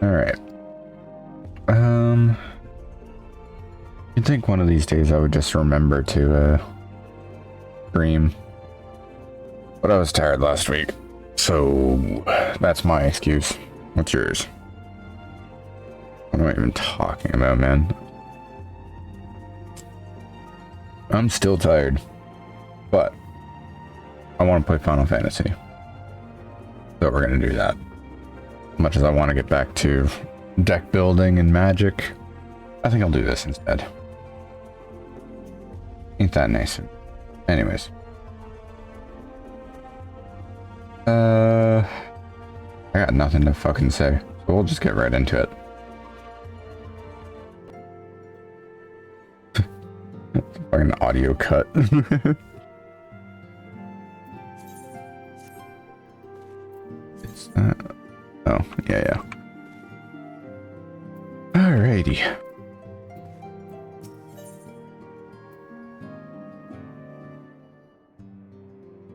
Alright. You'd think one of these days I would just remember to, stream. But I was tired last week. So, that's my excuse. What's yours? What am I even talking about, man? I'm still tired. But, I want to play Final Fantasy. So we're going to do that. As much as I want to get back to deck building and magic, I think I'll do this instead. Ain't that nice? Anyways. I got nothing to fucking say, so we'll just get right into it. Fucking audio cut. Oh, yeah. Alrighty.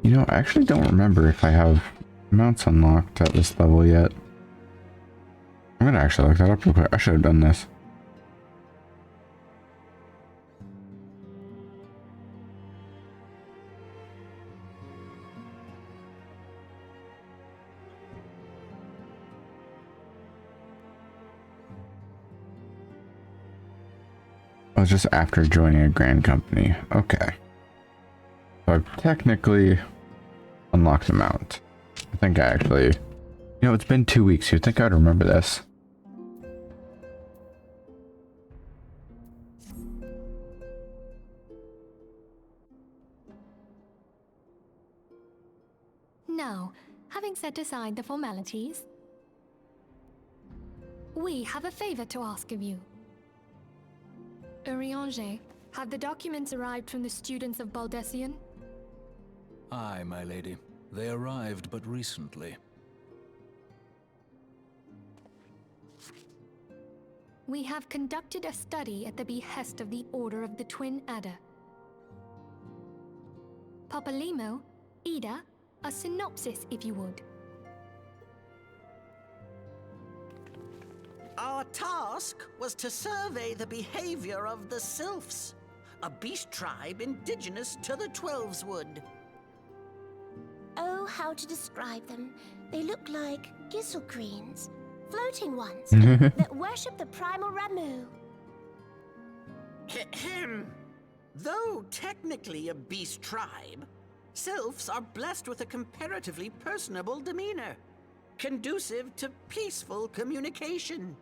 You know, I actually don't remember if I have mounts unlocked at this level yet. I'm gonna actually look that up real quick. I should have done this. Oh, it's just after joining a grand company. Okay. So I've technically unlocked the mount. I think I actually... You know, it's been 2 weeks. You'd think I'd remember this. Now, having set aside the formalities, we have a favor to ask of you. Urianger, have the documents arrived from the students of Baldessian? Aye, my lady. They arrived but recently. We have conducted a study at the behest of the Order of the Twin Adder. Papalimo, Ida, a synopsis if you would. Our task was to survey the behavior of the Sylphs, a beast tribe indigenous to the Twelveswood. Oh, how to describe them. They look like gizzle-greens, floating ones, that worship the primal Ramu. Though technically a beast tribe, Sylphs are blessed with a comparatively personable demeanor, conducive to peaceful communication.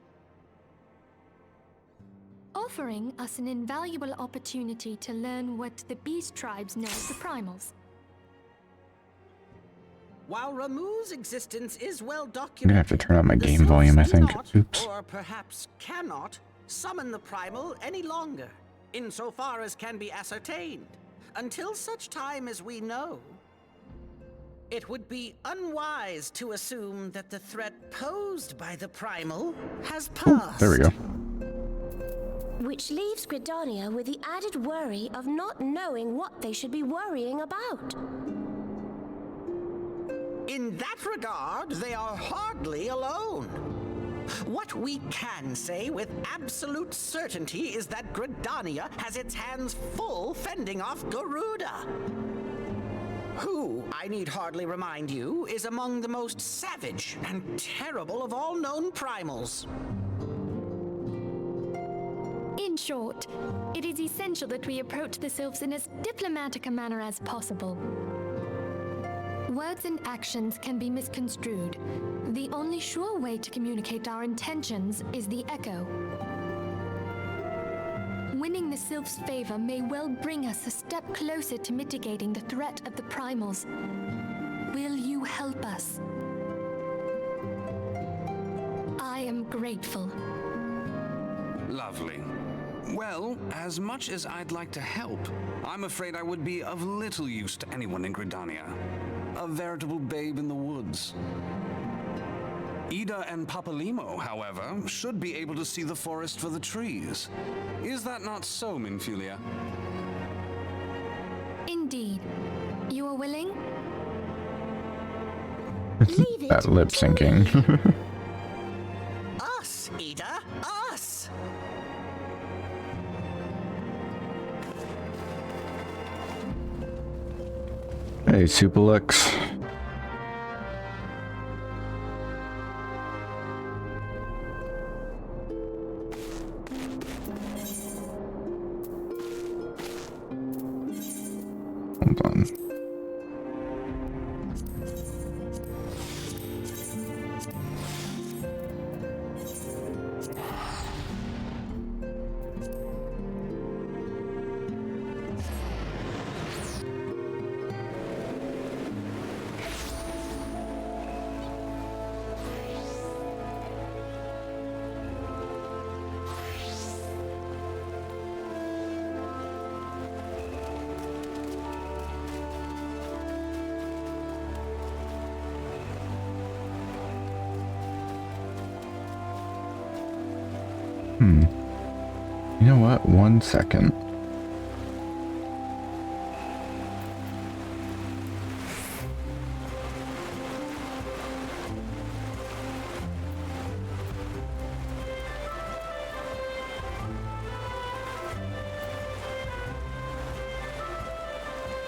Offering us an invaluable opportunity to learn what the beast tribes know of the primals. While Ramu's existence is well I'm documented, gonna have to turn up my the game Sylphs volume, I do think. not, Oops. or perhaps cannot, summon the primal any longer, insofar as can be ascertained, until such time as we know. It would be unwise to assume that the threat posed by the primal has passed. There we go. Which leaves Gridania with the added worry of not knowing what they should be worrying about. In that regard, they are hardly alone. What we can say with absolute certainty is that Gridania has its hands full fending off Garuda, who, I need hardly remind you, is among the most savage and terrible of all known primals. In short, it is essential that we approach the Sylphs in as diplomatic a manner as possible. Words and actions can be misconstrued. The only sure way to communicate our intentions is the echo. Winning the Sylphs' favor may well bring us a step closer to mitigating the threat of the primals. Will you help us? I am grateful. Lovely. Well, as much as I'd like to help, I'm afraid I would be of little use to anyone in Gridania. A veritable babe in the woods. Ida and Papalimo, however, should be able to see the forest for the trees. Is that not so, Minfilia? Indeed. You are willing? Leave it That lip to syncing. me. Ah, Hey, Supelix. Hold on. You know what? 1 second.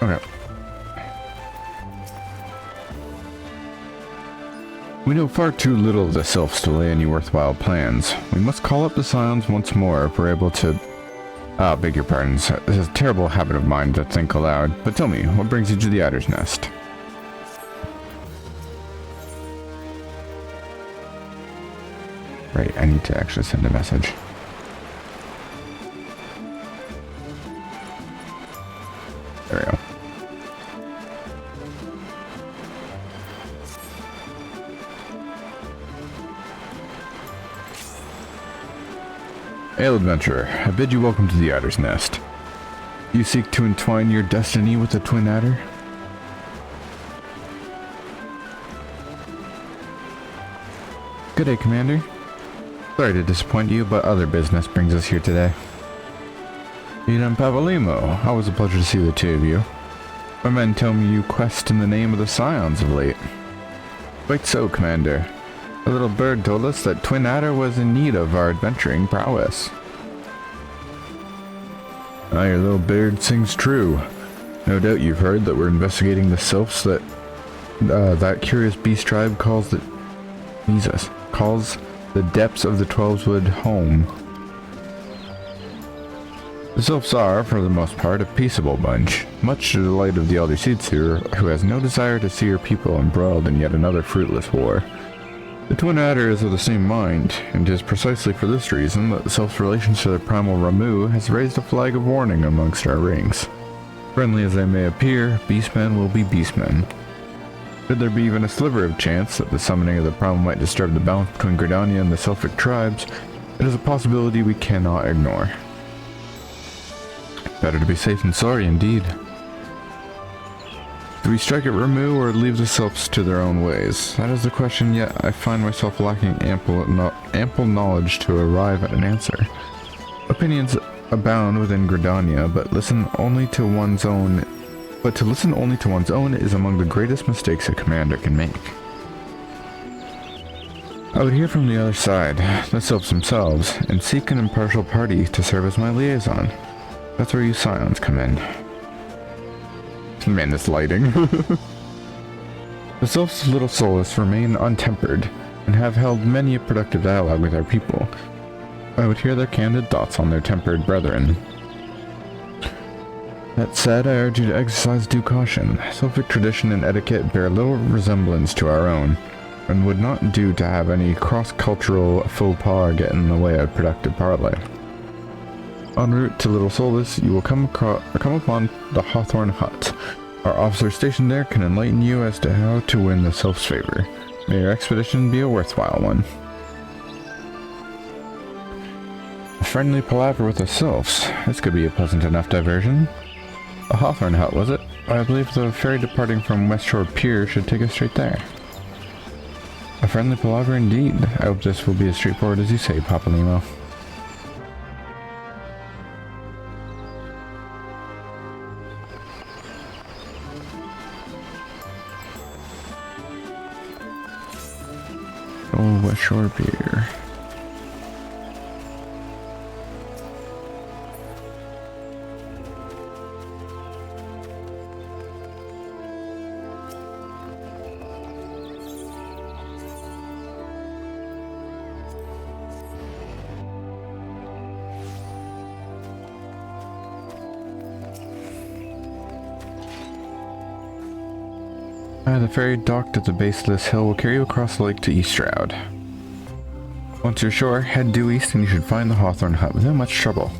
Okay. We know far too little of the Sylphs to lay any worthwhile plans. We must call up the Scions once more if we're able to... beg your pardons. It's a terrible habit of mine to think aloud. But tell me, what brings you to the Adder's Nest? Right, I need to actually send a message. There we go. Hail, adventurer. I bid you welcome to the Adder's Nest. You seek to entwine your destiny with the Twin Adder? Good day, Commander. Sorry to disappoint you, but other business brings us here today. Edam Pavolimo, always a pleasure to see the two of you. My men tell me you quest in the name of the Scions of late. Quite so, Commander. A little bird told us that Twin Adder was in need of our adventuring prowess. Ah, your little bird sings true. No doubt you've heard that we're investigating the Sylphs that that curious beast tribe calls the depths of the Twelveswood home. The Sylphs are, for the most part, a peaceable bunch, much to the delight of the elder Seedseer, who has no desire to see her people embroiled in yet another fruitless war. The Twin Adder is of the same mind, and it is precisely for this reason that the Sylph's relations to the primal Ramu has raised a flag of warning amongst our ranks. Friendly as they may appear, beastmen will be beastmen. Should there be even a sliver of chance that the summoning of the primal might disturb the balance between Gridania and the Sylphic tribes, it is a possibility we cannot ignore. Better to be safe than sorry, indeed. Do we strike at Ramu or leave the Sylphs to their own ways? That is the question, yet I find myself lacking ample knowledge to arrive at an answer. Opinions abound within Gridania, but to listen only to one's own is among the greatest mistakes a commander can make. I would hear from the other side, the Sylphs themselves, and seek an impartial party to serve as my liaison. That's where you Scions come in. Man, this lighting. The Sylphs' little souls remain untempered, and have held many a productive dialogue with our people. I would hear their candid thoughts on their tempered brethren. That said, I urge you to exercise due caution. Sylphic tradition and etiquette bear little resemblance to our own, and would not do to have any cross-cultural faux pas get in the way of productive parley. En route to Little Solus, you will come upon the Hawthorn Hut. Our officer stationed there can enlighten you as to how to win the Sylph's favor. May your expedition be a worthwhile one. A friendly palaver with the Sylphs. This could be a pleasant enough diversion. A Hawthorn Hut, was it? I believe the ferry departing from West Shore Pier should take us straight there. A friendly palaver indeed. I hope this will be as straightforward as you say, Pavolimo. Oh, West Shore Pier. The ferry docked at the base of this hill will carry you across the lake to East Stroud. Once you're ashore, head due east and you should find the Hawthorne hut without much trouble.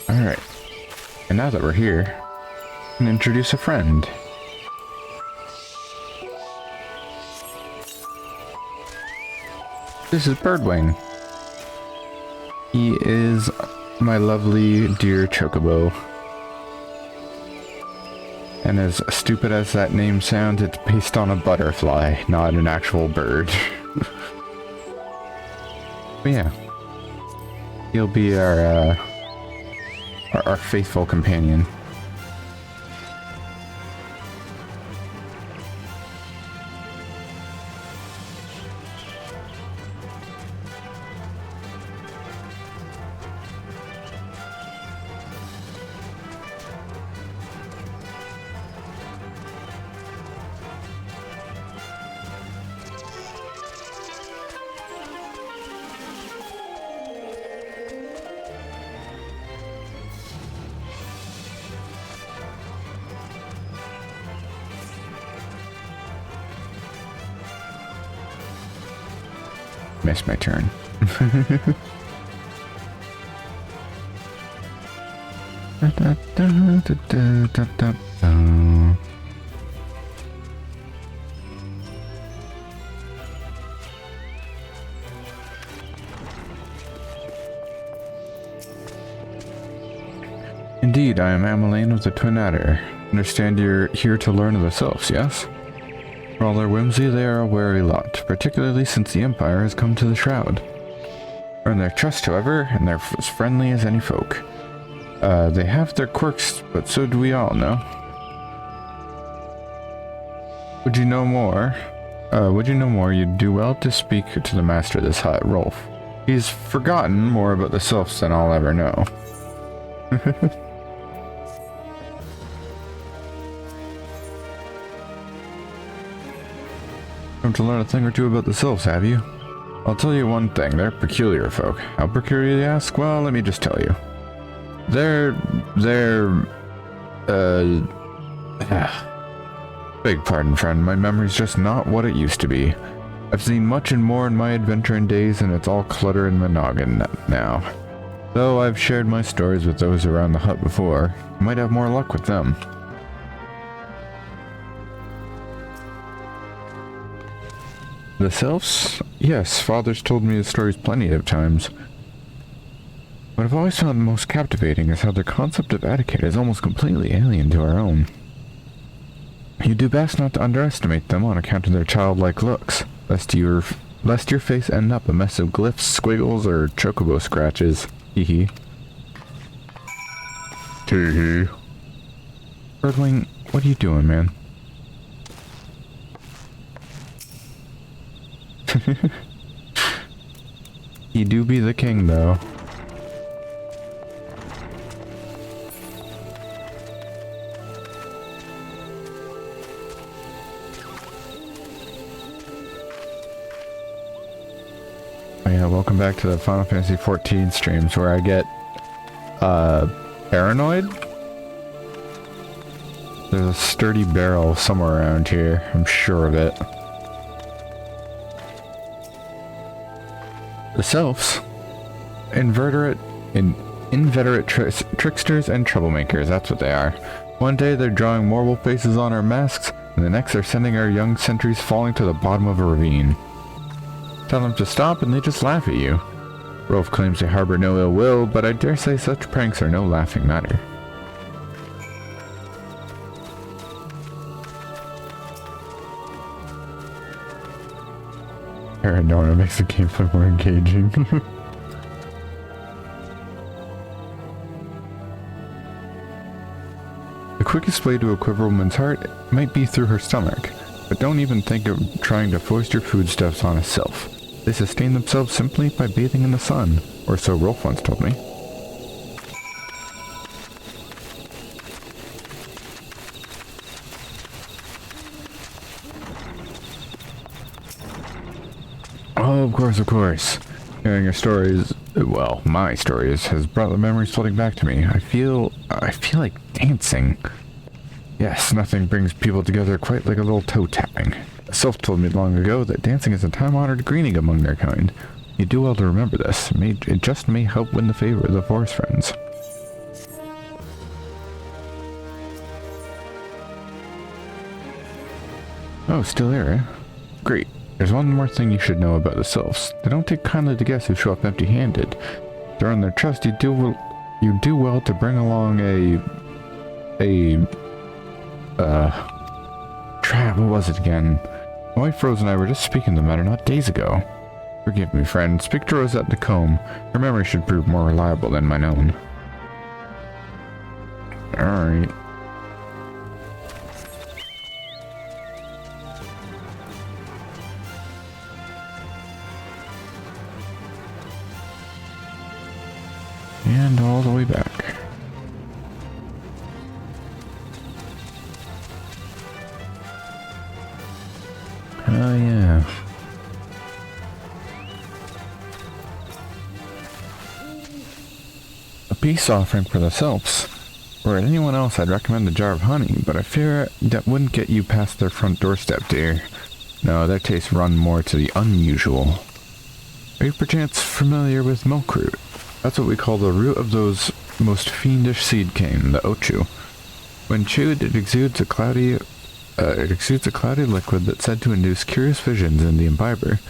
Alright, and now that we're here, I can introduce a friend. This is Birdwing. He is my lovely dear Chocobo. And as stupid as that name sounds, it's based on a butterfly, not an actual bird. But yeah, he'll be our faithful companion. Missed my turn. Indeed, I am Ameline of the Twin Adder. Understand you're here to learn of the sylphs, yes? For all their whimsy, they are a wary lot, particularly since the Empire has come to the Shroud. Earn their trust, however, and they're as friendly as any folk. They have their quirks, but so do we all, no? Would you know more, you'd do well to speak to the master of this hut, Rolf. He's forgotten more about the sylphs than I'll ever know. Come to learn a thing or two about the sylphs, have you? I'll tell you one thing, they're peculiar folk. How peculiar, you ask? Well, let me just tell you. Beg pardon, friend, my memory's just not what it used to be. I've seen much and more in my adventuring days, and it's all clutter and monogamous now. Though I've shared my stories with those around the hut before, you might have more luck with them. The sylphs? Yes, father's told me the stories plenty of times. What I've always found most captivating is how their concept of etiquette is almost completely alien to our own. You do best not to underestimate them on account of their childlike looks, lest your face end up a mess of glyphs, squiggles, or chocobo scratches. Hee-hee. Tee-hee. Birdwing, what are you doing, man? He do be the king, though. Oh yeah, welcome back to the Final Fantasy XIV streams where I get, paranoid? There's a sturdy barrel somewhere around here, I'm sure of it. The sylphs, inveterate tricksters and troublemakers, that's what they are. One day they're drawing mortal faces on our masks, and the next they're sending our young sentries falling to the bottom of a ravine. Tell them to stop and they just laugh at you. Rolf claims they harbor no ill will, but I dare say such pranks are no laughing matter. Paranoia makes the gameplay more engaging. The quickest way to a quiverwoman's heart might be through her stomach, but don't even think of trying to foist your foodstuffs on a sylph. They sustain themselves simply by bathing in the sun, or so Rolf once told me. Oh, of course, of course. Hearing your stories, well, my stories, has brought the memories flooding back to me. I feel like dancing. Yes, nothing brings people together quite like a little toe tapping. A sylph told me long ago that dancing is a time-honored greeting among their kind. You do well to remember this. It just may help win the favor of the forest friends. Oh, still there, eh? Great. There's one more thing you should know about the sylphs. They don't take kindly to guests who show up empty-handed. To earn their trust, you do well to bring along what was it again? My wife Rose and I were just speaking the matter not days ago. Forgive me, friend. Speak to Rosette de Combe. Her memory should prove more reliable than mine own. Alright. And all the way back. Oh yeah. A peace offering for the sylphs. Or anyone else, I'd recommend a jar of honey, but I fear that wouldn't get you past their front doorstep, dear. No, their tastes run more to the unusual. Are you perchance familiar with milkroot? That's what we call the root of those most fiendish seed cane, the ochu. When chewed, it exudes a cloudy liquid that's said to induce curious visions in the imbiber.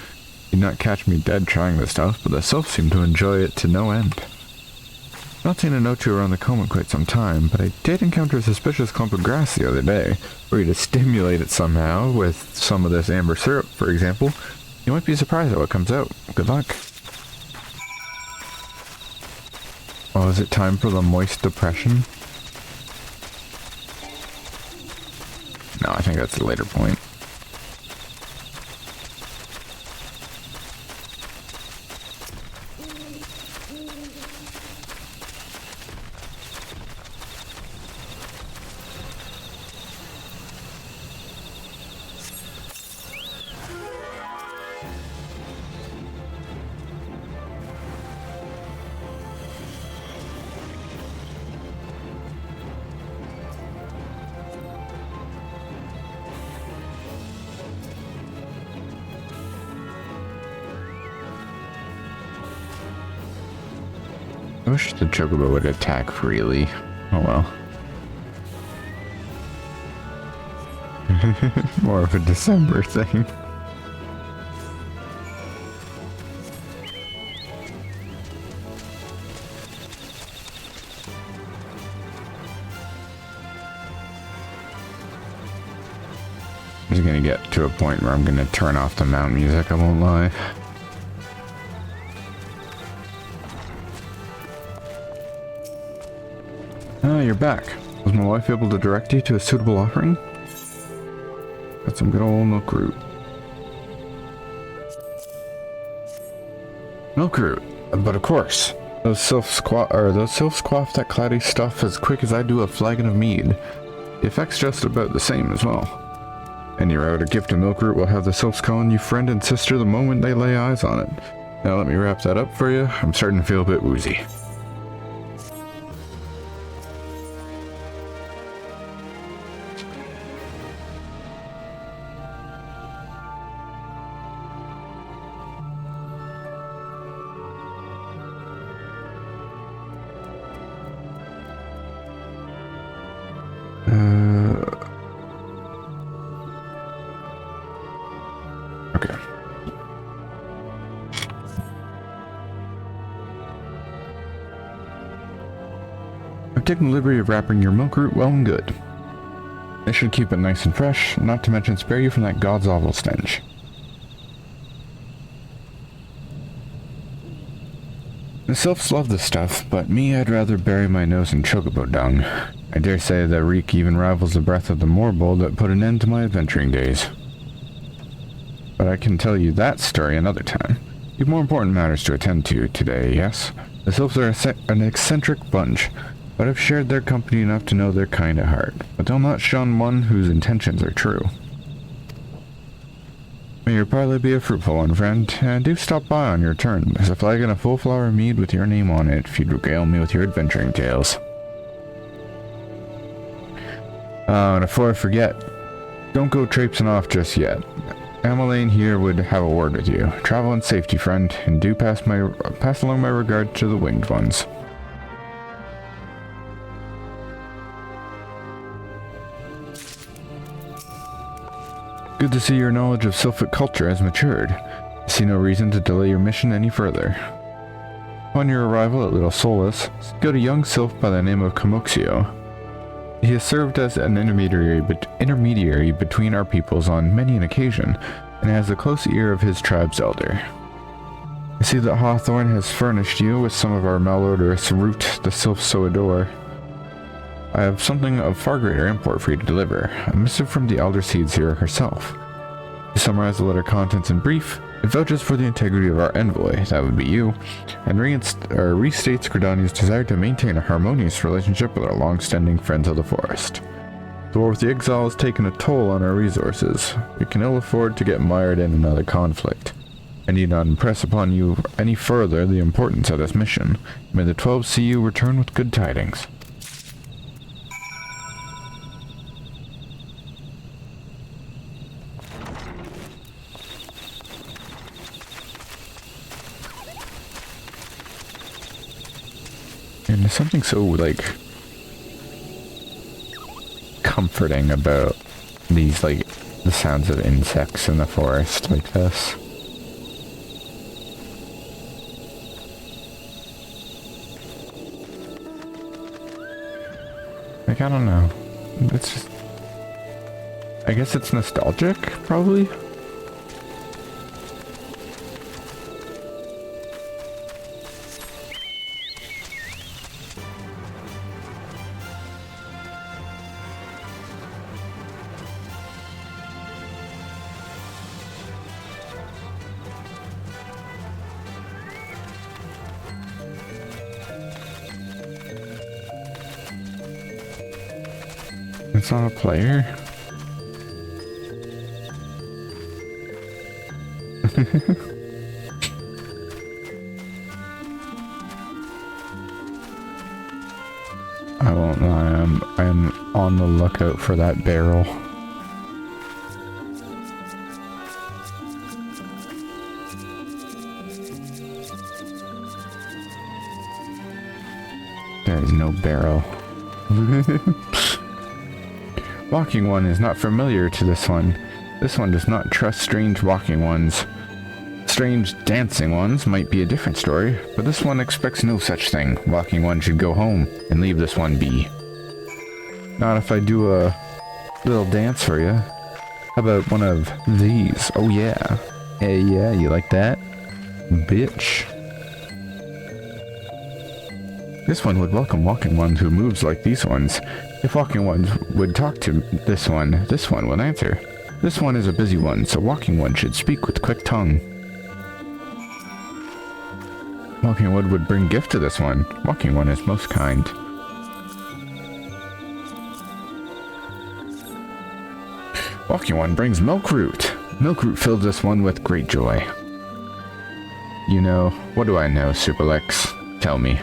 You'd not catch me dead trying this stuff, but the sylphs seem to enjoy it to no end. I've not seen an ochu around the Combe in quite some time, but I did encounter a suspicious clump of grass the other day. Were you to stimulate it somehow, with some of this amber syrup, for example, you might be surprised at what comes out. Good luck. Oh, is it time for the moist depression? No, I think that's a later point. I wish the chocobo would attack freely. Oh well. More of a December thing. I'm just gonna get to a point where I'm gonna turn off the mount music, I won't lie. Ah, you're back. Was my wife able to direct you to a suitable offering? Got some good old milkroot. Milkroot, but of course, those sylphs quaff that cloudy stuff as quick as I do a flagon of mead. The effect's just about the same as well. Any route a gift of milkroot will have the sylphs calling you friend and sister the moment they lay eyes on it. Now let me wrap that up for you. I'm starting to feel a bit woozy. Okay. I've taken the liberty of wrapping your milkroot well and good. This should keep it nice and fresh, not to mention spare you from that god's awful stench. The sylphs love this stuff, but me, I'd rather bury my nose in chocobo dung. I dare say the reek even rivals the breath of the moorbowl that put an end to my adventuring days. But I can tell you that story another time. You've more important matters to attend to today, yes? The sylphs are an eccentric bunch, but I've shared their company enough to know they're kind at heart. But they'll not shun one whose intentions are true. May your parley be a fruitful one, friend, and do stop by on your turn. There's a flagon of full flower mead with your name on it if you'd regale me with your adventuring tales. And before I forget, don't go traipsing off just yet. Emmeline here would have a word with you. Travel in safety, friend, and do pass along my regard to the winged ones. Good to see your knowledge of Sylphic culture has matured. I see no reason to delay your mission any further. Upon your arrival at Little Solace, go to young Sylph by the name of Comoxio. He has served as an intermediary between our peoples on many an occasion, and has the close ear of his tribe's elder. I see that Hawthorne has furnished you with some of our malodorous root the Sylphs so adore. I have something of far greater import for you to deliver, a missive from the Elder Seeds here herself. To summarize the letter contents in brief, it vouches for the integrity of our envoy, that would be you, and restates Gridania's desire to maintain a harmonious relationship with our long-standing friends of the forest. The war with the exile has taken a toll on our resources. We can ill afford to get mired in another conflict. I need not impress upon you any further the importance of this mission. May the 12 see you return with good tidings. And there's something so, like, comforting about these, like, the sounds of insects in the forest like this. Like, I don't know. It's just... I guess it's nostalgic, probably? It's not a player? I won't lie, I'm on the lookout for that barrel. There is no barrel. Walking one is not familiar to this one. This one does not trust strange walking ones. Strange dancing ones might be a different story, but this one expects no such thing. Walking one should go home and leave this one be. Not if I do a little dance for you. How about one of these? Oh yeah. Hey yeah, you like that? Bitch. This one would welcome walking one who moves like these ones. If walking one would talk to this one will answer. This one is a busy one, so walking one should speak with quick tongue. Walking one would bring gift to this one. Walking one is most kind. Walking one brings milk root. Milk root fills this one with great joy. You know, what do I know, Superlex? Tell me.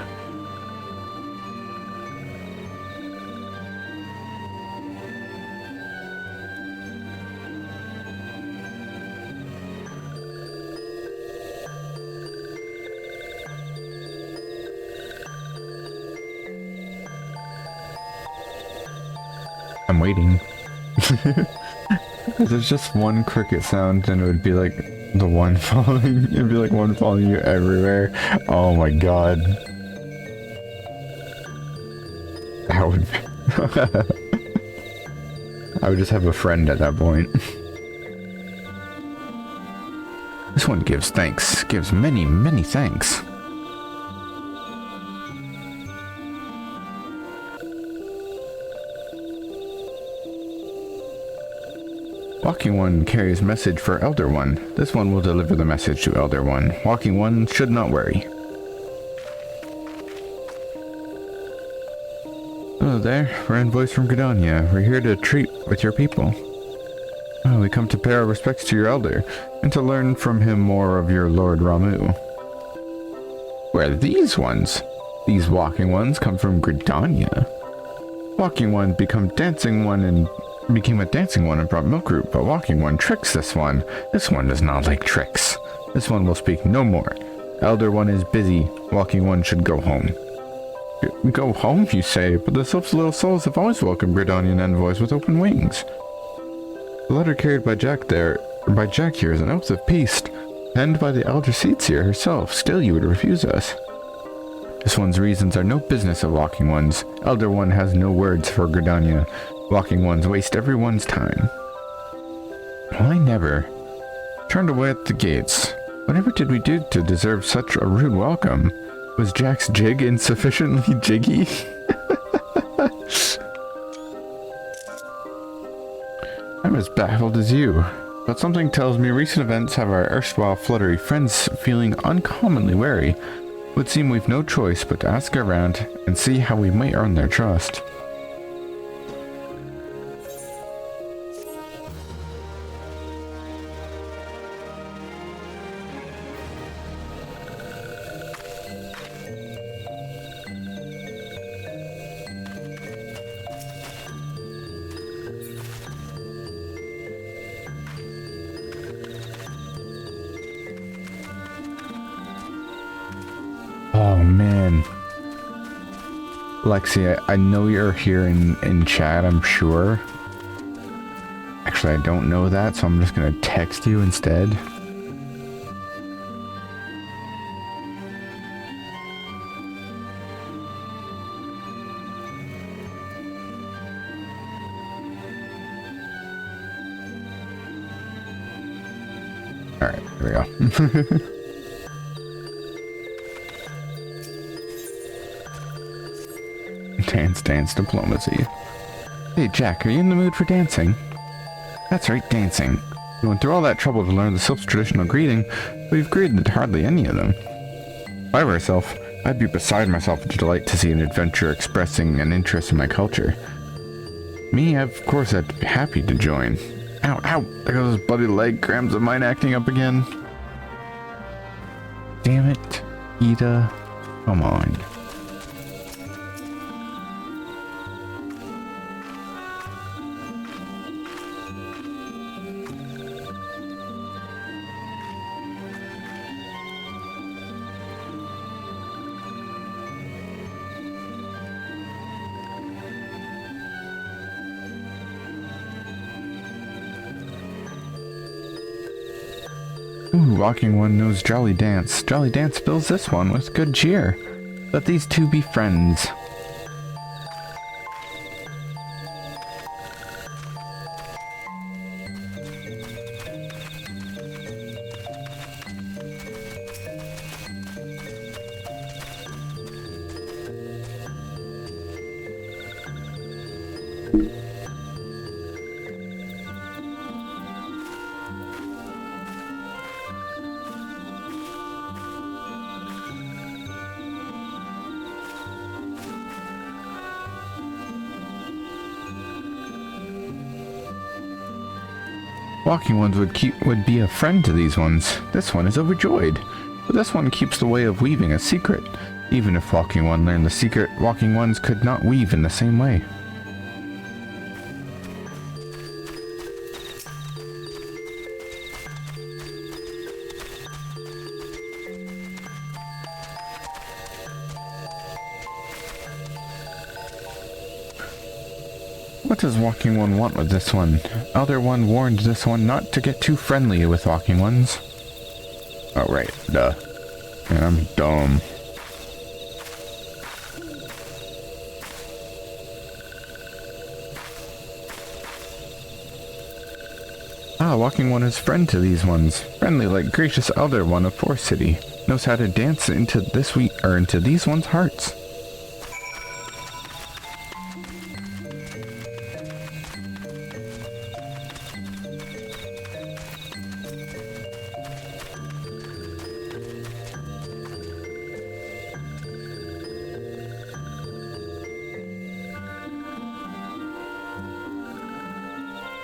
I'm waiting. There's just one cricket sound and it would be like the one following, it'd be like one following you everywhere. Oh my god. I would just have a friend at that point. This one gives thanks, gives many, many thanks. Walking one carries message for Elder One. This one will deliver the message to Elder One. Walking one should not worry. Hello there, we're envoys from Gridania. We're here to treat with your people. Oh, we come to pay our respects to your elder, and to learn from him more of your Lord Ramu. Where are these ones? These walking ones come from Gridania. Walking one became a dancing one and brought milk root, but walking one tricks this one. This one does not like tricks. This one will speak no more. Elder one is busy. Walking one should go home. Go home, you say, but the Sylph's little souls have always welcomed Gridanian envoys with open wings. The letter carried by Jack here is an oath of peace, penned by the Elder Seatseer herself. Still you would refuse us. This one's reasons are no business of Walking One's. Elder One has no words for Gridania. Walking Ones waste everyone's time. Well, I never turned away at the gates. Whatever did we do to deserve such a rude welcome? Was Jack's jig insufficiently jiggy? I'm as baffled as you, but something tells me recent events have our erstwhile fluttery friends feeling uncommonly wary. Would seem we've no choice but to ask around and see how we might earn their trust. Oh man. Lexi, I know you're here in chat, I'm sure. Actually, I don't know that, so I'm just gonna text you instead. Alright, here we go. Dance diplomacy. Hey Jack, are you in the mood for dancing? That's right, dancing. We went through all that trouble to learn the Sylph's traditional greeting, but we've greeted hardly any of them. If I were myself, I'd be beside myself with delight to see an adventurer expressing an interest in my culture. Me, of course, I'd be happy to join. Ow, ow! There goes his bloody leg, grams of mine acting up again. Damn it, Ida. Come on. Ooh, Walking One knows Jolly Dance. Jolly Dance bills this one with good cheer. Let these two be friends. Walking Ones would be a friend to these ones. This one is overjoyed, but this one keeps the way of weaving a secret. Even if Walking One learned the secret, Walking Ones could not weave in the same way. What does Walking One want with this one? Elder One warned this one not to get too friendly with Walking Ones. Oh, right. Duh. Man, I'm dumb. Ah, Walking One is friend to these ones. Friendly like gracious Elder One of Forest City. Knows how to dance into into these ones' hearts.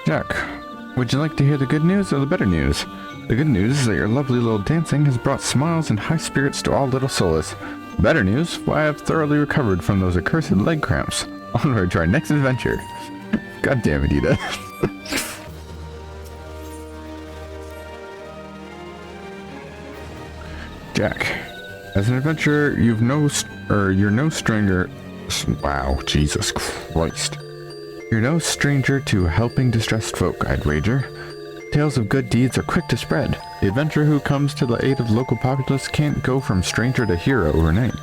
Jack, Would you like to hear the good news or the better news? The good news is that your lovely little dancing has brought smiles and high spirits to all little souls. Better news, why I have thoroughly recovered from those accursed leg cramps. Onward to our next adventure. God damn it, Ida. Jack, as an adventurer, you're no stranger. Wow, Jesus Christ. You're no stranger to helping distressed folk, I'd wager. Tales of good deeds are quick to spread. The adventurer who comes to the aid of the local populace can't go from stranger to hero overnight.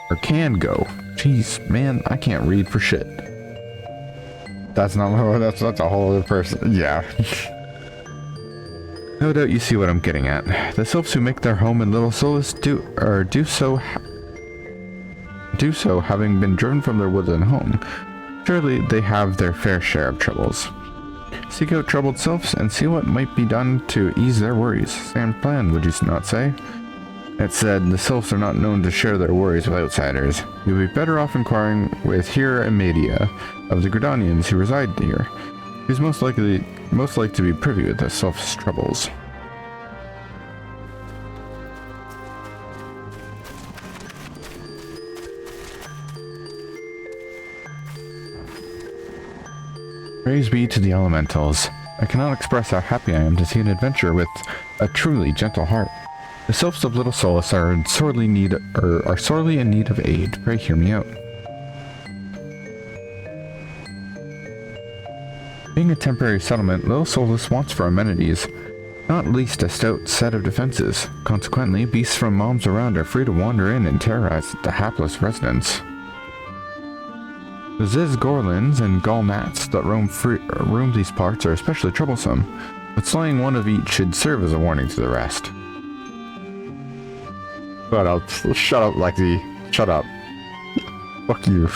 Or can go. Jeez, man, I can't read for shit. That's not that's a whole other person. Yeah. No doubt you see what I'm getting at. The sylphs who make their home in Little Solace do so having been driven from their woodland home. Surely they have their fair share of troubles. Seek out troubled sylphs and see what might be done to ease their worries. Sound plan, would you not say? That said, the sylphs are not known to share their worries with outsiders. You'll be better off inquiring with Hira Amadia of the Gridanians who reside here. He's most likely to be privy with the sylph's troubles. Praise be to the elementals. I cannot express how happy I am to see an adventurer with a truly gentle heart. The sylphs of Little Solace are sorely in need of aid. Pray hear me out. Being a temporary settlement, Little Solace wants for amenities, not least a stout set of defenses. Consequently, beasts from moms around are free to wander in and terrorize the hapless residents. The Zizgorlins and Gulnats that roam these parts are especially troublesome, but slaying one of each should serve as a warning to the rest. Shut up, Lexi. Shut up. Fuck you.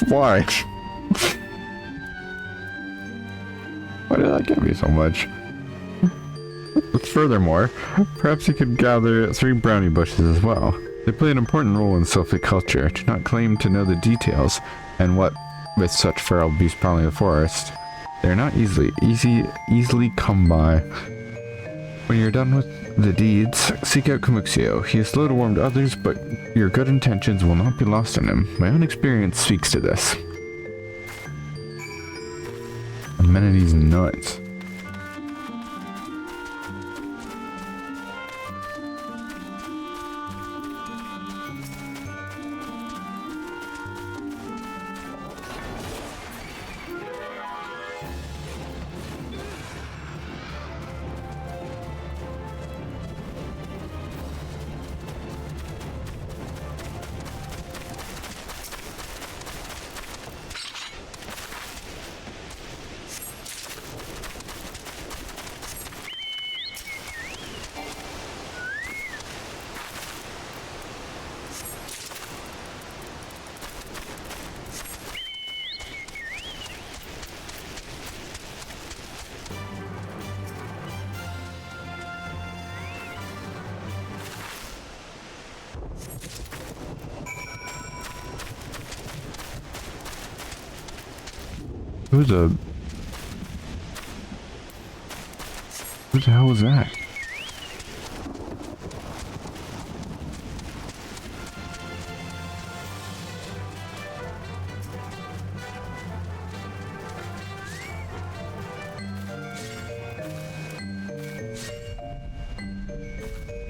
Why? Why did that get me so much? Furthermore, perhaps you could gather 3 brownie bushes as well. They play an important role in Sylphic culture. Do not claim to know the details, and what with such feral beasts prowling the forest, they are not easily come by. When you're done with the deeds, seek out Camuxio. He is slow to warm to others, but your good intentions will not be lost on him. My own experience speaks to this. Amenities nuts. Who the hell was that?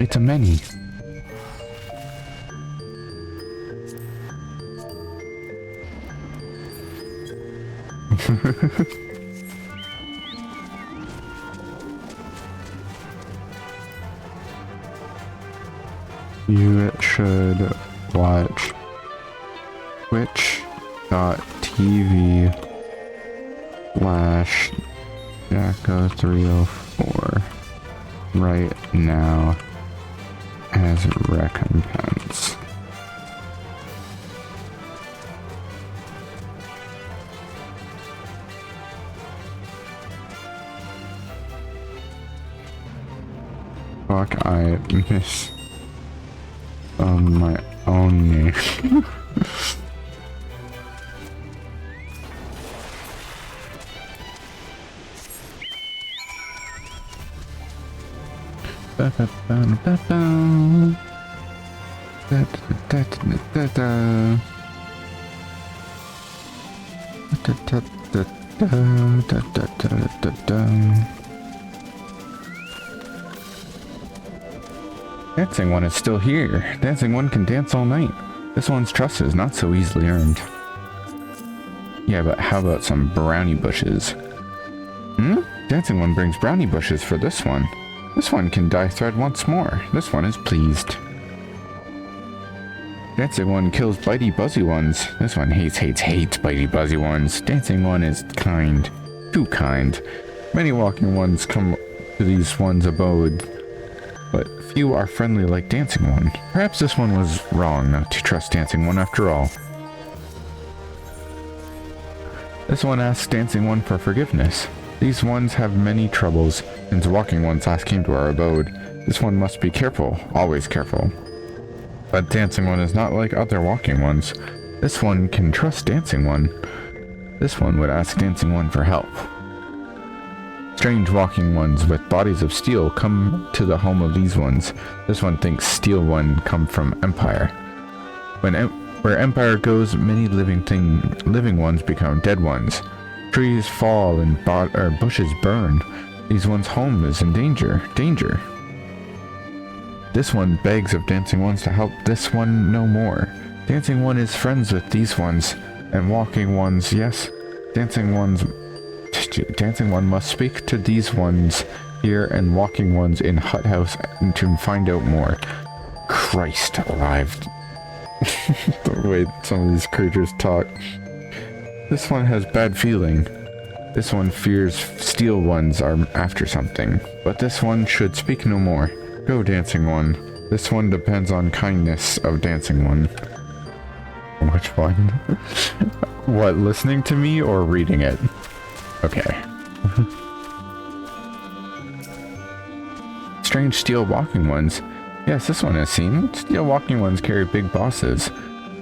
It's a many. You should watch twitch.tv/Jacko304 right now as recompense. Fuck, I miss my own name. Dancing one is still here. Dancing one can dance all night. This one's trust is not so easily earned. Yeah, but how about some brownie bushes? Dancing one brings brownie bushes for this one. This one can dye thread once more. This one is pleased. Dancing one kills bitey buzzy ones. This one hates bitey buzzy ones. Dancing one is kind. Too kind. Many walking ones come to these one's abode, but few are friendly like dancing one. Perhaps this one was wrong not to trust dancing one after all. This one asks dancing one for forgiveness. These ones have many troubles since walking ones last came to our abode. This one must be careful, always careful. But dancing one is not like other walking ones. This one can trust dancing one. This one would ask dancing one for help. Strange walking ones with bodies of steel come to the home of these ones. This one thinks steel one come from Empire. Where Empire goes, many living ones become dead ones. Trees fall and bushes burn. These ones' home is in danger. Danger. This one begs of dancing ones to help this one no more. Dancing one is friends with these ones, and walking ones, yes. Dancing one must speak to these ones here and walking ones in hut house to find out more. Christ alive. The way some of these creatures talk. This one has bad feeling. This one fears steel ones are after something, but this one should speak no more. Go, dancing one. This one depends on kindness of dancing one. Which one? What, listening to me or reading it? Okay. Strange steel walking ones. Yes, this one has seen. Steel walking ones carry big bosses.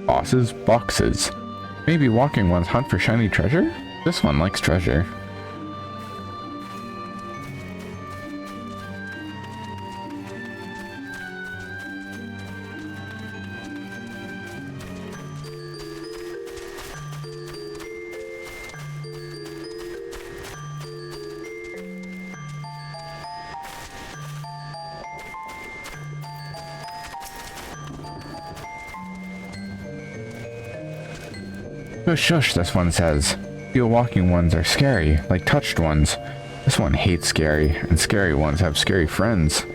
Bosses? Boxes. Maybe walking ones hunt for shiny treasure? This one likes treasure. Shush, shush, this one says. Steel walking ones are scary, like touched ones. This one hates scary, and scary ones have scary friends.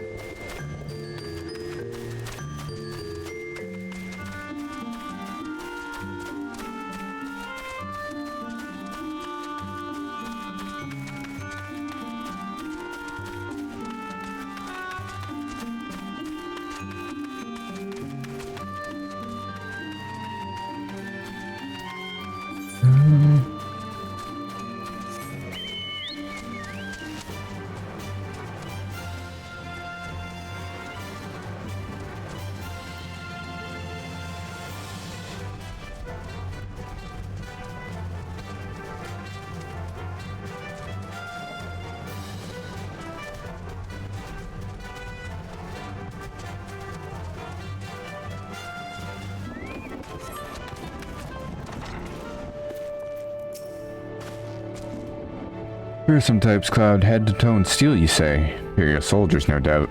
Fearsome types cloud head to toe in steel, you say? Imperial soldiers, no doubt.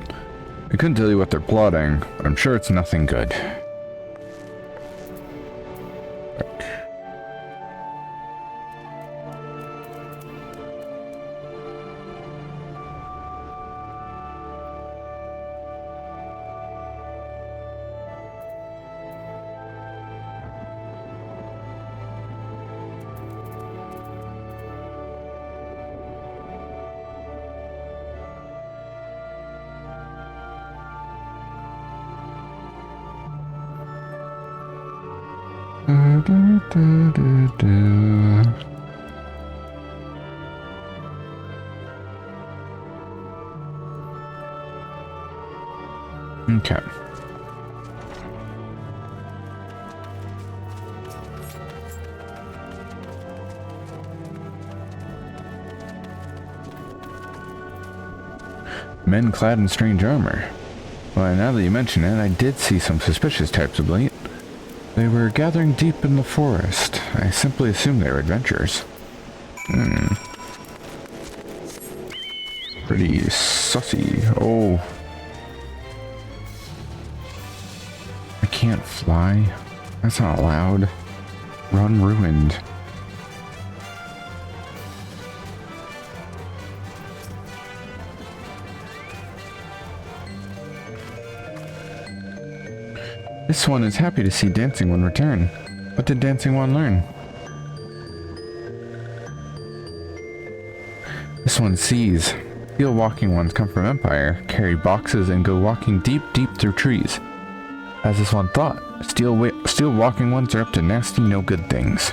I couldn't tell you what they're plotting, but I'm sure it's nothing good. Okay. Men clad in strange armor. Well, now that you mention it, I did see some suspicious types of late. They were gathering deep in the forest. I simply assumed they were adventurers. Pretty sussy. Oh. I can't fly. That's not allowed. Run ruined. This one is happy to see Dancing One return. What did Dancing One learn? This one sees. Steel walking ones come from Empire, carry boxes, and go walking deep, deep through trees. As this one thought, steel walking ones are up to nasty, no good things.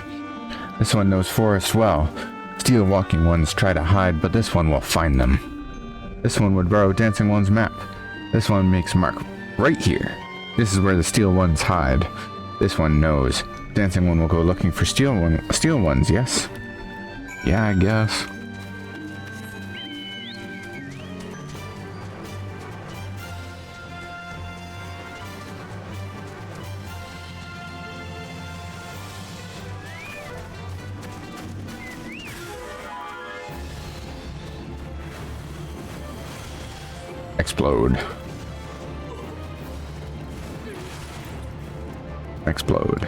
This one knows forest well. Steel walking ones try to hide, but this one will find them. This one would borrow Dancing One's map. This one makes a mark right here. This is where the steel ones hide. This one knows. Dancing One will go looking for steel ones, yes? Yeah, I guess. Explode. Explode.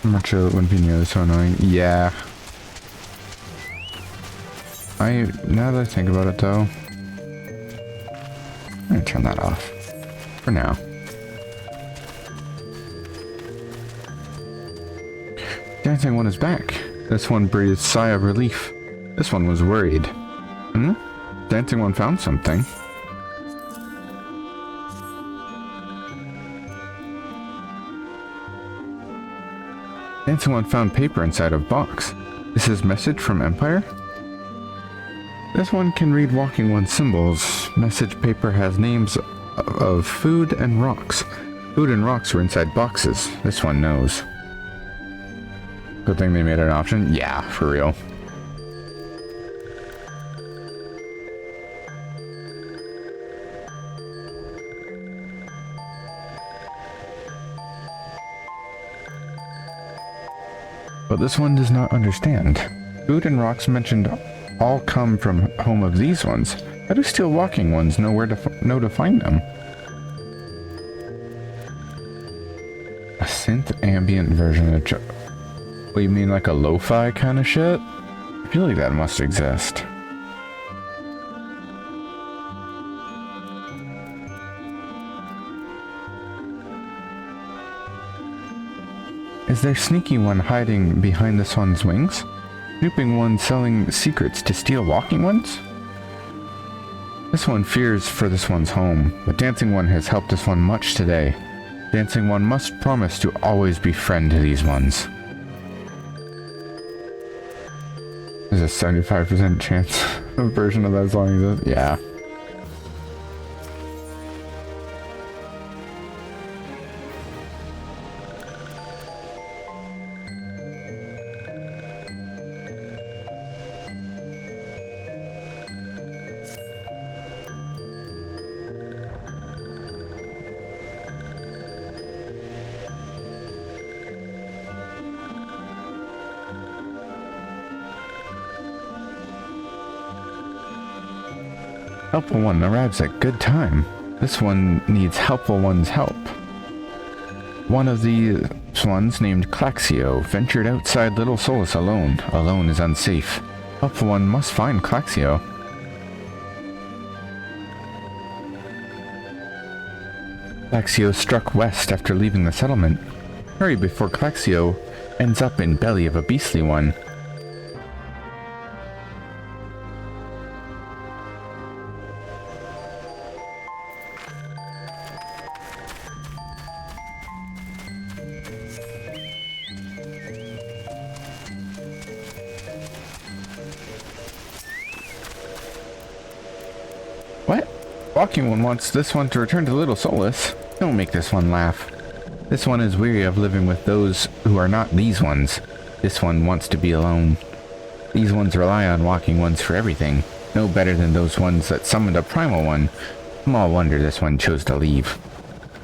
I'm not sure that wouldn't be nearly so annoying. Yeah. Now that I think about it though, I'm gonna turn that off. For now. Dancing One is back. This one breathed a sigh of relief. This one was worried. Dancing One found something. Dancing One found paper inside a box. This is message from Empire? This one can read Walking One symbols. Message paper has names of food and rocks. Food and rocks were inside boxes. This one knows. Good thing they made it an option. Yeah, for real. But this one does not understand. Food and rocks mentioned all come from home of these ones. How do steel walking ones know where to find them? A synth ambient version of what, you mean like a lo-fi kind of shit? I feel like that must exist. Is there sneaky one hiding behind this one's wings? Snooping one selling secrets to steal walking ones? This one fears for this one's home, but Dancing One has helped this one much today. Dancing One must promise to always be friend to these ones. There's a 75% chance a version of that as long as this. Yeah. Helpful One arrives at good time. This one needs Helpful One's help. One of these ones, named Claxio, ventured outside Little Solus alone. Alone is unsafe. Helpful One must find Claxio. Claxio struck west after leaving the settlement. Hurry before Claxio ends up in belly of a beastly one. Walking one wants this one to return to Little Solace. Don't make this one laugh. This one is weary of living with those who are not these ones. This one wants to be alone. These ones rely on walking ones for everything. No better than those ones that summoned a primal one. Small wonder this one chose to leave.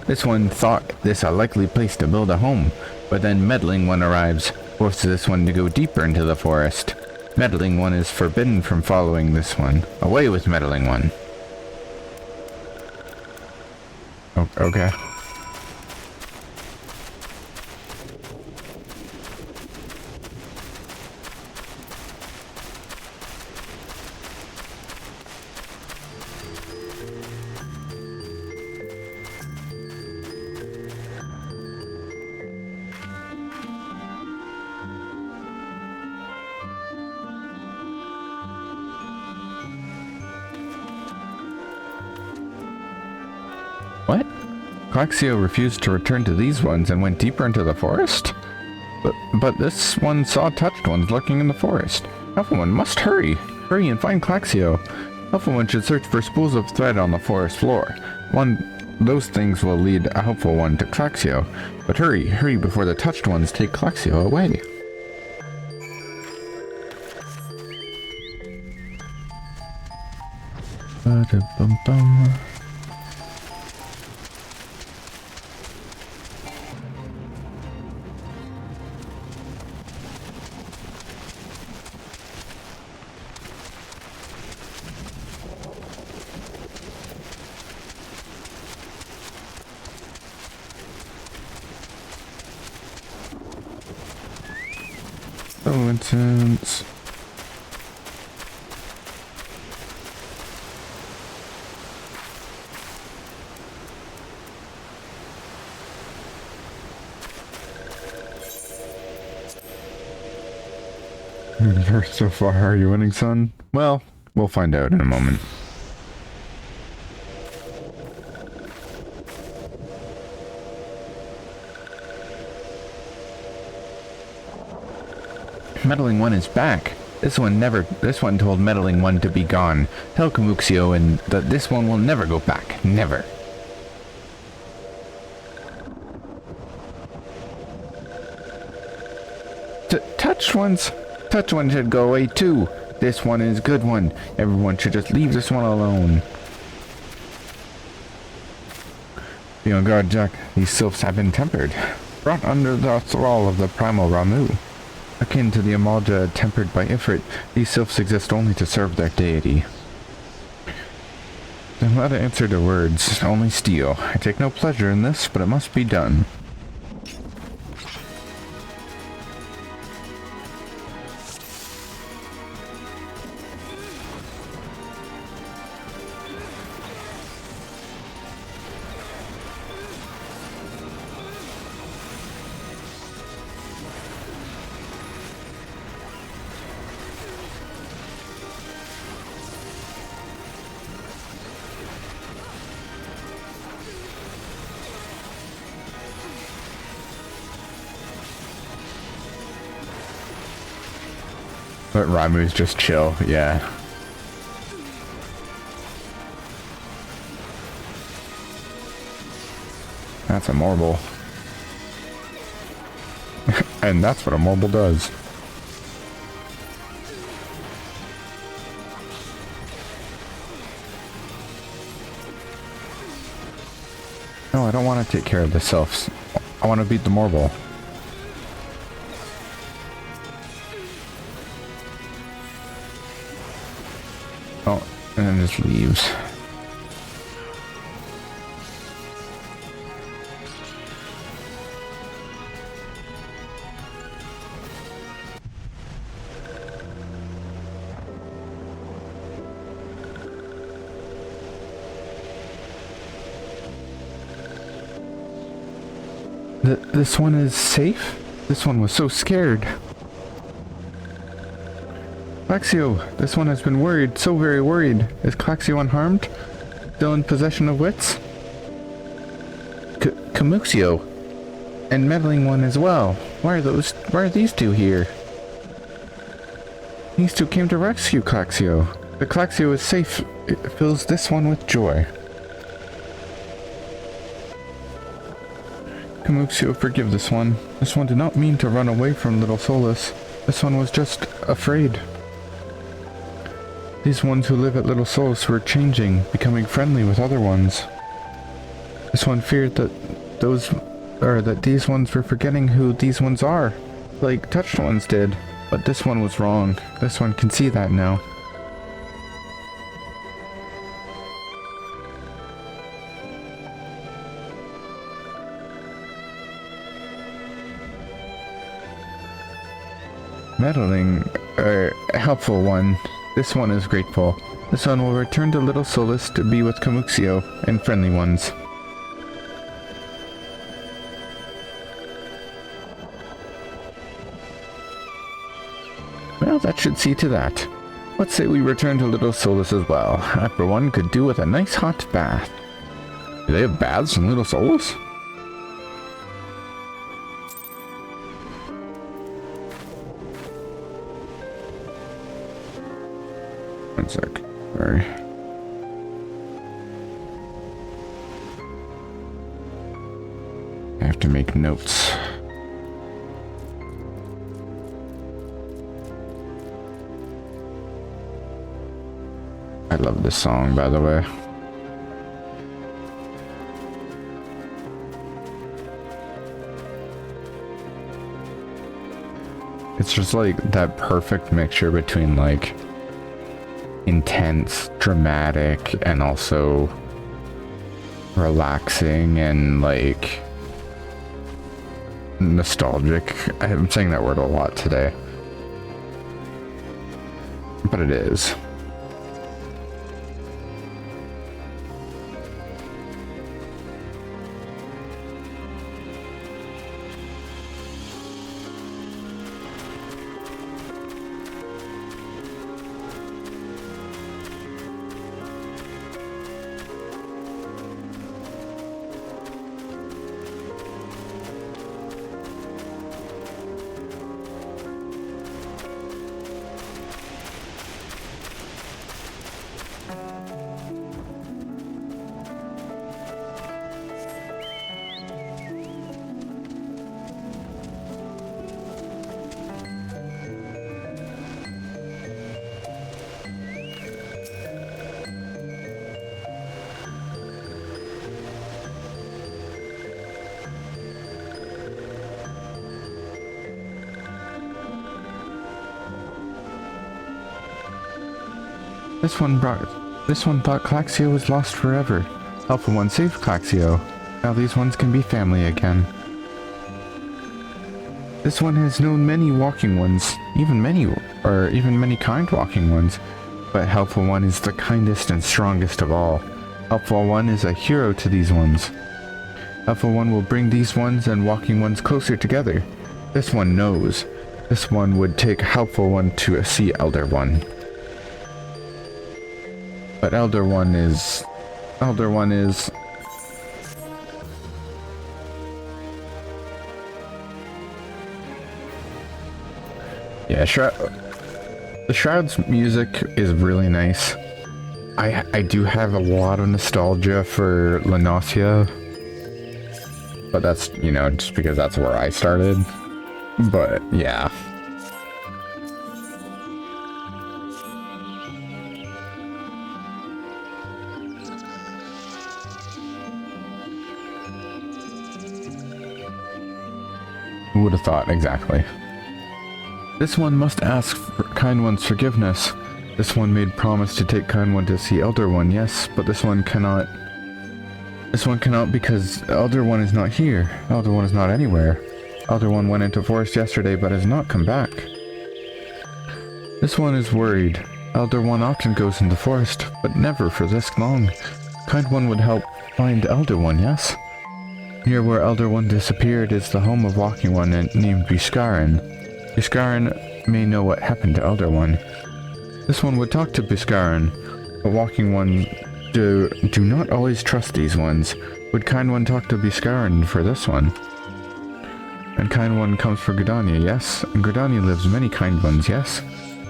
This one thought this a likely place to build a home, but then Meddling One arrives, forces this one to go deeper into the forest. Meddling One is forbidden from following this one. Away with Meddling One. Oh, okay. What? Claxio refused to return to these ones and went deeper into the forest? But this one saw touched ones lurking in the forest. Alpha One must hurry. Hurry and find Claxio. Alpha One should search for spools of thread on the forest floor. Those things will lead a helpful one to Claxio. But hurry before the touched ones take Claxio away. Ba-da-bum-bum. So intense. So far, are you winning, son? Well, we'll find out in a moment. Meddling One is back. This one told Meddling One to be gone. Tell Camuxio and that this one will never go back. Never. Touched one should go away too. This one is good one. Everyone should just leave this one alone. Be on guard, Jack. These sylphs have been tempered. Brought under the thrall of the primal Ramu. Akin to the Amalja tempered by Ifrit, these sylphs exist only to serve their deity. Then let it answer to words, only steel. I take no pleasure in this, but it must be done. But Ramu's just chill, yeah. That's a marble. And that's what a marble does. No, I don't want to take care of the sylphs. I want to beat the marble. Oh, and then just leaves. This one is safe? This one was so scared. Claxio, this one has been worried, so very worried. Is Claxio unharmed? Still in possession of wits? Camuxio. And Meddling One as well. Why are these two here? These two came to rescue Claxio. The Claxio is safe. It fills this one with joy. Coeurl, forgive this one. This one did not mean to run away from little Solus. This one was just afraid. These ones who live at Little Solus were changing, becoming friendly with other ones. This one feared that these ones were forgetting who these ones are, like touched ones did. But this one was wrong. This one can see that now. Meddling, helpful one. This one is grateful. This one will return to Little Solus to be with Coeurl and friendly ones. Well, that should see to that. Let's say we return to Little Solus as well. I, for one, could do with a nice hot bath. Do they have baths in Little Solus? One sec. Sorry. I have to make notes. I love this song, by the way. It's just like that perfect mixture between like intense, dramatic, and also relaxing and like nostalgic. I'm saying that word a lot today, but it is. This one thought Claxio was lost forever. Helpful one saved Claxio. Now these ones can be family again. This one has known many walking ones, even many kind walking ones. But Helpful one is the kindest and strongest of all. Helpful one is a hero to these ones. Helpful one will bring these ones and walking ones closer together. This one knows. This one would take Helpful one to see Elder one. But Elder one is... Yeah, the Shroud's music is really nice. I do have a lot of nostalgia for Laurentius, but that's, you know, just because that's where I started. But, yeah. Who would have thought, exactly. This one must ask for Kind One's forgiveness. This one made promise to take Kind One to see Elder One, yes, but this one cannot. This one cannot because Elder One is not here. Elder One is not anywhere. Elder One went into forest yesterday but has not come back. This one is worried. Elder One often goes into forest, but never for this long. Kind One would help find Elder One, yes? Near where Elder One disappeared is the home of Walking One named Budsnapper. Budsnapper may know what happened to Elder One. This one would talk to Budsnapper, but Walking One do not always trust these ones. Would Kind One talk to Budsnapper for this one? And Kind One comes for Gridania, yes? And Gridania lives many Kind Ones, yes?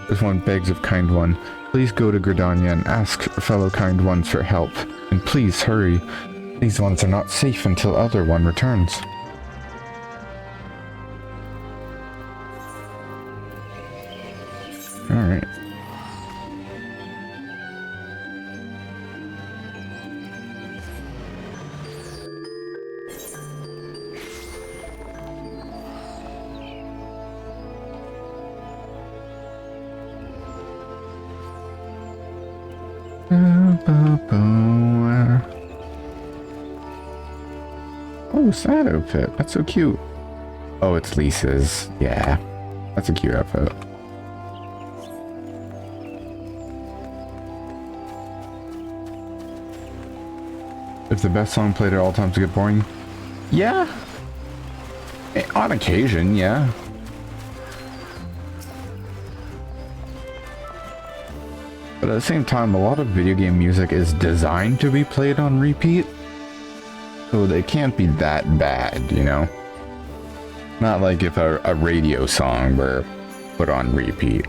This one begs of Kind One, please go to Gridania and ask fellow Kind Ones for help. And please hurry. These ones are not safe until Elder One returns. Oh, sad outfit. That's so cute. Oh, it's Lisa's. Yeah. That's a cute outfit. If the best song played at all times to get boring? Yeah. On occasion, yeah. But at the same time, a lot of video game music is designed to be played on repeat. So they can't be that bad, you know? Not like if a radio song were put on repeat.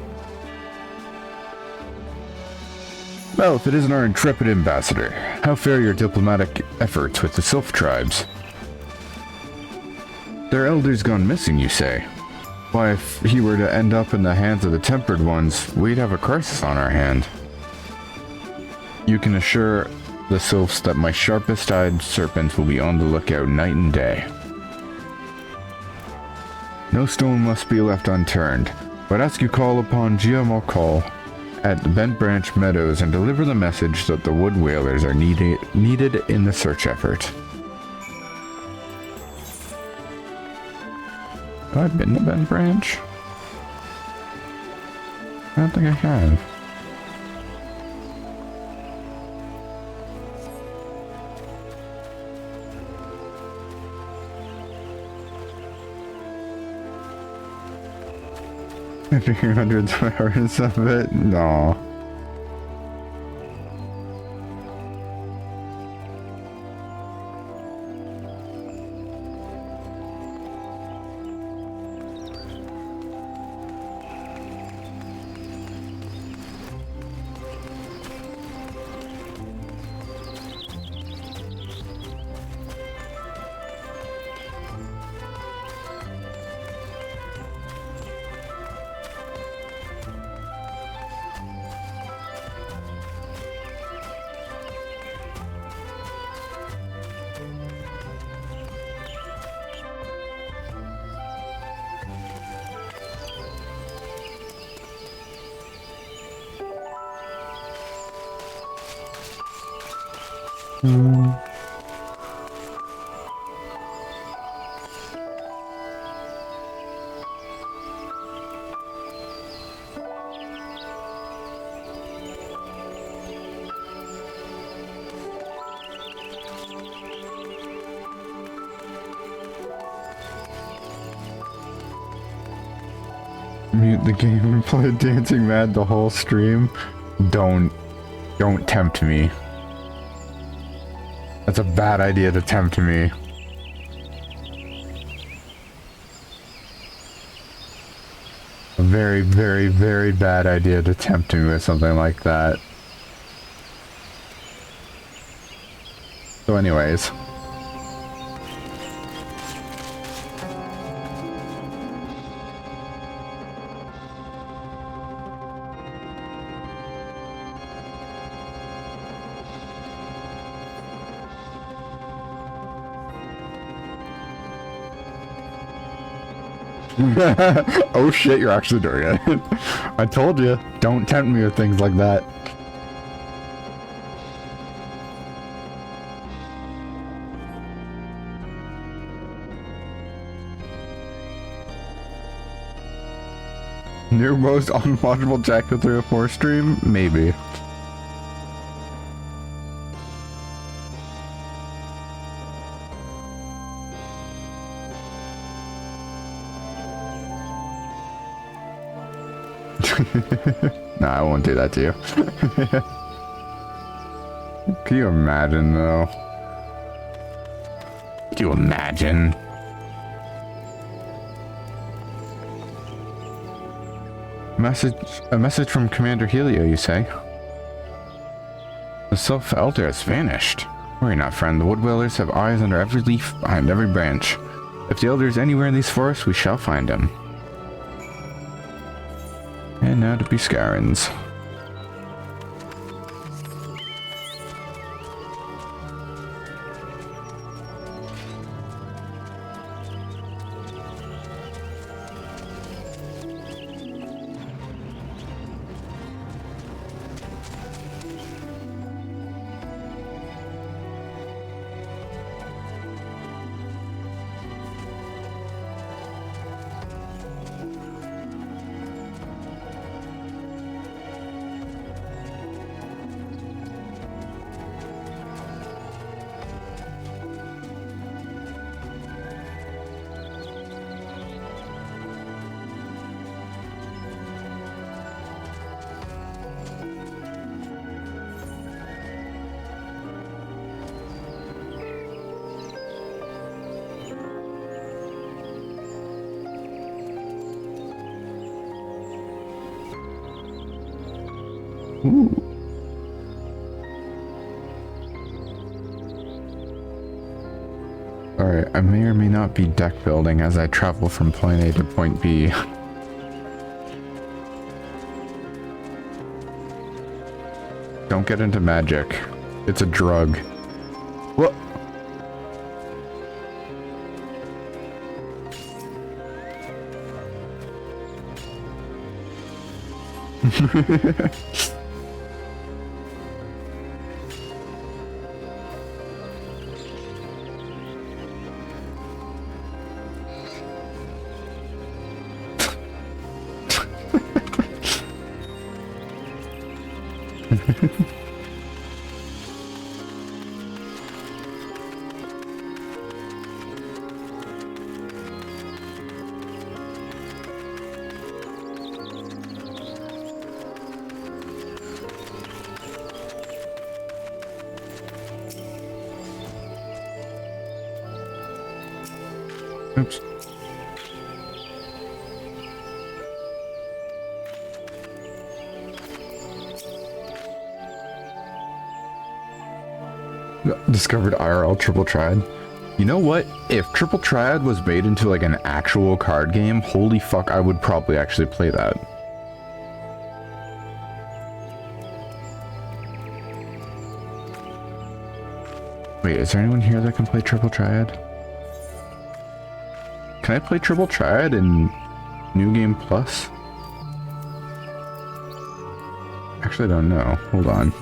Well, if it isn't our intrepid ambassador, how fare your diplomatic efforts with the Sylph tribes? Their elders gone missing, you say? Why, if he were to end up in the hands of the Tempered Ones, we'd have a crisis on our hand. You can assure the Sylphs that my sharpest-eyed serpents will be on the lookout night and day. No stone must be left unturned, but ask you call upon Giamocol at the Bent Branch Meadows and deliver the message that the wood whalers are needed in the search effort. Have I been to Bent Branch? I don't think I have. Hundreds of hours of it? No. Mute the game and play Dancing Mad the whole stream. Don't tempt me. That's a bad idea to tempt me. A very, very, very bad idea to tempt me with something like that. So anyways. Oh shit, you're actually doing it. I told you, don't tempt me with things like that. New most unwatchable Jackal 304 stream? Maybe. Nah, I won't do that to you. Can you imagine, though? Can you imagine? A message from Commander Helio, you say? The Sylph Elder has vanished. Worry not, friend. The Woodwellers have eyes under every leaf, behind every branch. If the Elder is anywhere in these forests, we shall find him. And now to Biscarans. Ooh. Alright, I may or may not be deck building as I travel from point A to point B. Don't get into magic. It's a drug. What? Oops. Discovered IRL Triple Triad. You know what? If Triple Triad was made into like an actual card game, holy fuck, I would probably actually play that. Wait, is there anyone here that can play Triple Triad? Can I play Triple Triad in New Game Plus? Actually, I don't know. Hold on.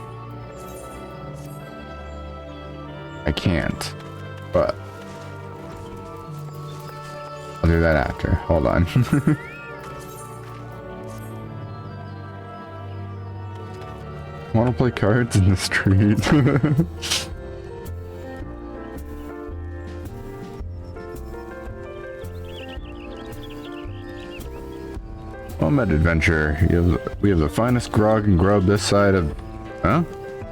I can't, but I'll do that after. Hold on. Want to play cards in the street? I'm at Adventure. We have the finest grog and grub this side of... Huh?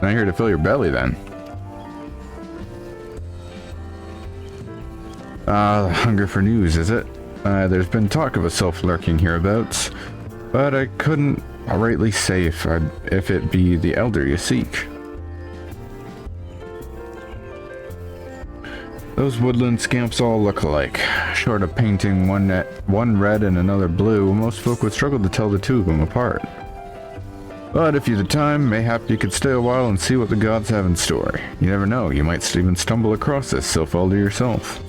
Not here to fill your belly, then. Hunger for news, is it? There's been talk of a sylph lurking hereabouts, but I couldn't rightly say if it be the elder you seek. Those woodland scamps all look alike. Short of painting one red and another blue, most folk would struggle to tell the two of them apart. But if you've the time, mayhap you could stay a while and see what the gods have in store. You never know, you might even stumble across this sylph elder yourself.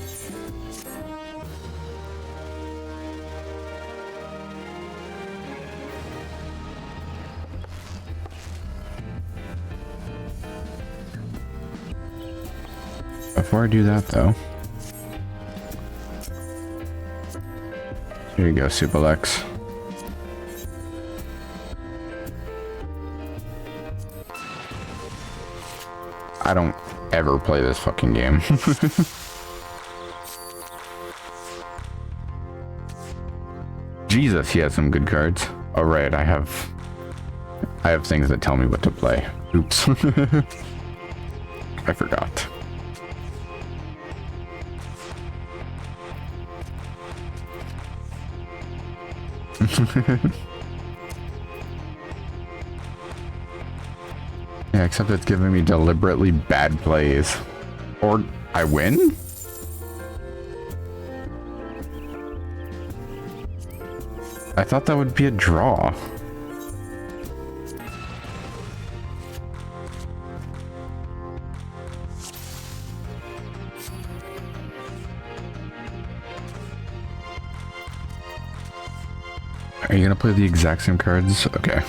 Before I do that, though, here you go, Supalex. I don't ever play this fucking game. Jesus, he has some good cards. Oh right, I have things that tell me what to play. Oops. I forgot. Yeah, except it's giving me deliberately bad plays. Or I win? I thought that would be a draw. Are you gonna play the exact same cards? Okay.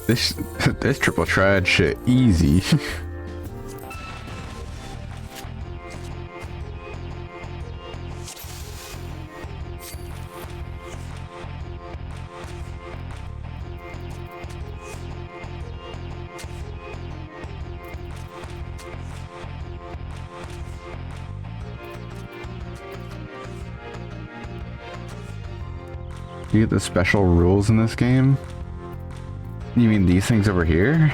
This triple triad shit easy. You get the special rules in this game? You mean these things over here?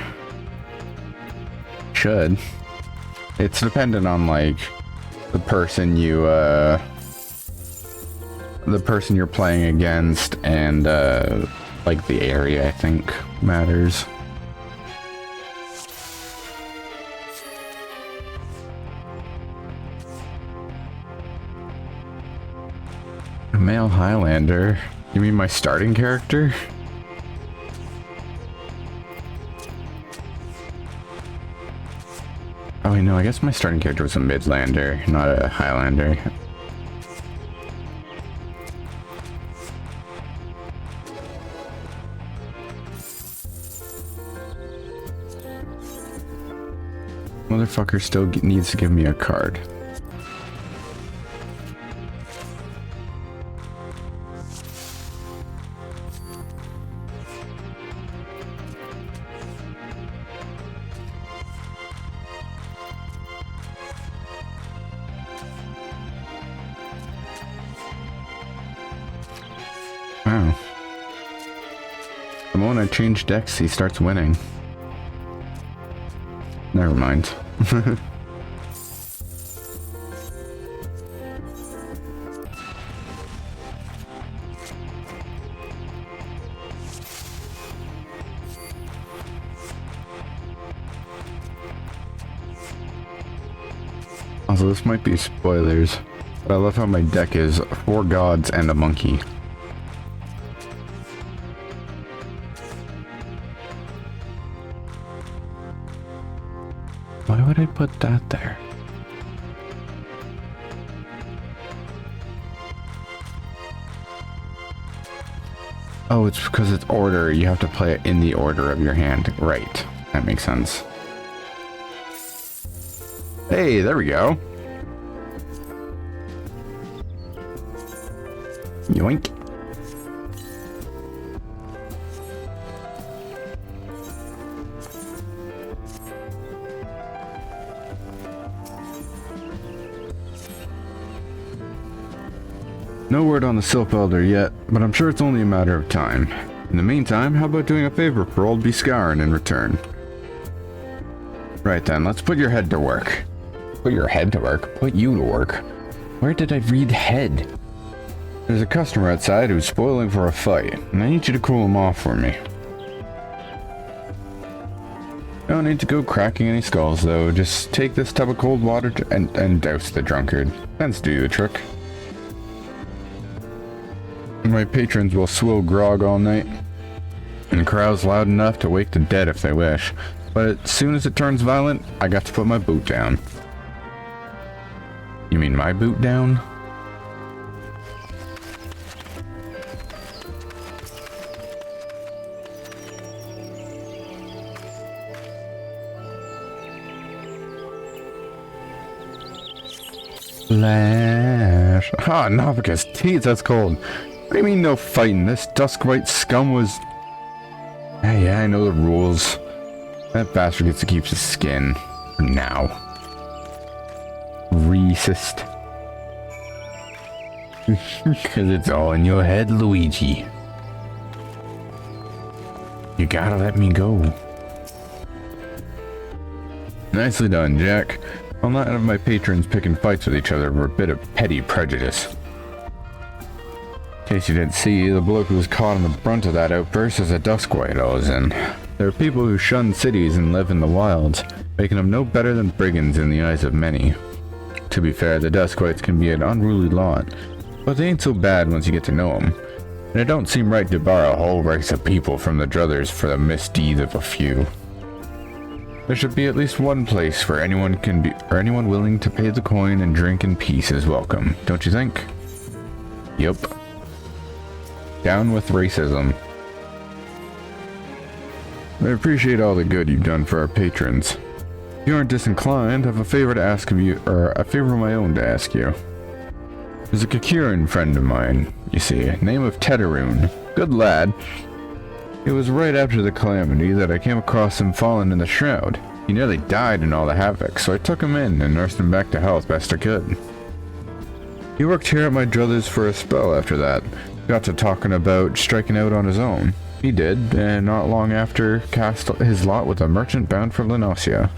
should. It's dependent on like the person you're playing against, and like the area, I think, matters. A male Highlander? You mean my starting character? Oh wait, no, I guess my starting character was a Midlander, not a Highlander. Motherfucker still needs to give me a card. Wow. The moment I change decks, he starts winning. Never mind. Also, this might be spoilers, but I love how my deck is 4 gods and a monkey. Why would I put that there? Oh, it's because it's order. You have to play it in the order of your hand. Right. That makes sense. Hey, there we go. Yoink. No word on the Sylph Elder yet, but I'm sure it's only a matter of time. In the meantime, how about doing a favor for old Biscarin in return? Right then, let's put your head to work. Put your head to work? Put you to work. Where did I read head? There's a customer outside who's spoiling for a fight, and I need you to cool him off for me. Don't need to go cracking any skulls though, just take this tub of cold water and douse the drunkard. Tends to do the trick. My patrons will swill grog all night, and carouse loud enough to wake the dead if they wish. But as soon as it turns violent, I got to put my boot down. You mean my boot down? Flash. Ah, Novicus, teeth, that's cold. What do you mean no fighting? This Duskwhite scum was... Yeah, I know the rules. That bastard gets to keep his skin. For now. Racist. Because it's all in your head, Luigi. You gotta let me go. Nicely done, Jack. I'll not have my patrons picking fights with each other over a bit of petty prejudice. In case you didn't see, the bloke who was caught in the brunt of that outburst is a Duskwhite I was in. There are people who shun cities and live in the wilds, making them no better than brigands in the eyes of many. To be fair, the Duskwhites can be an unruly lot, but they ain't so bad once you get to know them. And it don't seem right to bar a whole race of people from the druthers for the misdeeds of a few. There should be at least one place where anyone willing to pay the coin and drink in peace is welcome, don't you think? Yup. Down with racism. I appreciate all the good you've done for our patrons. If you aren't disinclined, I have a favor to ask of you, or a favor of my own to ask you. There's a Coeurl friend of mine, you see, name of Tetaroon. Good lad. It was right after the calamity that I came across him fallen in the shroud. He nearly died in all the havoc, so I took him in and nursed him back to health best I could. He worked here at my druthers for a spell after that. Got to talking about striking out on his own. He did, and not long after cast his lot with a merchant bound for Laurentius.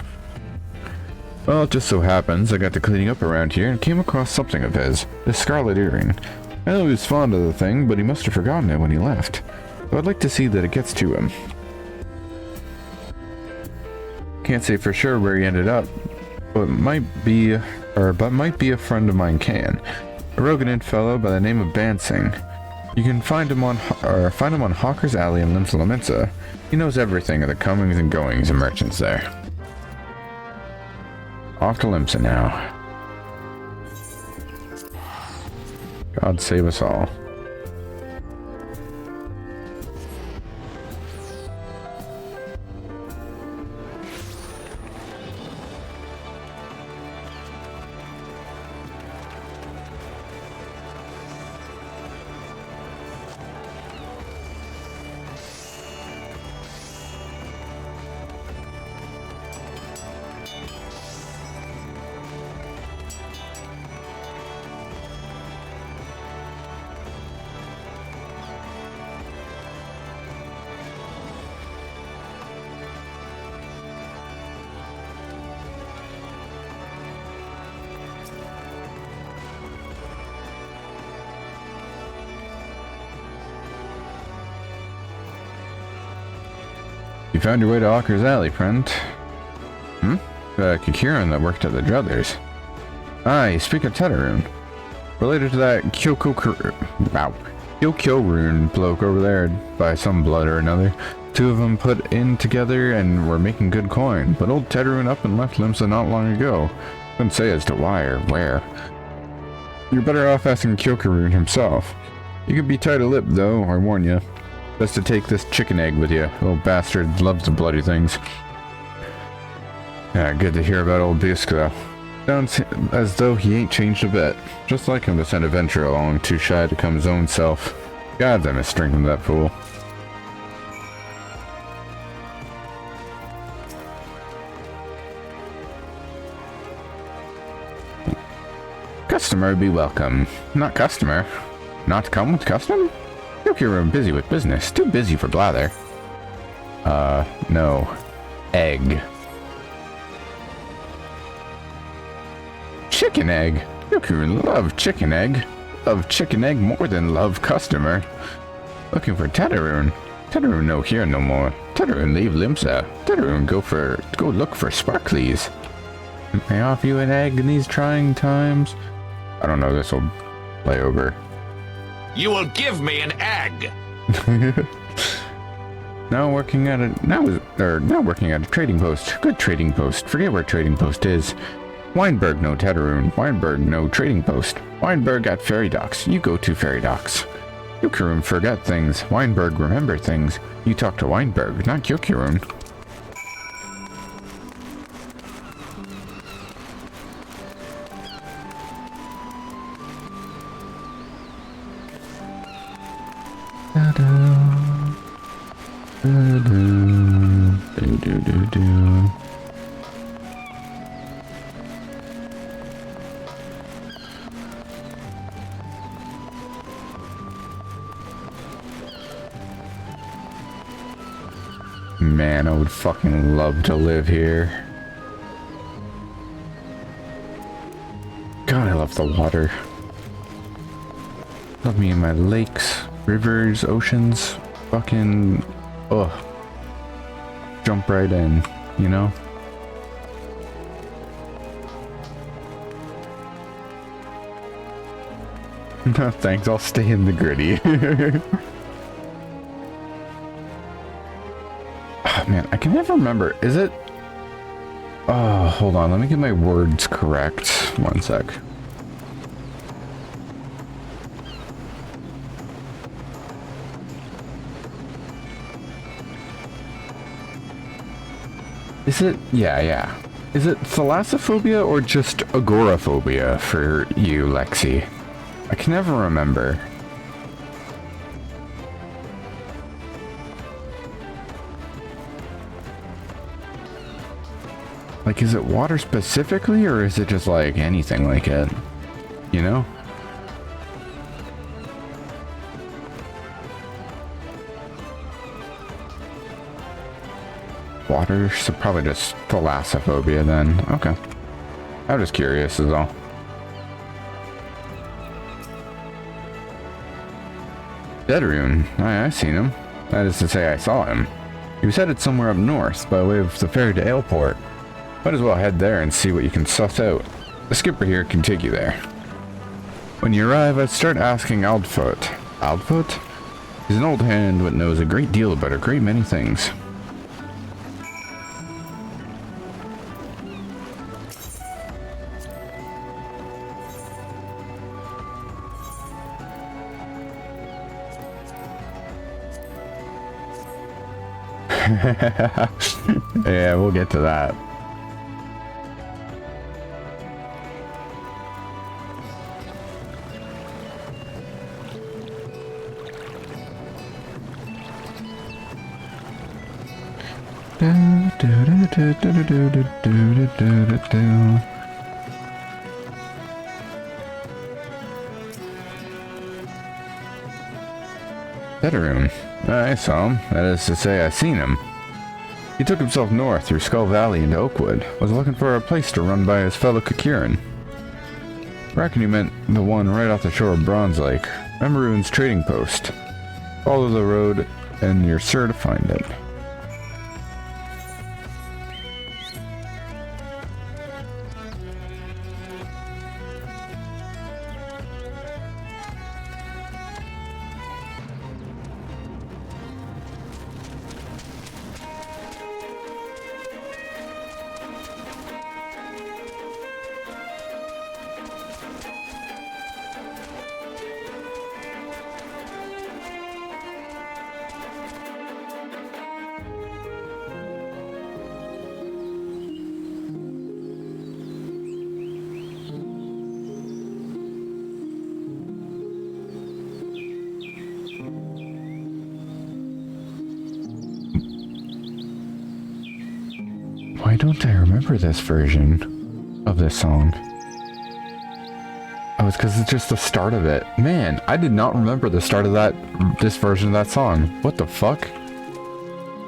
Well, it just so happens I got to cleaning up around here and came across something of his. This scarlet earring. I know he was fond of the thing, but he must have forgotten it when he left. So I'd like to see that it gets to him. Can't say for sure where he ended up, but might be a friend of mine can. A Roganin fellow by the name of Bansing. You can find him on Hawker's Alley in Limsa. He knows everything of the comings and goings of merchants there. Off to Limsa now. God save us all. You found your way to Hawker's Alley, friend. Kikiran that worked at the Druthers. Ah, you speak of Tetterune. Related to that Kyokurun bloke over there by some blood or another. Two of them put in together and were making good coin, but old Tetterune up and left Limsa not long ago. Couldn't say as to why or where. You're better off asking Kyokurun himself. You could be tight-lipped though, I warn you. Best to take this chicken egg with you. Little bastard loves the bloody things. Yeah, good to hear about old Busk though. Sounds as though he ain't changed a bit. Just like him to send a venture along, too shy to come his own self. God, I miss strength that fool. Customer be welcome. Not customer. Not come with custom? You're busy with business. Too busy for blather. No. Egg. Chicken egg. Yoku love chicken egg. Love chicken egg more than love customer. Looking for Tetterune. Tetterune no here no more. Tetterune leave Limsa. Tetterune go look for Sparklies. May I offer you an egg in these trying times? I don't know, this'll play over. You will give me an egg. Now working at a trading post. Good trading post. Forget where trading post is. Weinberg no Tetterune. Weinberg no trading post. Weinberg at ferry docks. You go to ferry docks. Yokurun forget things. Weinberg remember things. You talk to Weinberg, not Yokurun. Man, I would fucking love to live here. God, I love the water. Love me in my lakes, rivers, oceans, fucking, ugh. Jump right in, you know? No thanks, I'll stay in the gritty. Oh, man, I can never remember, is it? Oh, hold on, let me get my words correct. One sec. Is it? Yeah. Is it thalassophobia or just agoraphobia for you, Lexi? I can never remember. Like, is it water specifically, or is it just like anything like it? You know? Water, so probably just thalassophobia then. Okay. I'm just curious is all. Deadrune. I've seen him. That is to say, I saw him. He was headed somewhere up north by way of the ferry to Aleport. Might as well head there and see what you can suss out. The skipper here can take you there. When you arrive, I'd start asking Aldfoot. Aldfoot? He's an old hand but knows a great deal about a great many things. Yeah, we'll get to that. Bedroom. I saw him. That is to say, I seen him. He took himself north through Skull Valley into Oakwood. Was looking for a place to run by his fellow Coeurl. Reckon he meant the one right off the shore of Bronze Lake. Emerald's trading post. Follow the road and you're sure to find it. Why don't I remember this version of this song? Oh, it's because it's just the start of it. Man, I did not remember the start of this version of that song. What the fuck?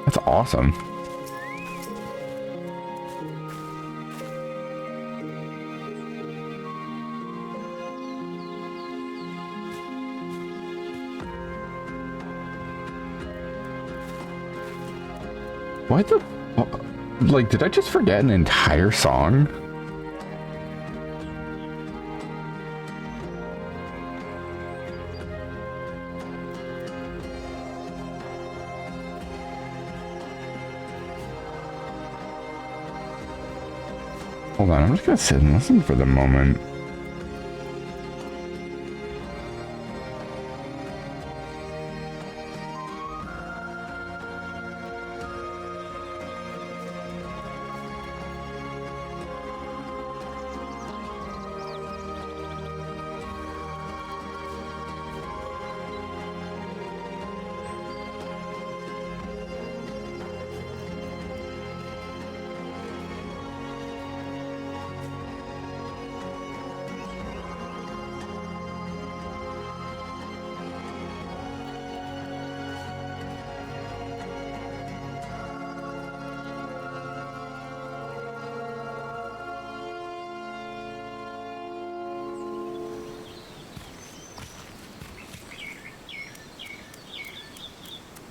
That's awesome. Why the... Like, did I just forget an entire song? Hold on, I'm just gonna sit and listen for the moment.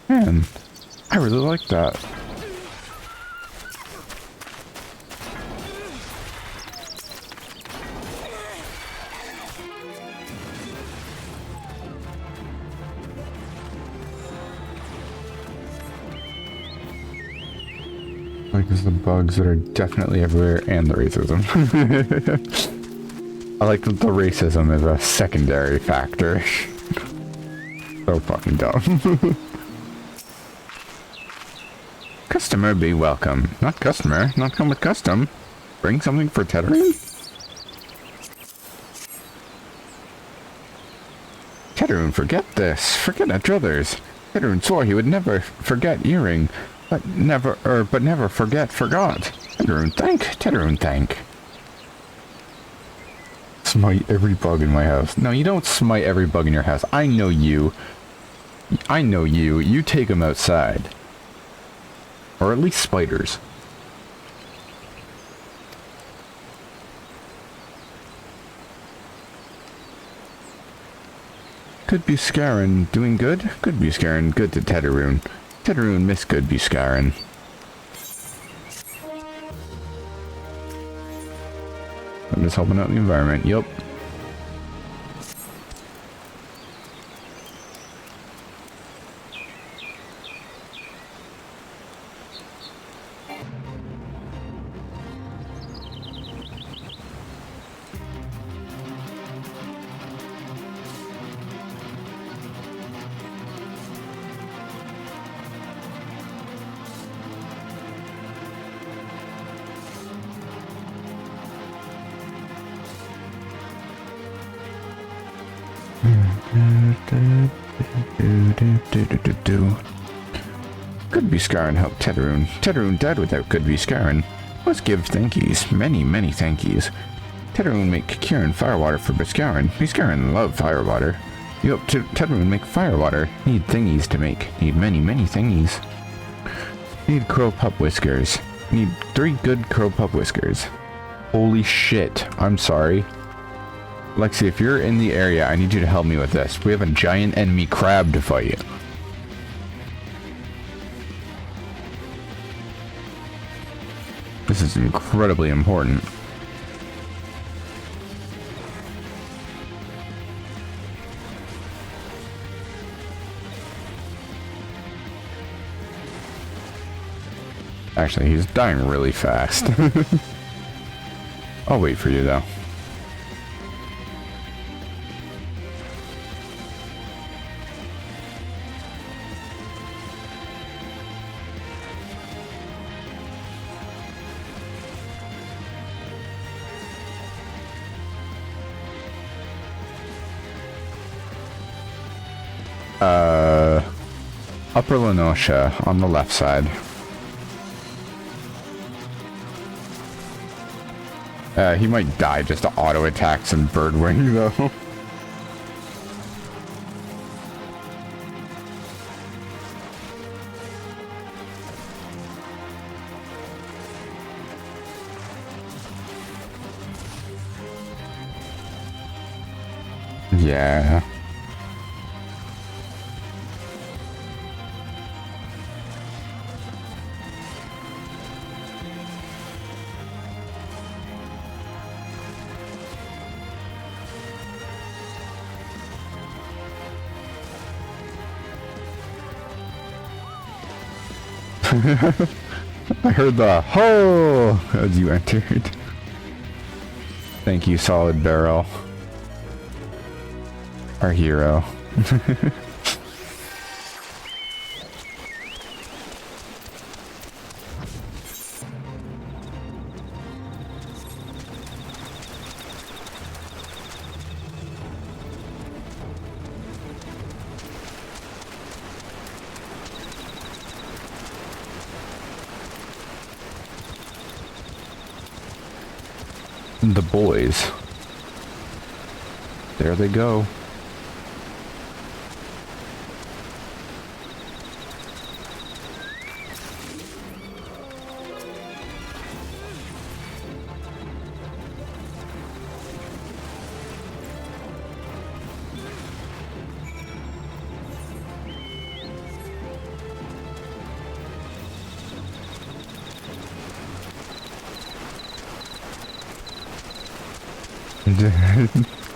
Man, I really like that. Like, there's the bugs that are definitely everywhere and the racism. I like that the racism is a secondary factor. So fucking dumb. Customer be welcome. Not customer. Not come with custom. Bring something for Tetherin? Tetherin, forget this. Forget our druthers. Tetherin swore he would never forget earring, but never forget forgot. Tetherin thank. Tetherin thank. Smite every bug in my house. No, you don't smite every bug in your house. I know you. I know you. You take them outside. Or at least spiders. Good Buscarin doing good? Good Buscarin good to Tetaroon. Tetaroon miss Good Buscarin. I'm just helping out the environment. Yup. Good Buscarin helped Tetaroon. Tetaroon died without Good Buscarin. Must give thankies. Many, many thankies. Tetaroon make Kieran firewater for Buscarin. Buscarin love firewater. You up to Tetaroon make firewater. Need thingies to make. Need many, many thingies. Need crow pup whiskers. Need 3 good crow pup whiskers. Holy shit. I'm sorry. Lexi, if you're in the area, I need you to help me with this. We have a giant enemy crab to fight. This is incredibly important. Actually, he's dying really fast. I'll wait for you, though. Upper Lenosha on the left side. He might die just to auto attacks and bird wing though. Yeah. I heard the ho as you entered. Thank you, Solid Barrel. Our hero. The boys. There they go.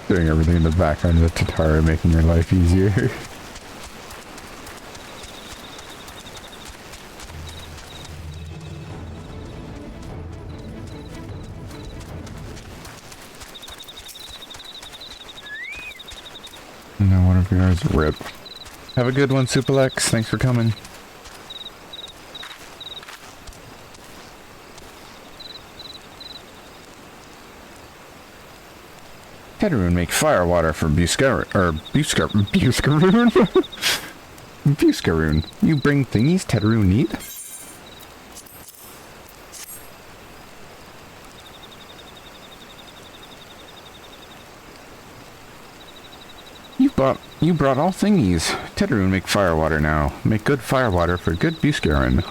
Doing everything in the background with Tatara, making your life easier. No, one of yours, rip. Have a good one, Supalex. Thanks for coming. Tetaroon make firewater for Buscaroon. Buscaroon. You bring thingies Tetaroon need? You brought all thingies. Tetaroon make firewater now. Make good firewater for good Buscaroon.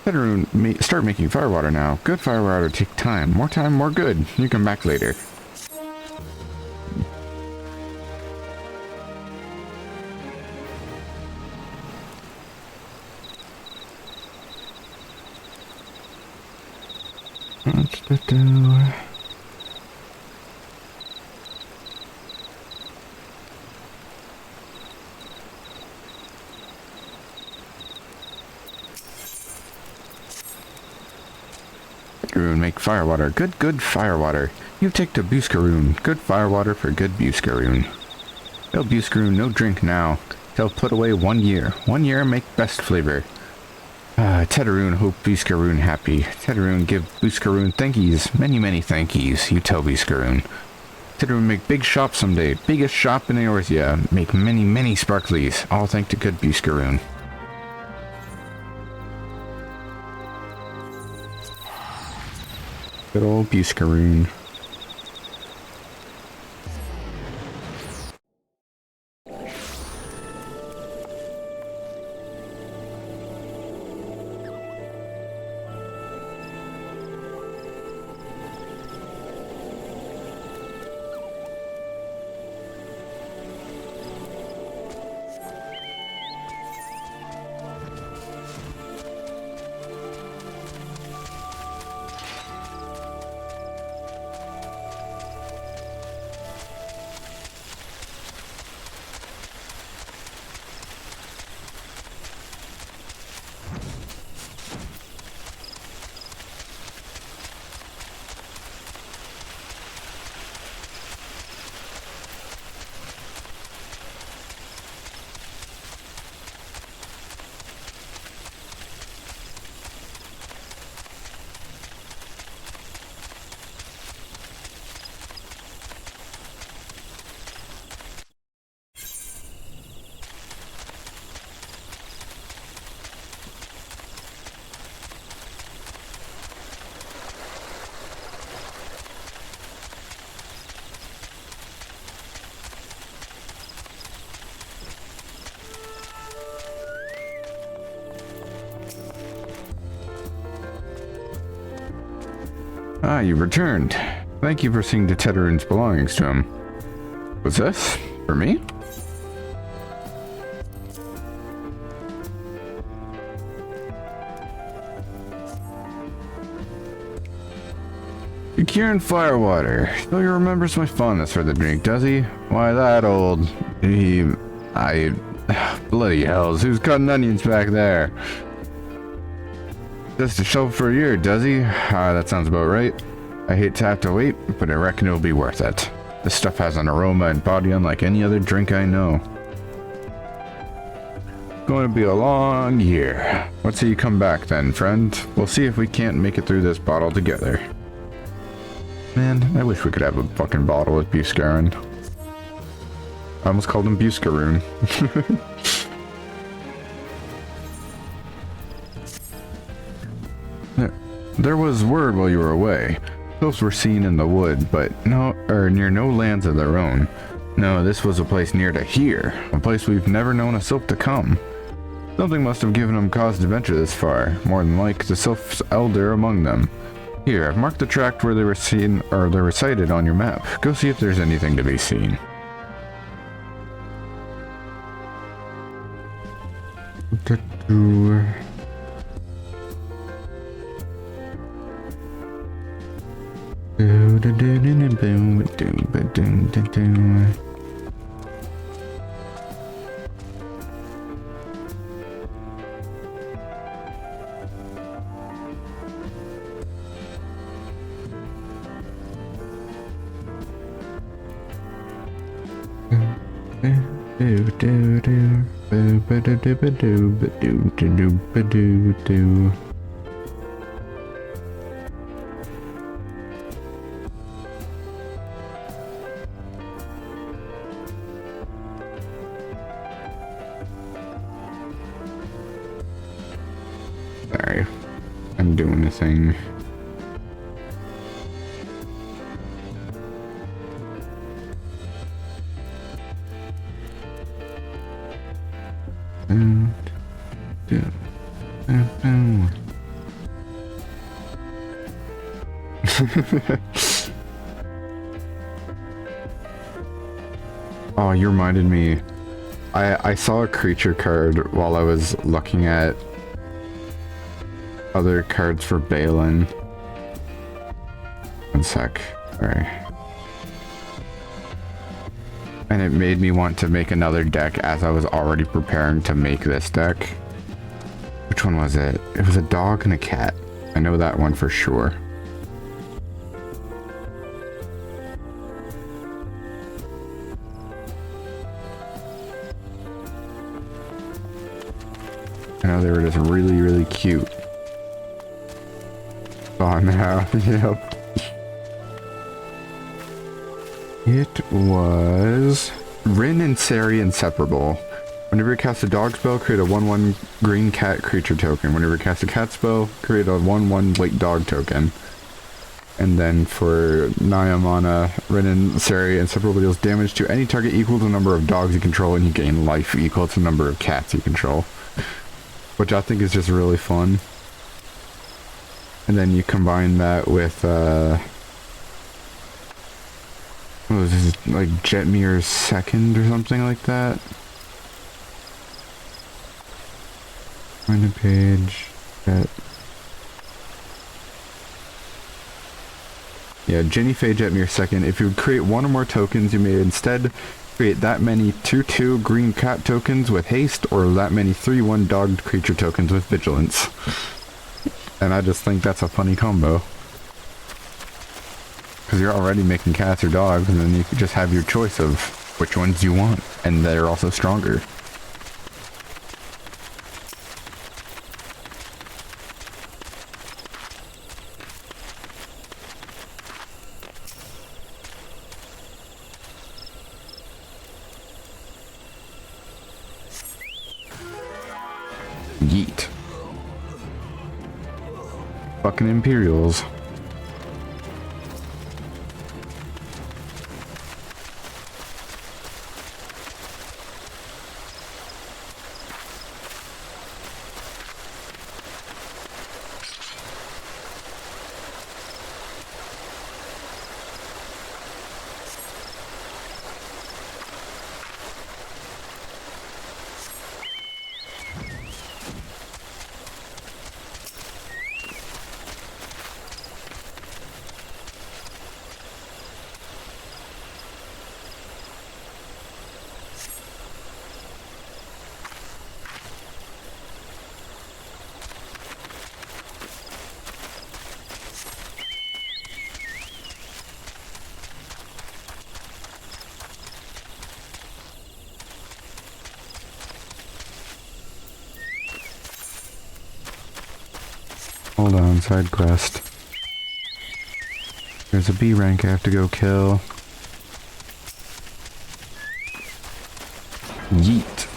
Tetaroon start making firewater now. Good firewater take time. More time, more good. You come back later. Buscaroon, make firewater. Good firewater. You take to Buscaroon. Good firewater for good Buscaroon. Tell Buscaroon no drink now. Tell put away 1 year. 1 year make best flavor. Tetaroon hope Buscaroon happy. Tetaroon give Buscaroon thankies. Many thankies. You tell Buscaroon. Tetaroon make big shop someday. Biggest shop in Eorzea. Make many sparklies. All thank to good Buscaroon. Good old Buscaroon. Ah, you returned. Thank you for seeing to Tetaroon's belongings to him. What's this? For me? Kieran Firewater. Still he remembers my fondness for the drink, does he? Why, that old... Bloody hells, who's cutting onions back there? Just a shelf for a year, does he? That sounds about right. I hate to have to wait, but I reckon it'll be worth it. This stuff has an aroma and body unlike any other drink I know. Going to be a long year. Let's see you come back then, friend. We'll see if we can't make it through this bottle together. Man, I wish we could have a fucking bottle with Buscaroon. I almost called him Buscaroon. There was word while you were away. Sylphs were seen in the wood, but near no lands of their own. No, this was a place near to here, a place we've never known a Sylph to come. Something must have given them cause to venture this far, more than like the Sylph's elder among them. Here, I've marked the tract where they were seen, or they were sighted on your map. Go see if there's anything to be seen. Sorry, I'm doing a thing. Oh, you reminded me. I saw a creature card while I was looking at other cards for Balin. one sec. Sorry. And it made me want to make another deck as I was already preparing to make this deck. Which one was it? It was a dog and a cat. I know that one for sure. I know they were just really, really cute. Oh, now, yep. It was Rin and Sari Inseparable. Whenever you cast a dog spell, create a 1/1 green cat creature token. Whenever you cast a cat spell, create a 1/1 white dog token. And then for 9 mana, Rin and Sari Inseparable deals damage to any target equal to the number of dogs you control, and you gain life equal to the number of cats you control. Which I think is just really fun. And then you combine that with, what was this, like Jetmir's second or something like that? Find a page. Yeah, Jenny Faye Jetmir second. If you would create one or more tokens, you may instead create that many 2/2 green cat tokens with haste, or that many 3/1 dogged creature tokens with vigilance. And I just think that's a funny combo. Because you're already making cats or dogs, and then you can just have your choice of which ones you want. And they're also stronger. Yeet. Fucking Imperials. Hold on, side quest. There's a B rank I have to go kill. Yeet.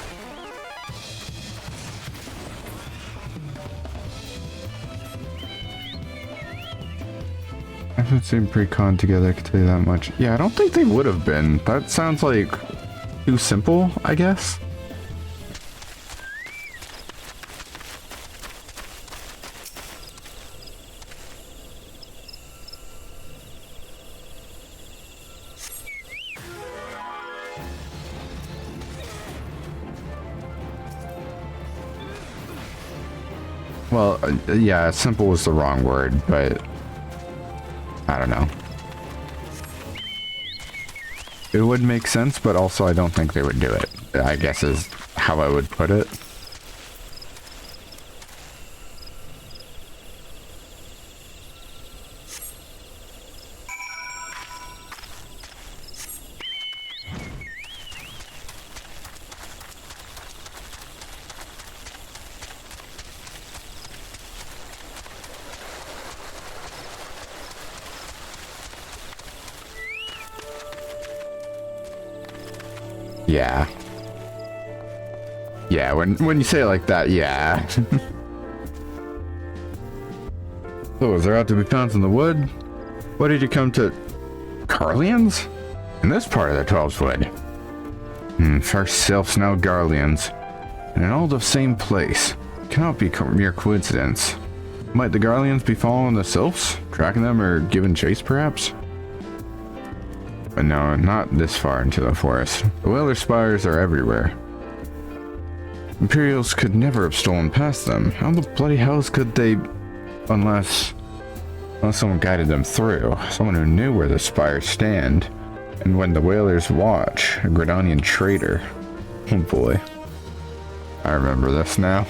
I haven't seen pre-con together, I can tell you that much. Yeah, I don't think they would have been. That sounds like too simple, I guess. Well, yeah, simple was the wrong word, but I don't know. It would make sense, but also I don't think they would do it, I guess is how I would put it. Yeah. Yeah, when you say it like that, yeah. So, is there out to be found in the wood? What did you come to? Garleans? In this part of the 12's wood? First sylphs, now Garleans. And all the same place. Cannot be mere coincidence. Might the Garleans be following the sylphs? Tracking them or giving chase, perhaps? But no, not this far into the forest. The Whaler spires are everywhere. Imperials could never have stolen past them. How the bloody hells could they... Unless... Well, someone guided them through. Someone who knew where the spires stand. And when the whalers watch, a Gridanian traitor. Oh boy. I remember this now.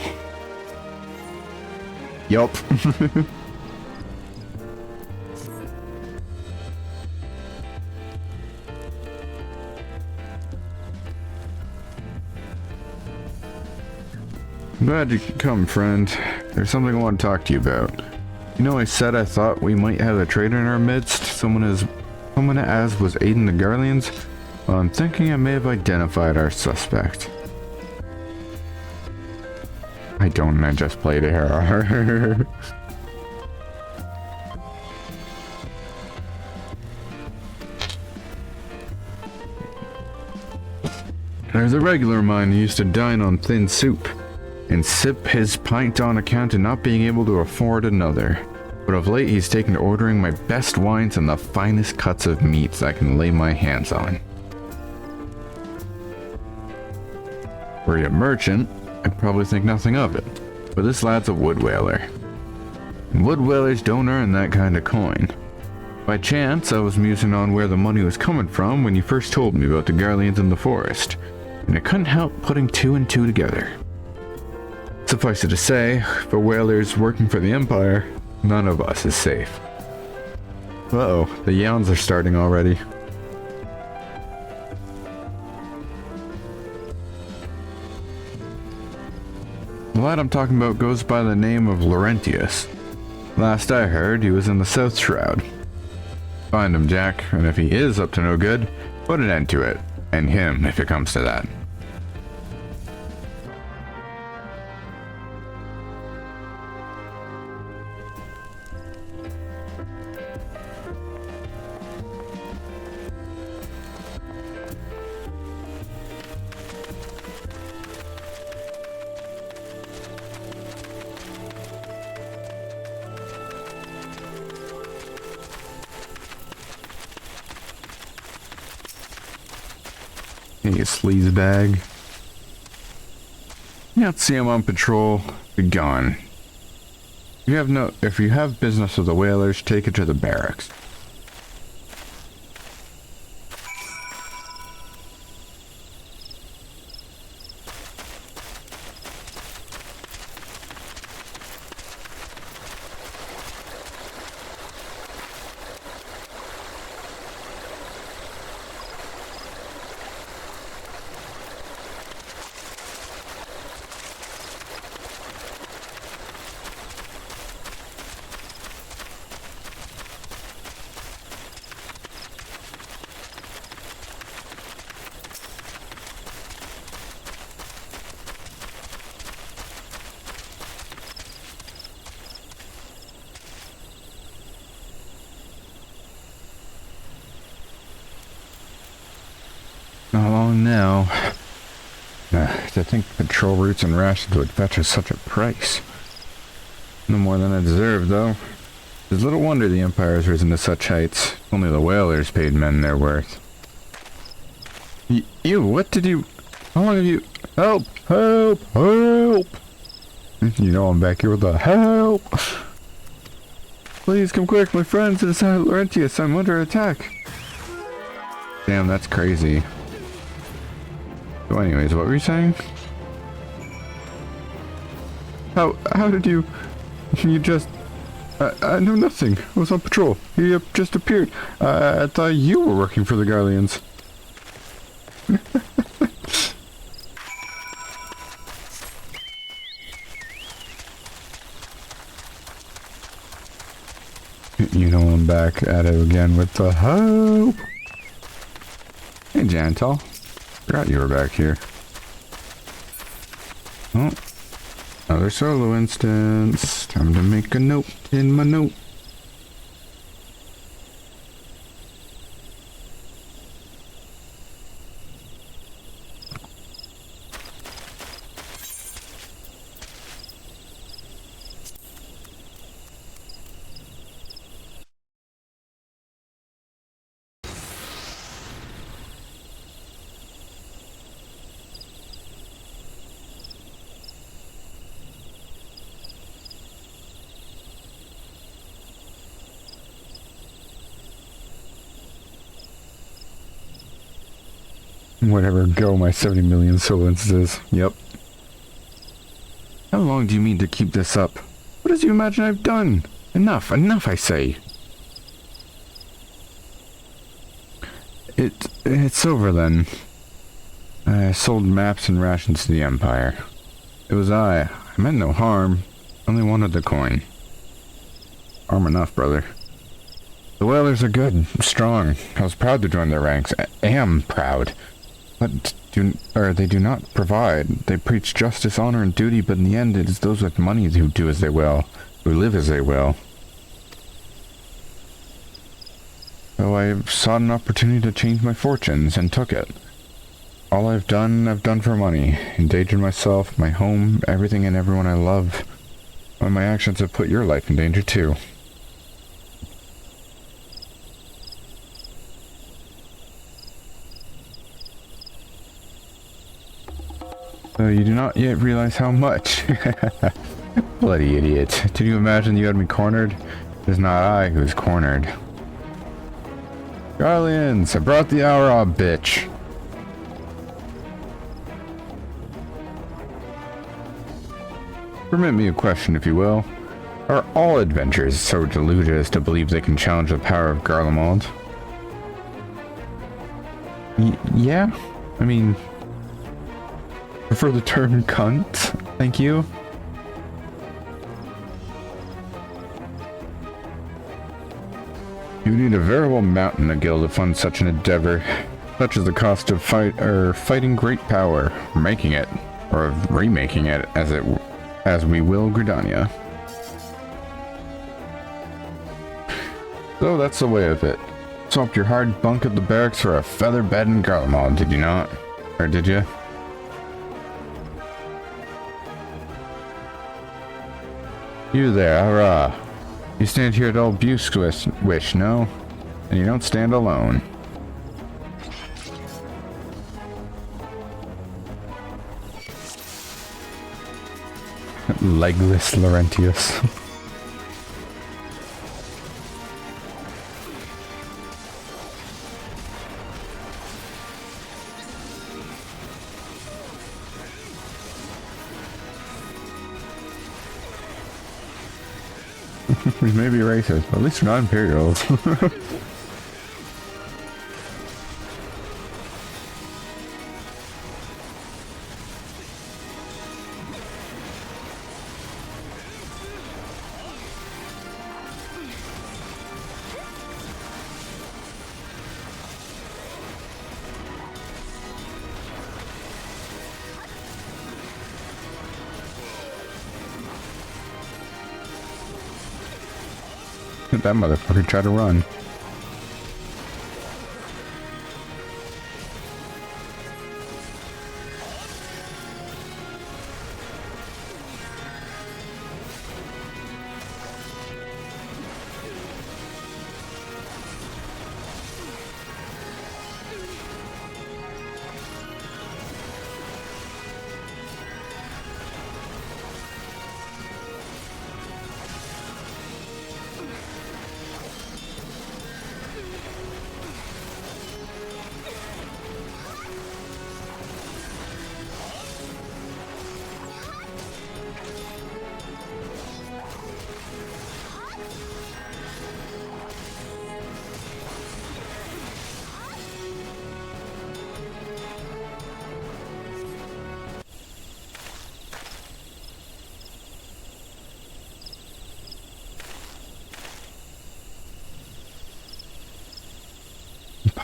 Yup. Glad you could come, friend. There's something I want to talk to you about. You know, I said I thought we might have a traitor in our midst, someone as was aiding the Garleans? Well, I'm thinking I may have identified our suspect. I don't, I just played ARR. There's a regular of mine who used to dine on thin soup and sip his pint on account of not being able to afford another. But of late he's taken to ordering my best wines and the finest cuts of meats I can lay my hands on. Were you a merchant, I'd probably think nothing of it. But this lad's a wood whaler. And wood whalers don't earn that kind of coin. By chance, I was musing on where the money was coming from when you first told me about the Garleans in the forest, and I couldn't help putting two and two together. Suffice it to say, for whalers working for the Empire, none of us is safe. Uh-oh, the yawns are starting already. The lad I'm talking about goes by the name of Laurentius. Last I heard, he was in the South Shroud. Find him, Jack, and if he is up to no good, put an end to it. And him, if it comes to that. You sleaze bag. You don't see him on patrol, be gone. If you have business with the whalers, take it to the barracks. Not long now. To think patrol routes and rations would fetch us such a price. No more than I deserve, though. It's little wonder the Empire has risen to such heights. Only the whalers paid men their worth. You, what did you... How long have you... Help! Help! Help! You know I'm back here with the help! Please come quick, my friends, to the side of Laurentius. I'm under attack. Damn, that's crazy. So anyways, what were you saying? How did you just... I know nothing. I was on patrol. He just appeared. I thought you were working for the Garleans. You know I'm back at it again with the help. Hey, Jantel. Forgot you were back here. Oh, another solo instance. Time to make a note in my note. Whatever, go my 70 million soul instances. Yep. How long do you mean to keep this up? What does you imagine I've done? Enough, enough, I say. It's over then. I sold maps and rations to the Empire. It was I meant no harm. Only wanted the coin. Arm enough, brother. The whalers are good, strong. I was proud to join their ranks. I am proud. But they do not provide. They preach justice, honor, and duty, but in the end it is those with money who do as they will, who live as they will. So I sought an opportunity to change my fortunes, and took it. All I've done for money. Endangered myself, my home, everything and everyone I love. And my actions have put your life in danger too. So you do not yet realize how much. Bloody idiot. Did you imagine you had me cornered? It is not I who is cornered. Guardians, I brought the ARR, bitch. Permit me a question, if you will. Are all adventurers so deluded as to believe they can challenge the power of Garlemald? Yeah? I mean... prefer the term cunt, thank you. You need a veritable mountain to gild to fund such an endeavor, such as the cost of fighting great power, making it, or remaking it as we will Gridania. So that's the way of it. Swapped your hard bunk at the barracks for a feather bed in Garlemald, did you not? Or did you? You there, hurrah. You stand here at old Busk's wish, no? And you don't stand alone. Legless Laurentius. We may be racist, but at least we're not Imperials. That motherfucker tried to run.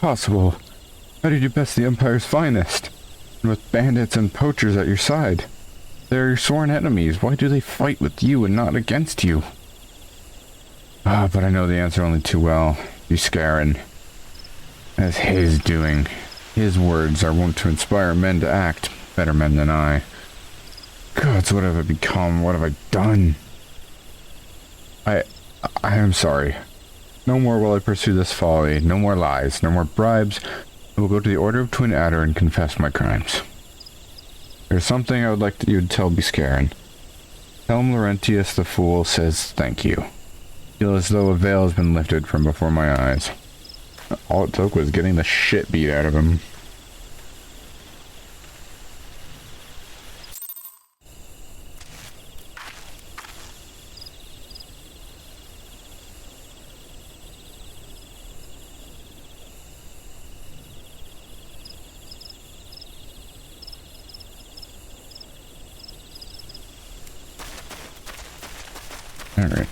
Impossible. How did you best the Empire's finest? And with bandits and poachers at your side. They're your sworn enemies. Why do they fight with you and not against you? Ah, but I know the answer only too well. Buscarin. That's his doing. His words are wont to inspire men to act. Better men than I. Gods, what have I become? What have I done? I am sorry. No more will I pursue this folly. No more lies. No more bribes. I will go to the Order of Twin Adder and confess my crimes. There's something I would like you to tell Buscarin. Tell him Laurentius the Fool says thank you. Feel as though a veil has been lifted from before my eyes. All it took was getting the shit beat out of him. Alright.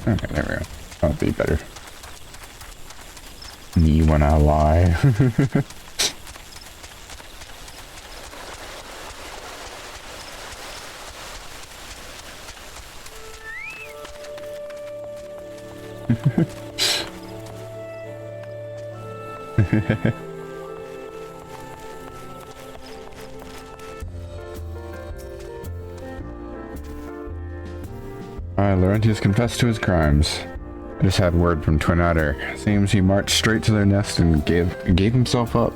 Okay, there we go. That'll be better. Me when I lie. Laurentius confessed to his crimes. I just had word from Twin Otter. Seems he marched straight to their nest and gave himself up.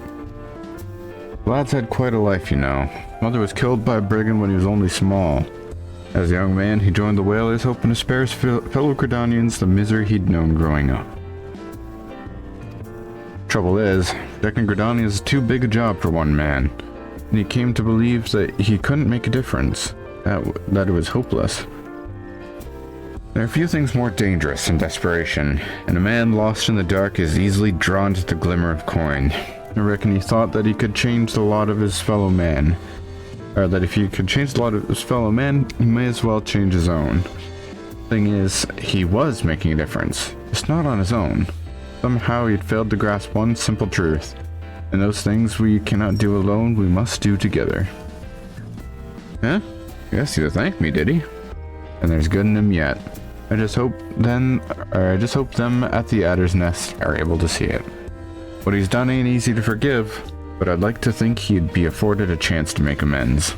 The lad's had quite a life, you know. Mother was killed by a brigand when he was only small. As a young man, he joined the Whalers, hoping to spare his fellow Credanians the misery he'd known growing up. Trouble is, protecting Gridania is too big a job for one man, and he came to believe that he couldn't make a difference, that it was hopeless. There are few things more dangerous than desperation, and a man lost in the dark is easily drawn to the glimmer of coin. I reckon he thought that he could change the lot of his fellow man, or that if he could change the lot of his fellow man, he may as well change his own. Thing is, he was making a difference, just not on his own. Somehow he had failed to grasp one simple truth, and those things we cannot do alone, we must do together. Huh? Guess he thanked me, did he? And there's good in him yet. I just hope them at the Adder's Nest are able to see it. What he's done ain't easy to forgive, but I'd like to think he'd be afforded a chance to make amends.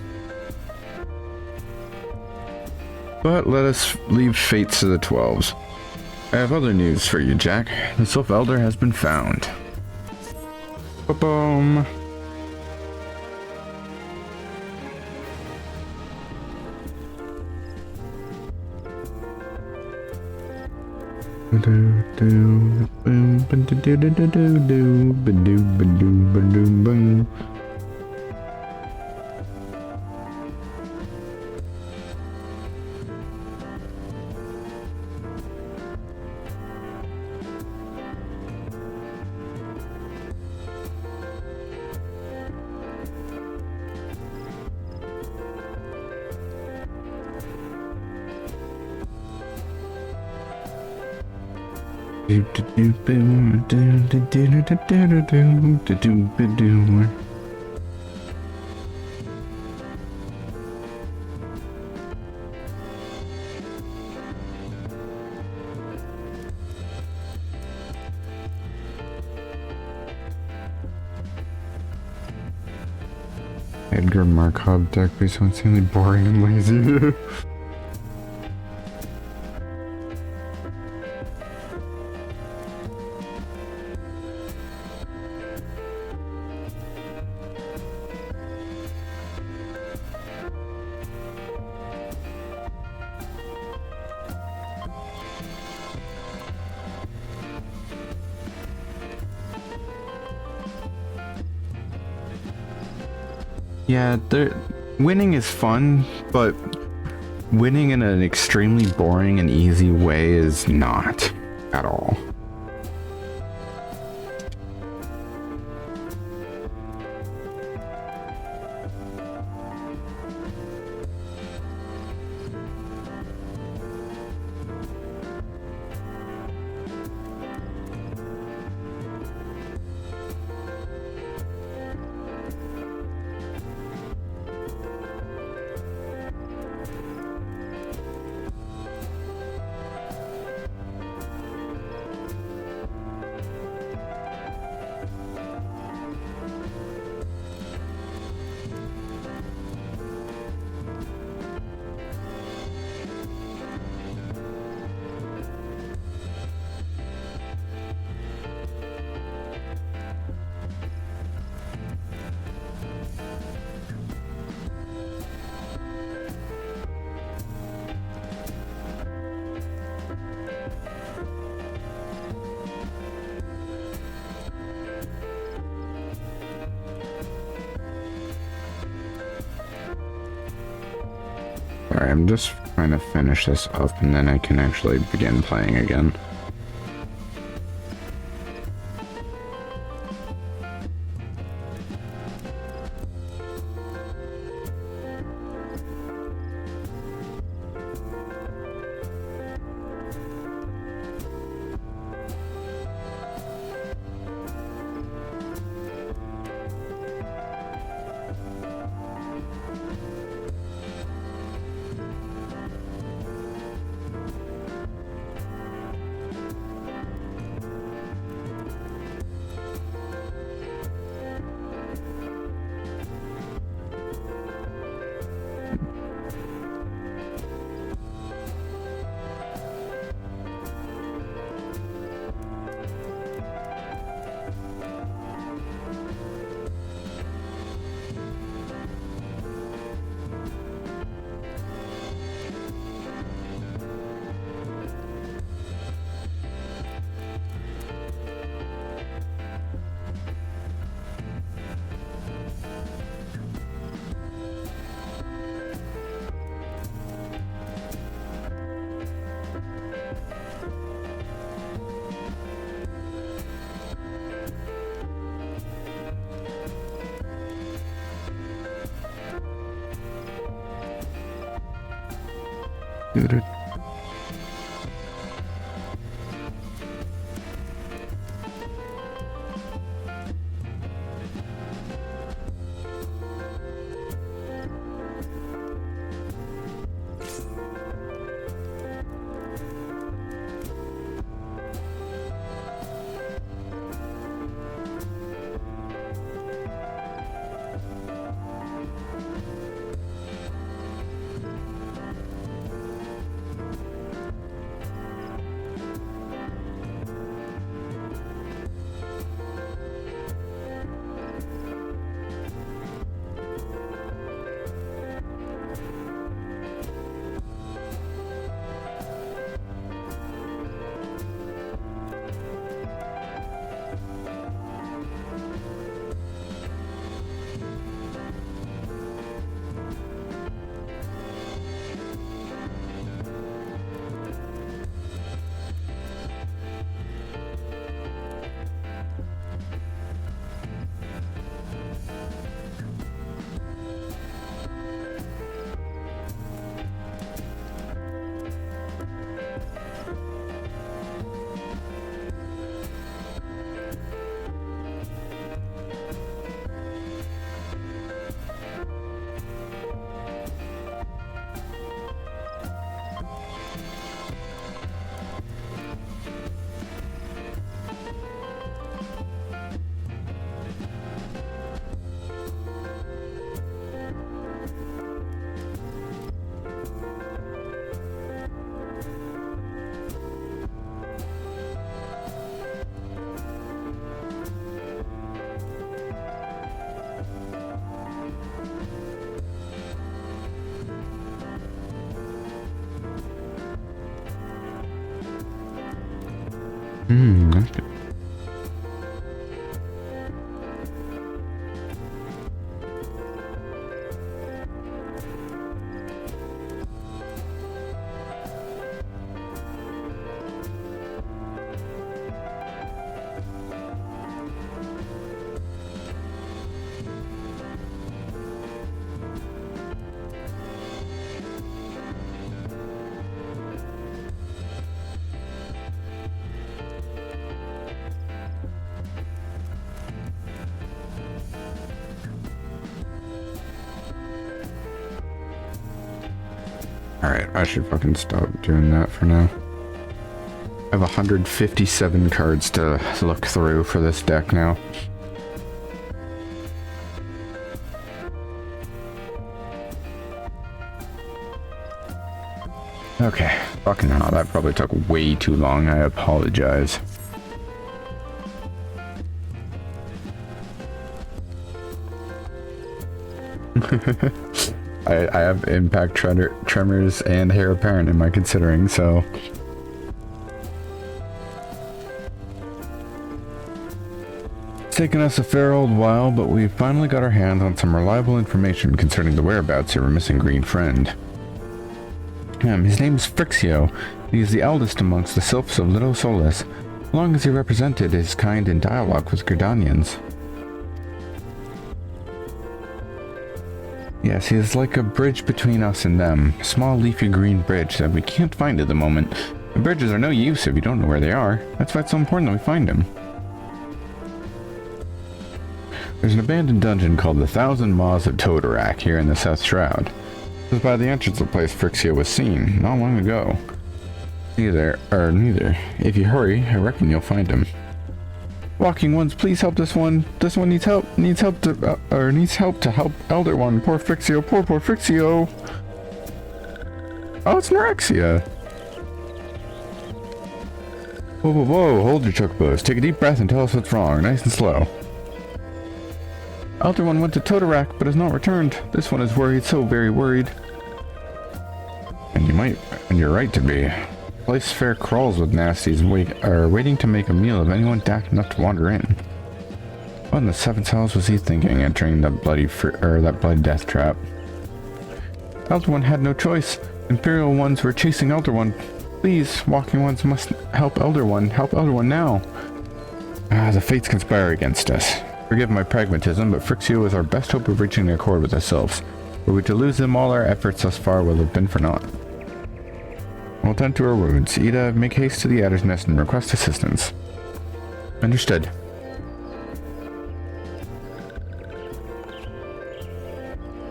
But let us leave fates to the 12s. I have other news for you, Jack. The Sylph Elder has been found. Ba-boom! Edgar Markov deck be so insanely boring and lazy. Yeah, winning is fun, but winning in an extremely boring and easy way is not at all. Sorry, I'm just trying to finish this up and then I can actually begin playing again. Okay. Alright, I should fucking stop doing that for now. I have 157 cards to look through for this deck now. Okay, fucking hell, that probably took way too long, I apologize. I have impact tremors and hair apparent in my considering, so it's taken us a fair old while, but we finally got our hands on some reliable information concerning the whereabouts of our missing green friend. His name is Frixio. He is the eldest amongst the sylphs of Little Solus, as long as he represented his kind in dialogue with Gridanians. Yes, he is like a bridge between us and them, a small leafy green bridge that we can't find at the moment. The bridges are no use if you don't know where they are. That's why it's so important that we find them. There's an abandoned dungeon called the 1,000 Maws of Toto-Rak here in the South Shroud. This is by the entrance of the place Frixio was seen, not long ago. Neither. If you hurry, I reckon you'll find him. Walking ones, please help this one. This one needs help. Needs help to help Elder One. Poor Frixio. Poor Frixio. Oh, it's Anorexia. Whoa. Hold your chocobos. Take a deep breath and tell us what's wrong. Nice and slow. Elder One went to Toto-Rak, but has not returned. This one is worried, so very worried. And you're right to be. Place fair crawls with nasties waiting to make a meal of anyone daft enough to wander in. What in the seventh hells was he thinking, entering that bloody death trap? Elder One had no choice. Imperial ones were chasing Elder One. Please, walking ones must help Elder One. Help Elder One now. The fates conspire against us. Forgive my pragmatism, but Frixio is our best hope of reaching an accord with the sylphs. Were we to lose them, all our efforts thus far will have been for naught. We'll tend to our wounds. Ida, make haste to the Adder's Nest and request assistance. Understood.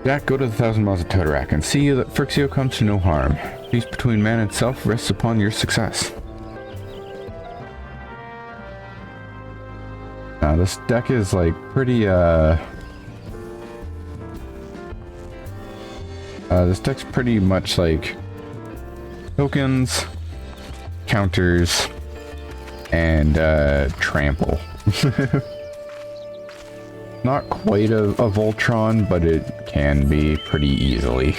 Jack, go to the 1,000 Miles of Toto-Rak and see that Frixio comes to no harm. Peace between man and self rests upon your success. Now, this deck is like pretty, this deck's pretty much like tokens, counters, and trample. Not quite a Voltron, but it can be pretty easily.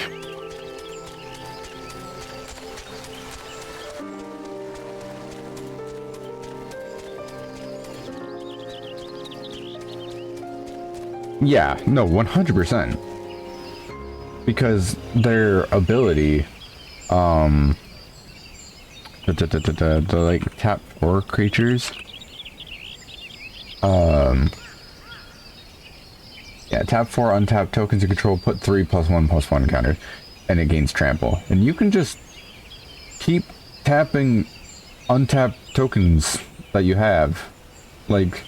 Yeah, no, 100%. Because their ability, the like tap 4 creatures, yeah, tap 4 untap tokens you control, put 3+1/+1 counters, and it gains trample. And you can just keep tapping untapped tokens that you have. Like,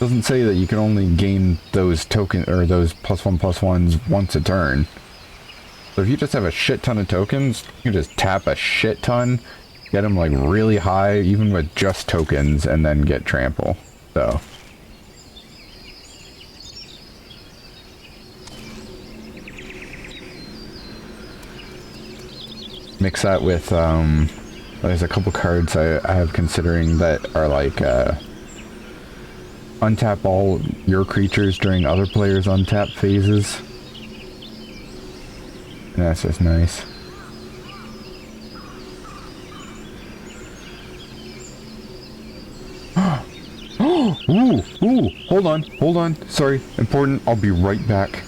doesn't say that you can only gain those token or those +1/+1s once a turn. So if you just have a shit ton of tokens, you can just tap a shit ton, get them like really high, even with just tokens, and then get trample. So mix that with there's a couple cards I have considering that are like untap all your creatures during other players' untap phases. And that's just nice. Ooh, hold on. Sorry, important. I'll be right back.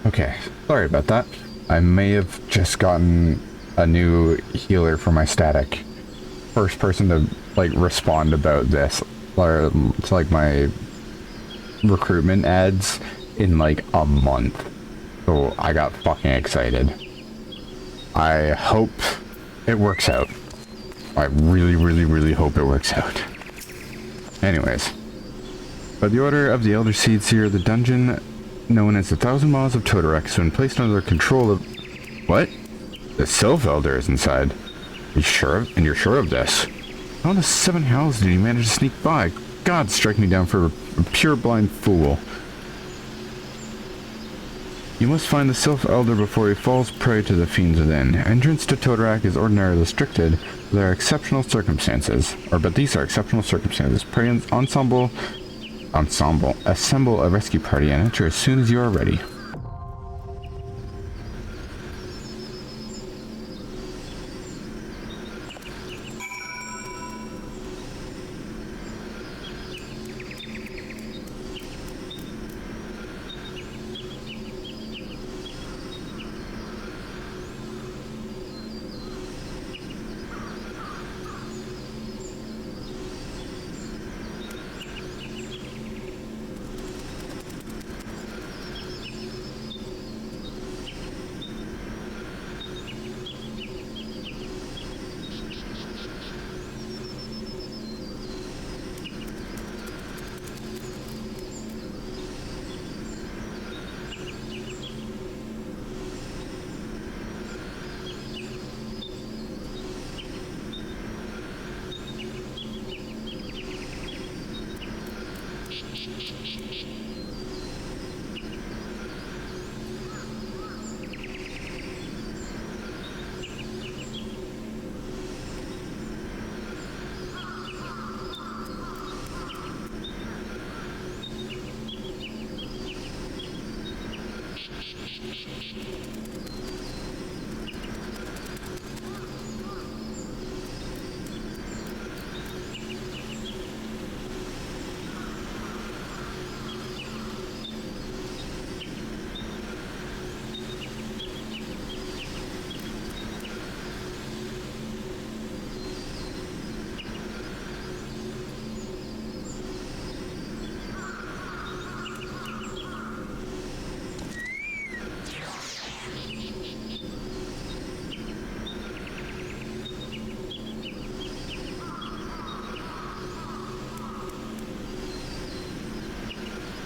Okay, sorry about that. I may have just gotten a new healer for my static. First person to, like, respond about this. Or, to, like, my recruitment ads in, like, a month. So I got fucking excited. I hope it works out. I really, really, really hope it works out. Anyways. By the order of the Elder Seedseer, the dungeon known as the 1,000 Maws of Toto-Rak has been placed under the control of... What? The Sylvan Elder is inside. You sure? And you're sure of this? How in the 7 hells did he manage to sneak by? God, strike me down for a pure blind fool. You must find the Sylvan Elder before he falls prey to the fiends within. Entrance to Toto-Rak is ordinarily restricted, but there are exceptional circumstances. But these are exceptional circumstances. Prey ensemble, assemble a rescue party and enter as soon as you are ready.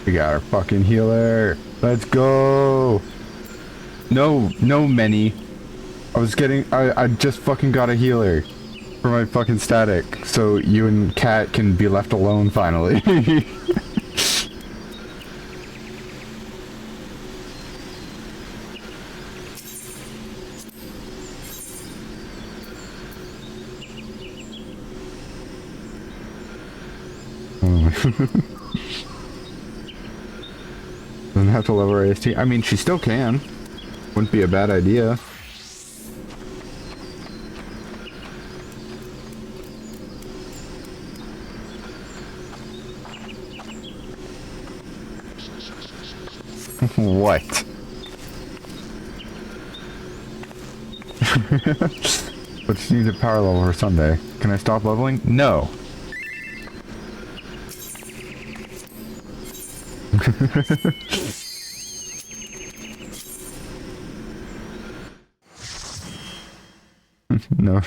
We got our fucking healer. Let's go. No, many. I just fucking got a healer for my fucking static. So you and Kat can be left alone finally. Doesn't have to level her AST. I mean, she still can. Wouldn't be a bad idea. What? But she needs a power level for Sunday. Can I stop leveling? No. No.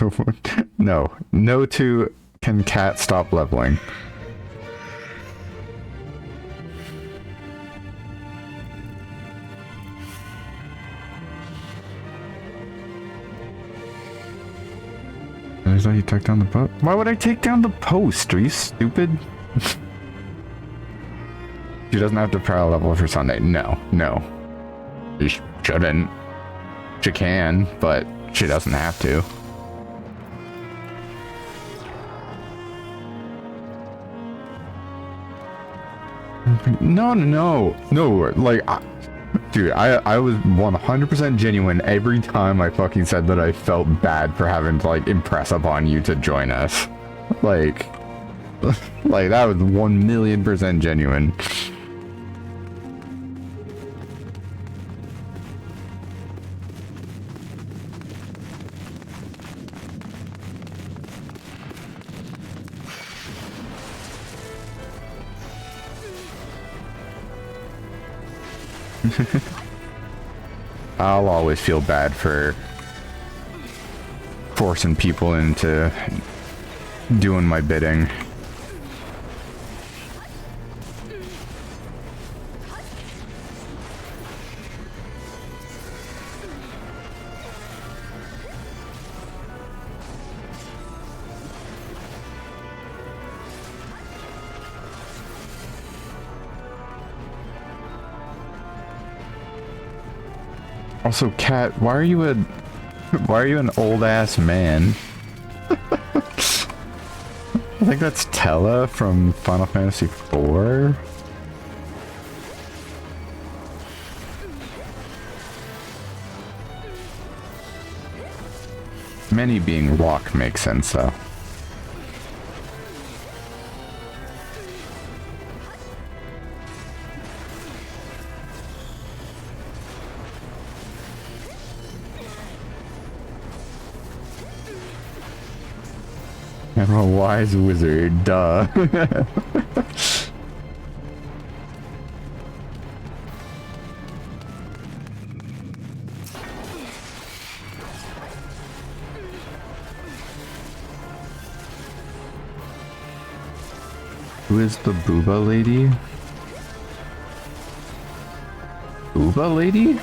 No. No to can cat stop leveling. Is that you took down the post? Why would I take down the post? Are you stupid? She doesn't have to power level for Sunday. No. No. She shouldn't. She can, but she doesn't have to. No. Like, dude, I was 100% genuine every time I fucking said that I felt bad for having to, like, impress upon you to join us. Like, that was 1,000,000% genuine. I'll always feel bad for forcing people into doing my bidding. Also, Cat, why are you an old ass man? I think that's Tella from Final Fantasy IV. Many being rock makes sense though. I'm a wise wizard, duh. Who is the booba lady? Booba lady?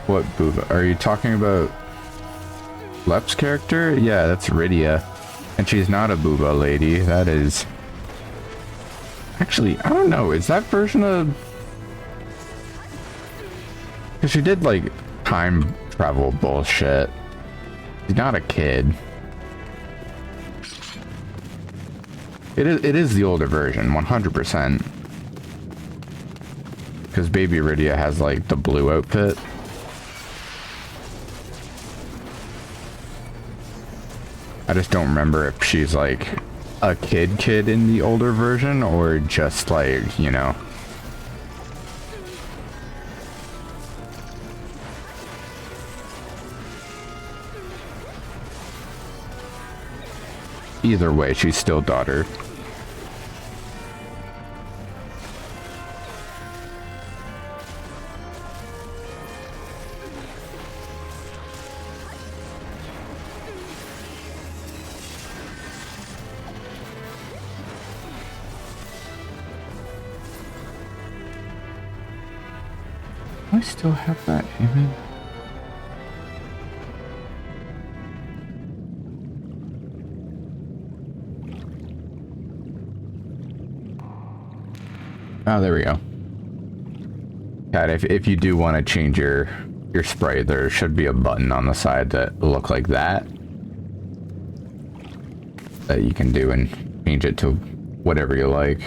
What booba? Are you talking about Lep's character? Yeah, that's Rydia. And she's not a booba lady. That is... Actually, I don't know. Is that version of... Because she did, like, time travel bullshit. She's not a kid. It is the older version, 100%. Because baby Rydia has, like, the blue outfit. I just don't remember if she's like a kid in the older version or just like, you know. Either way, she's still daughter. I still have that image. Oh, there we go. Cat, if you do want to change your sprite, there should be a button on the side that will look like that you can do and change it to whatever you like.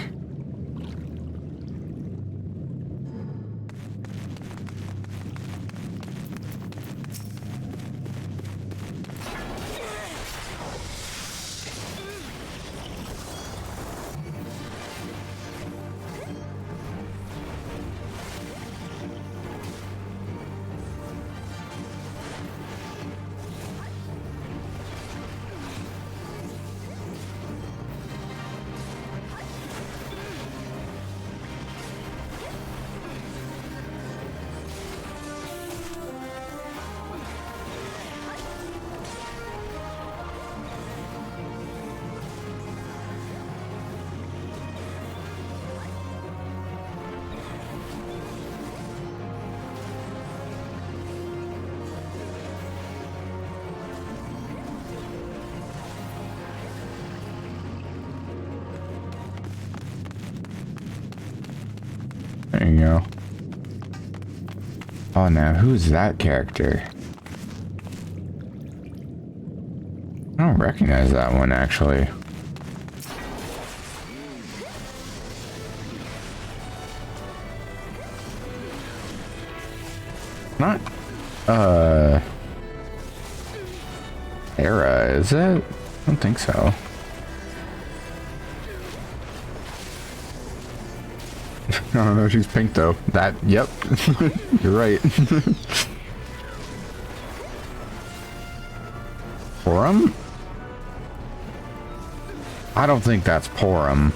There you go. Oh, now who's that character? I don't recognize that one, actually. Not, Era, is it? I don't think so. I don't know, she's pink though. That, yep. You're right. Porum? I don't think that's Porum.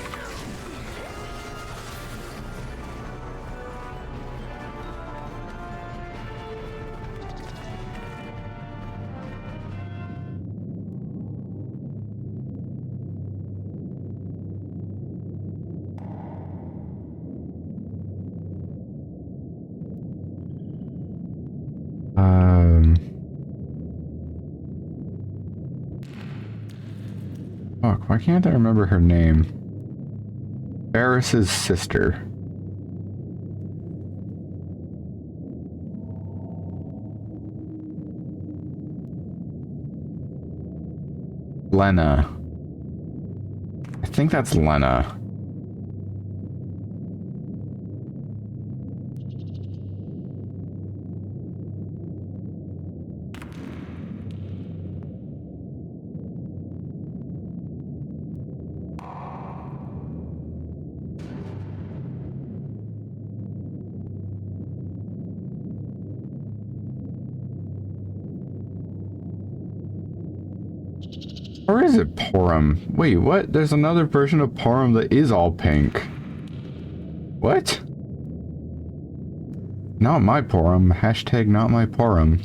Fuck, why can't I remember her name? Barris's sister. Lena. I think that's Lena. Or is it Porum? Wait, what? There's another version of Porum that is all pink. What? Not my Porum. Hashtag not my Porum.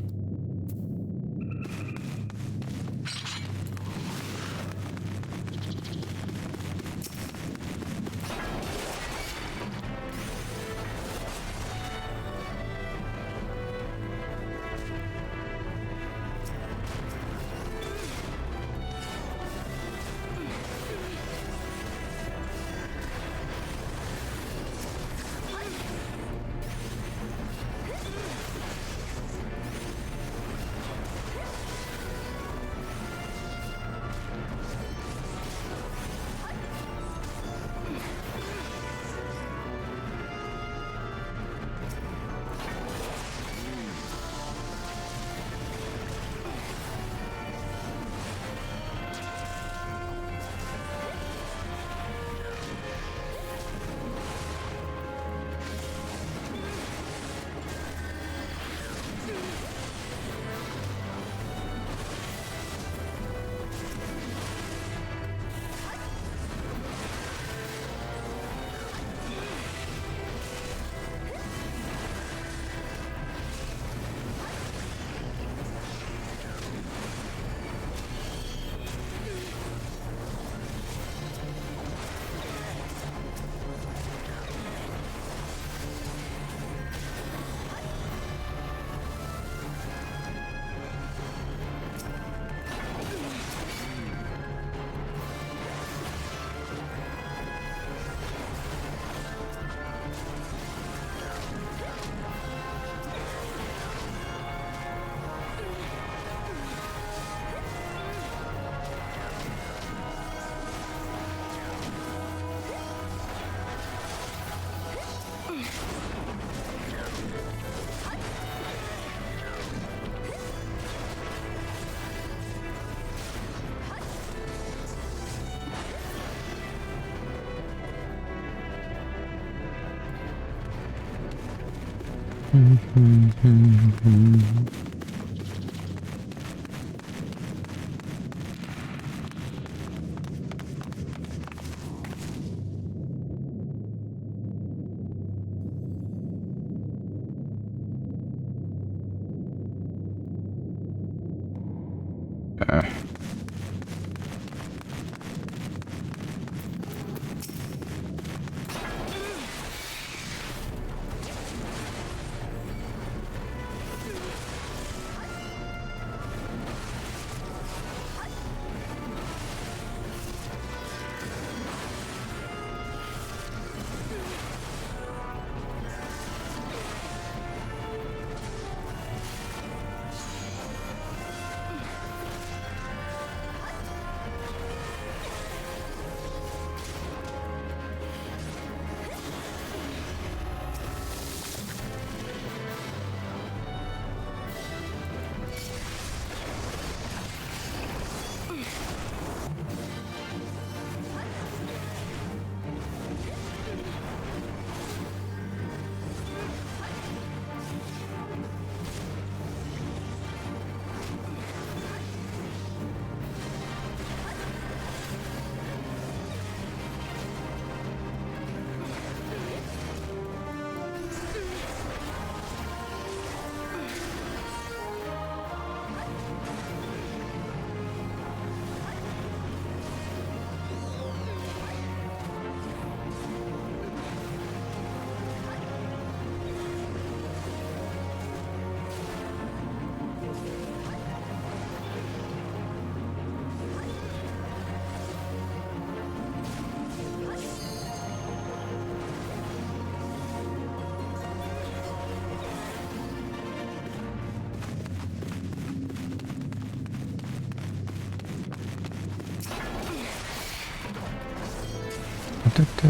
Well.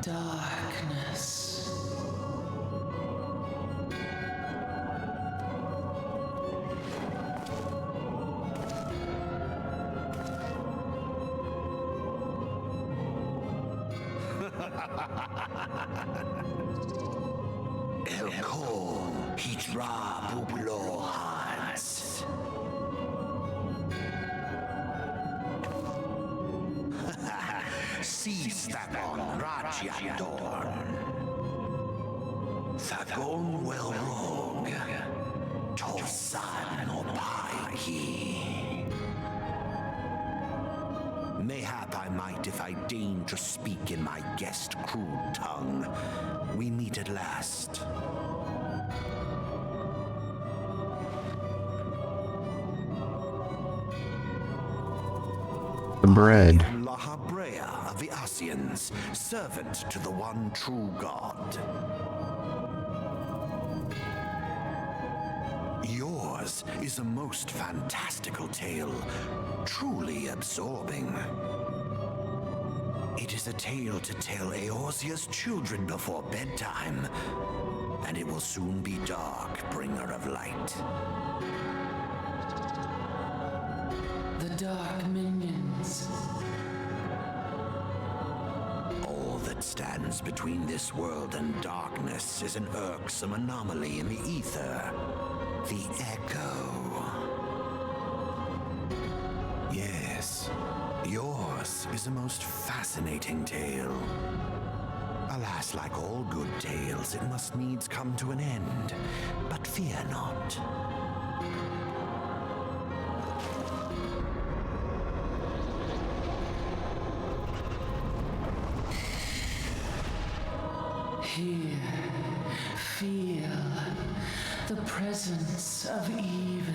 Darkness. Elko hitra bublo hans. Seastapon Rajandorn. Thagon well rogue. Tosan opaiki. Mayhap I might if I deign to speak in my guest crude tongue. We meet at last. The bread. I am Lahabrea of the Asians, servant to the one true God. Your Maws is a most fantastical tale, truly absorbing. It is a tale to tell Eorzea's children before bedtime, and it will soon be dark, bringer of light. The Dark Minions. All that stands between this world and darkness is an irksome anomaly in the ether. The Echo. Yes, yours is a most fascinating tale. Alas, like all good tales, it must needs come to an end. But fear not. Here, feel the presence of evil.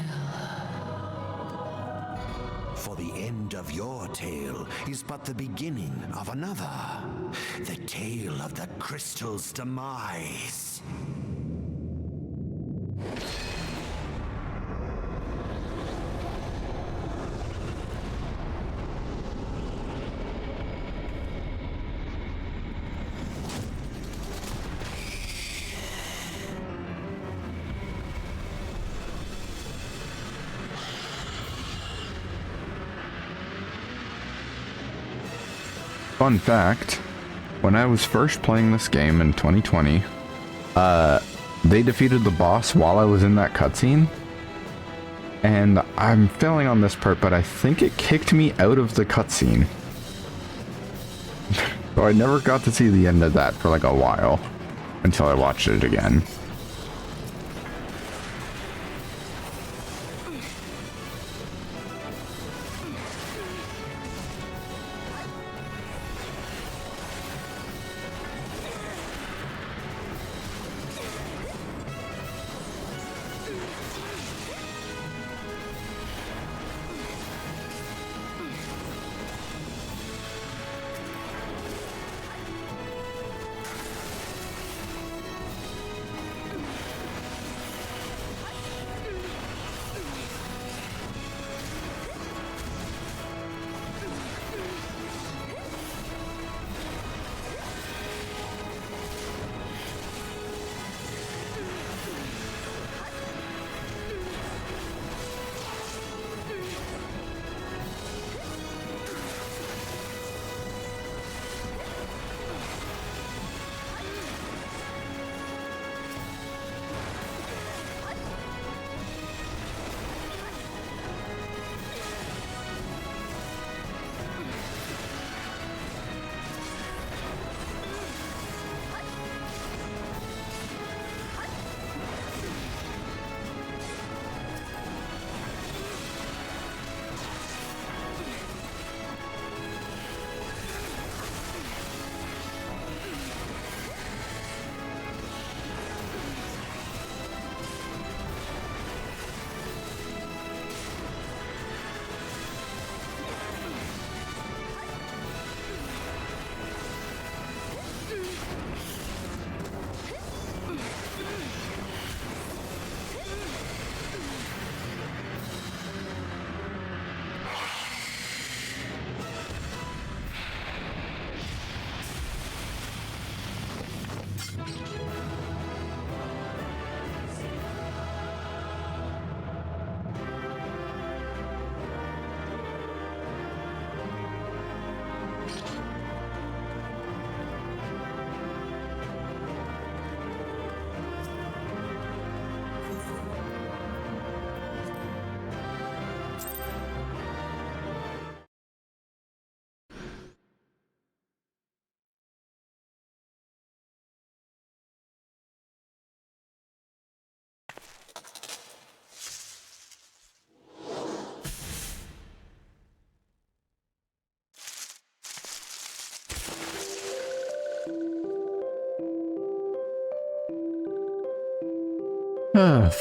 For the end of your tale is but the beginning of another. The tale of the crystal's demise. Fun fact, when I was first playing this game in 2020, they defeated the boss while I was in that cutscene. And I'm failing on this part, but I think it kicked me out of the cutscene. So I never got to see the end of that for like a while, until I watched it again.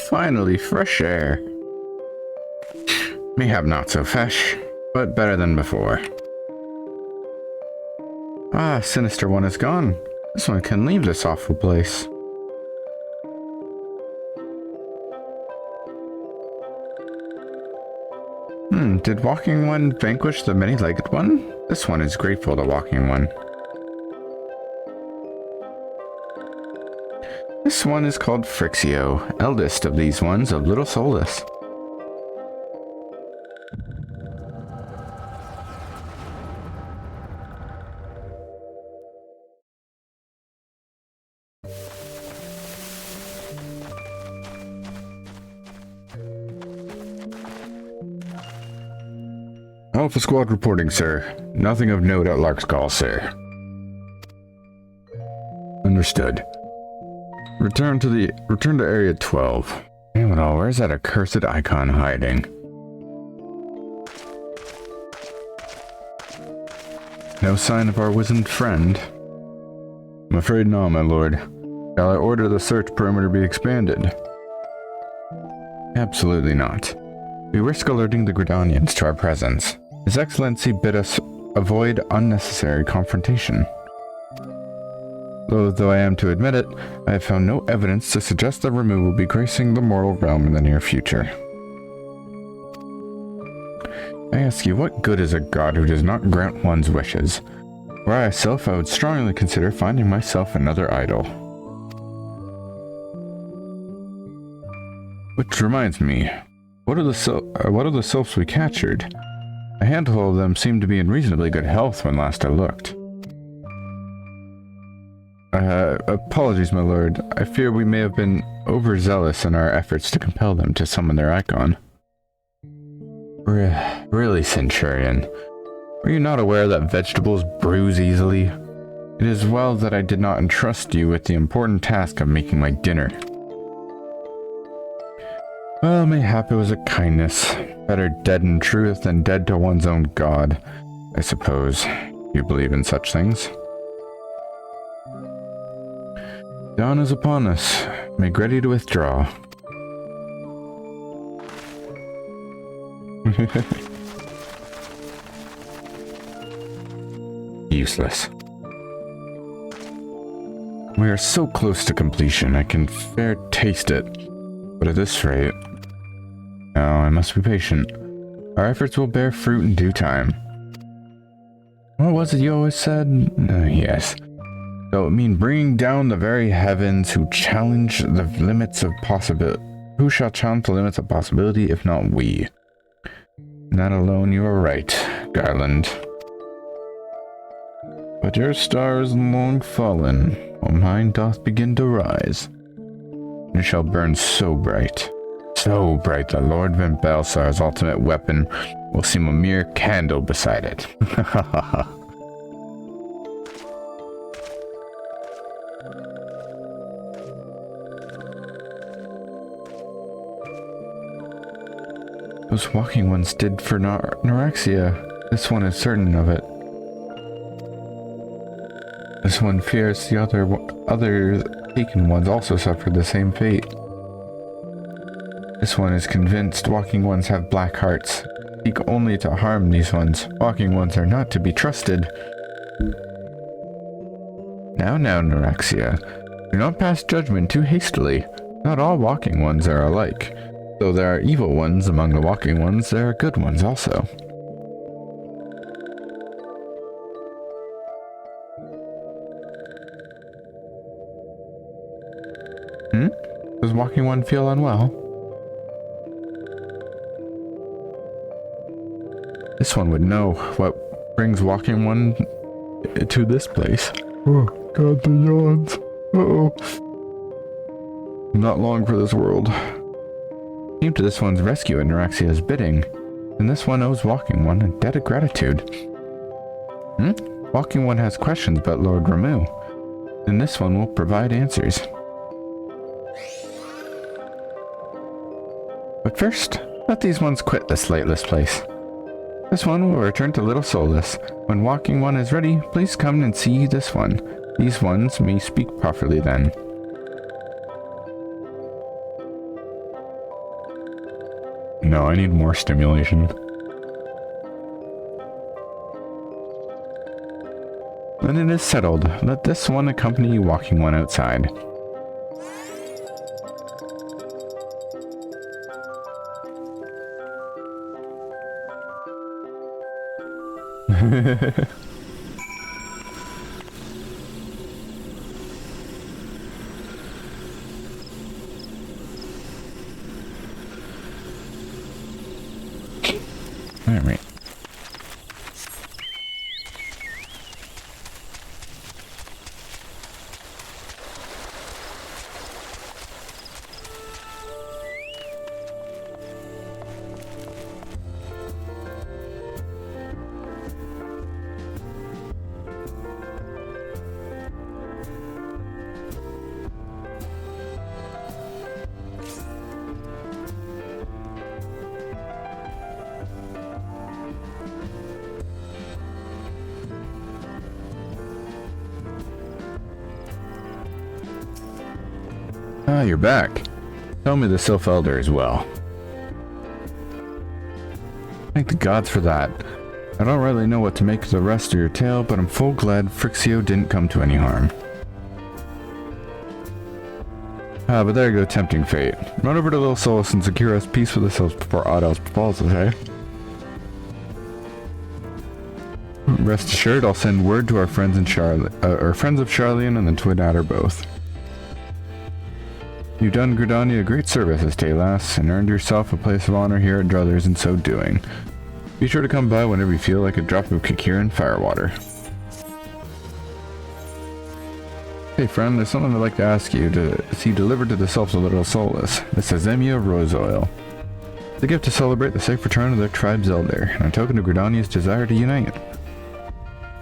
Finally, fresh air. Mayhap not so fresh, but better than before. Ah, Sinister One is gone. This one can leave this awful place. Did Walking One vanquish the many-legged one? This one is grateful to Walking One. This one is called Frixio, eldest of these ones of Little Soulless. Alpha Squad reporting, sir. Nothing of note at Larkscall, sir. Understood. Return to Area 12. Damn it all, where's that accursed icon hiding? No sign of our wizened friend. I'm afraid not, my lord. Shall I order the search perimeter be expanded? Absolutely not. We risk alerting the Gridanians to our presence. His Excellency bid us avoid unnecessary confrontation. Though I am to admit it, I have found no evidence to suggest that Ramu will be gracing the mortal realm in the near future. I ask you, what good is a god who does not grant one's wishes? Were I myself, I would strongly consider finding myself another idol. Which reminds me, what are the sylphs we captured? A handful of them seemed to be in reasonably good health when last I looked. Apologies, my lord. I fear we may have been overzealous in our efforts to compel them to summon their icon. Really, Centurion? Were you not aware that vegetables bruise easily? It is well that I did not entrust you with the important task of making my dinner. Well, mayhap it was a kindness. Better dead in truth than dead to one's own god, I suppose. You believe in such things. Dawn is upon us. Make ready to withdraw. Useless. We are so close to completion, I can fair taste it. But at this rate... Now, I must be patient. Our efforts will bear fruit in due time. What was it you always said? Yes. So it mean bringing down the very heavens who challenge the limits of possibility. Who shall challenge the limits of possibility if not we? Not alone, you are right, Garland. But your star is long fallen, while mine doth begin to rise. It shall burn so bright that Lord Van Belsar's ultimate weapon will seem a mere candle beside it. Those walking ones did for Neurexia. This one is certain of it. This one fears the other taken ones also suffered the same fate. This one is convinced walking ones have black hearts, seek only to harm these ones. Walking ones are not to be trusted. Now, Neurexia, do not pass judgment too hastily. Not all walking ones are alike. Though there are evil ones among the walking ones, there are good ones also. Does walking one feel unwell? This one would know what brings walking one to this place. Oh, God, the yawns. Uh-oh. Not long for this world. Came to this one's rescue at Neurexia's bidding, and this one owes walking one a debt of gratitude. Walking one has questions about Lord Ramu, and this one will provide answers. But first, let these ones quit this lightless place. This one will return to Little Soulless. When walking one is ready, please come and see this one. These ones may speak properly then. No, I need more stimulation. Then it is settled. Let this one accompany you walking one outside. Alright. Ah, you're back. Tell me the Sylph Elder is well. Thank the gods for that. I don't really know what to make of the rest of your tale, but I'm full glad FFXIV didn't come to any harm. Ah, but there you go, tempting fate. Run over to Little Solus and secure us peace with the Sylphs before aught else befalls us, eh? Rest assured, I'll send word to our friends in friends of Charlian and the Twin Adder both. You've done Gridania a great service this day, lass, and earned yourself a place of honor here at Druthers in so doing. Be sure to come by whenever you feel like a drop of Kikiran firewater. Hey friend, there's something I'd like to ask you to see delivered to the Sylphs of Little Solus. This is Zemia Rose Oil. It's a gift to celebrate the safe return of their tribe's elder, and a token of Gridania's desire to unite.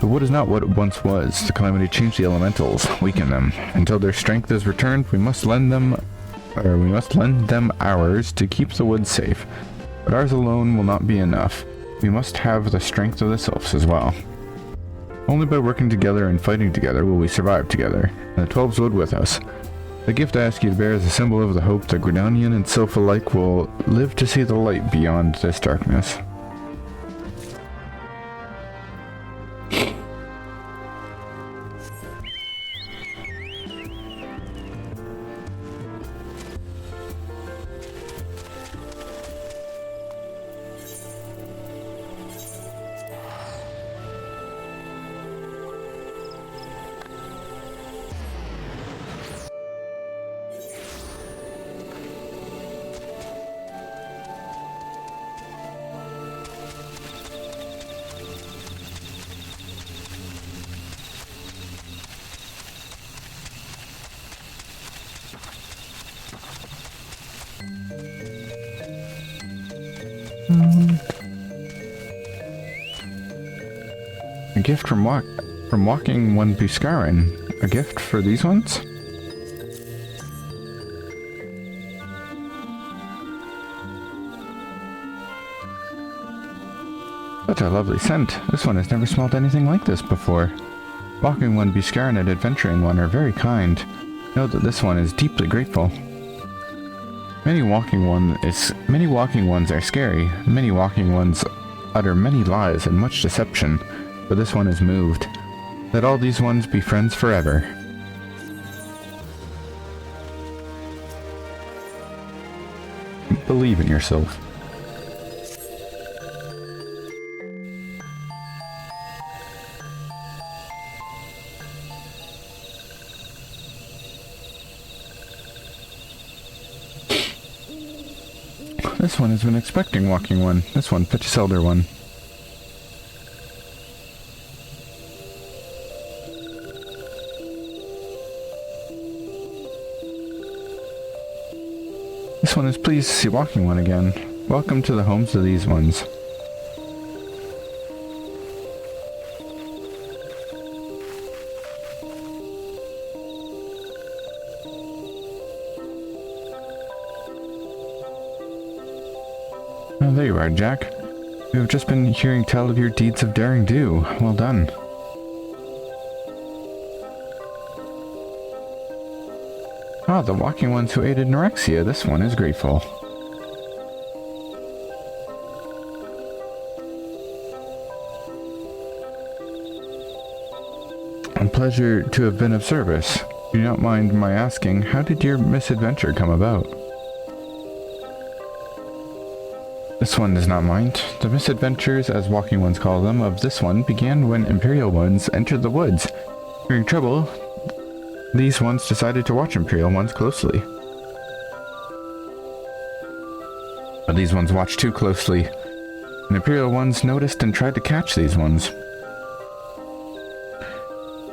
The wood is not what it once was. The calamity changed the elementals, weakened them. Until their strength is returned, we must lend them ours to keep the wood safe. But ours alone will not be enough. We must have the strength of the Sylphs as well. Only by working together and fighting together will we survive together, and the 12's wood with us. The gift I ask you to bear is a symbol of the hope that Gridanian and Sylph alike will live to see the light beyond this darkness. A gift from walking one Buscarin. A gift for these ones? Such a lovely scent. This one has never smelled anything like this before. Walking one Buscarin and adventuring one are very kind. Know that this one is deeply grateful. Many walking ones are scary. Many walking ones utter many lies and much deception, but this one is moved. Let all these ones be friends forever. Believe in yourself. This one has been expecting walking one. This one, Pitch's Elder one. This one is pleased to see walking one again. Welcome to the homes of these ones. Oh, there you are, Jack. We have just been hearing tell of your deeds of daring do. Well done. Ah, the walking ones who aided Norexia. This one is grateful. A pleasure to have been of service. Do not mind my asking, how did your misadventure come about? This one does not mind. The misadventures, as walking ones call them, of this one began when Imperial ones entered the woods. Hearing trouble, these ones decided to watch Imperial ones closely. But these ones watched too closely, and Imperial ones noticed and tried to catch these ones.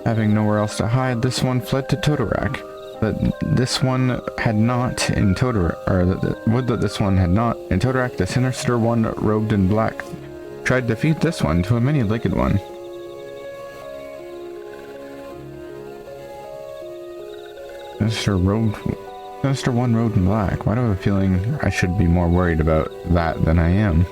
Having nowhere else to hide, this one fled to Toto-Rak. That this one had not in Toto-Rak, or the wood that this one had not in Toto-Rak, the sinister one robed in black tried to feed this one to a many-legged one. Sinister one robed in black. Why do I have a feeling I should be more worried about that than I am?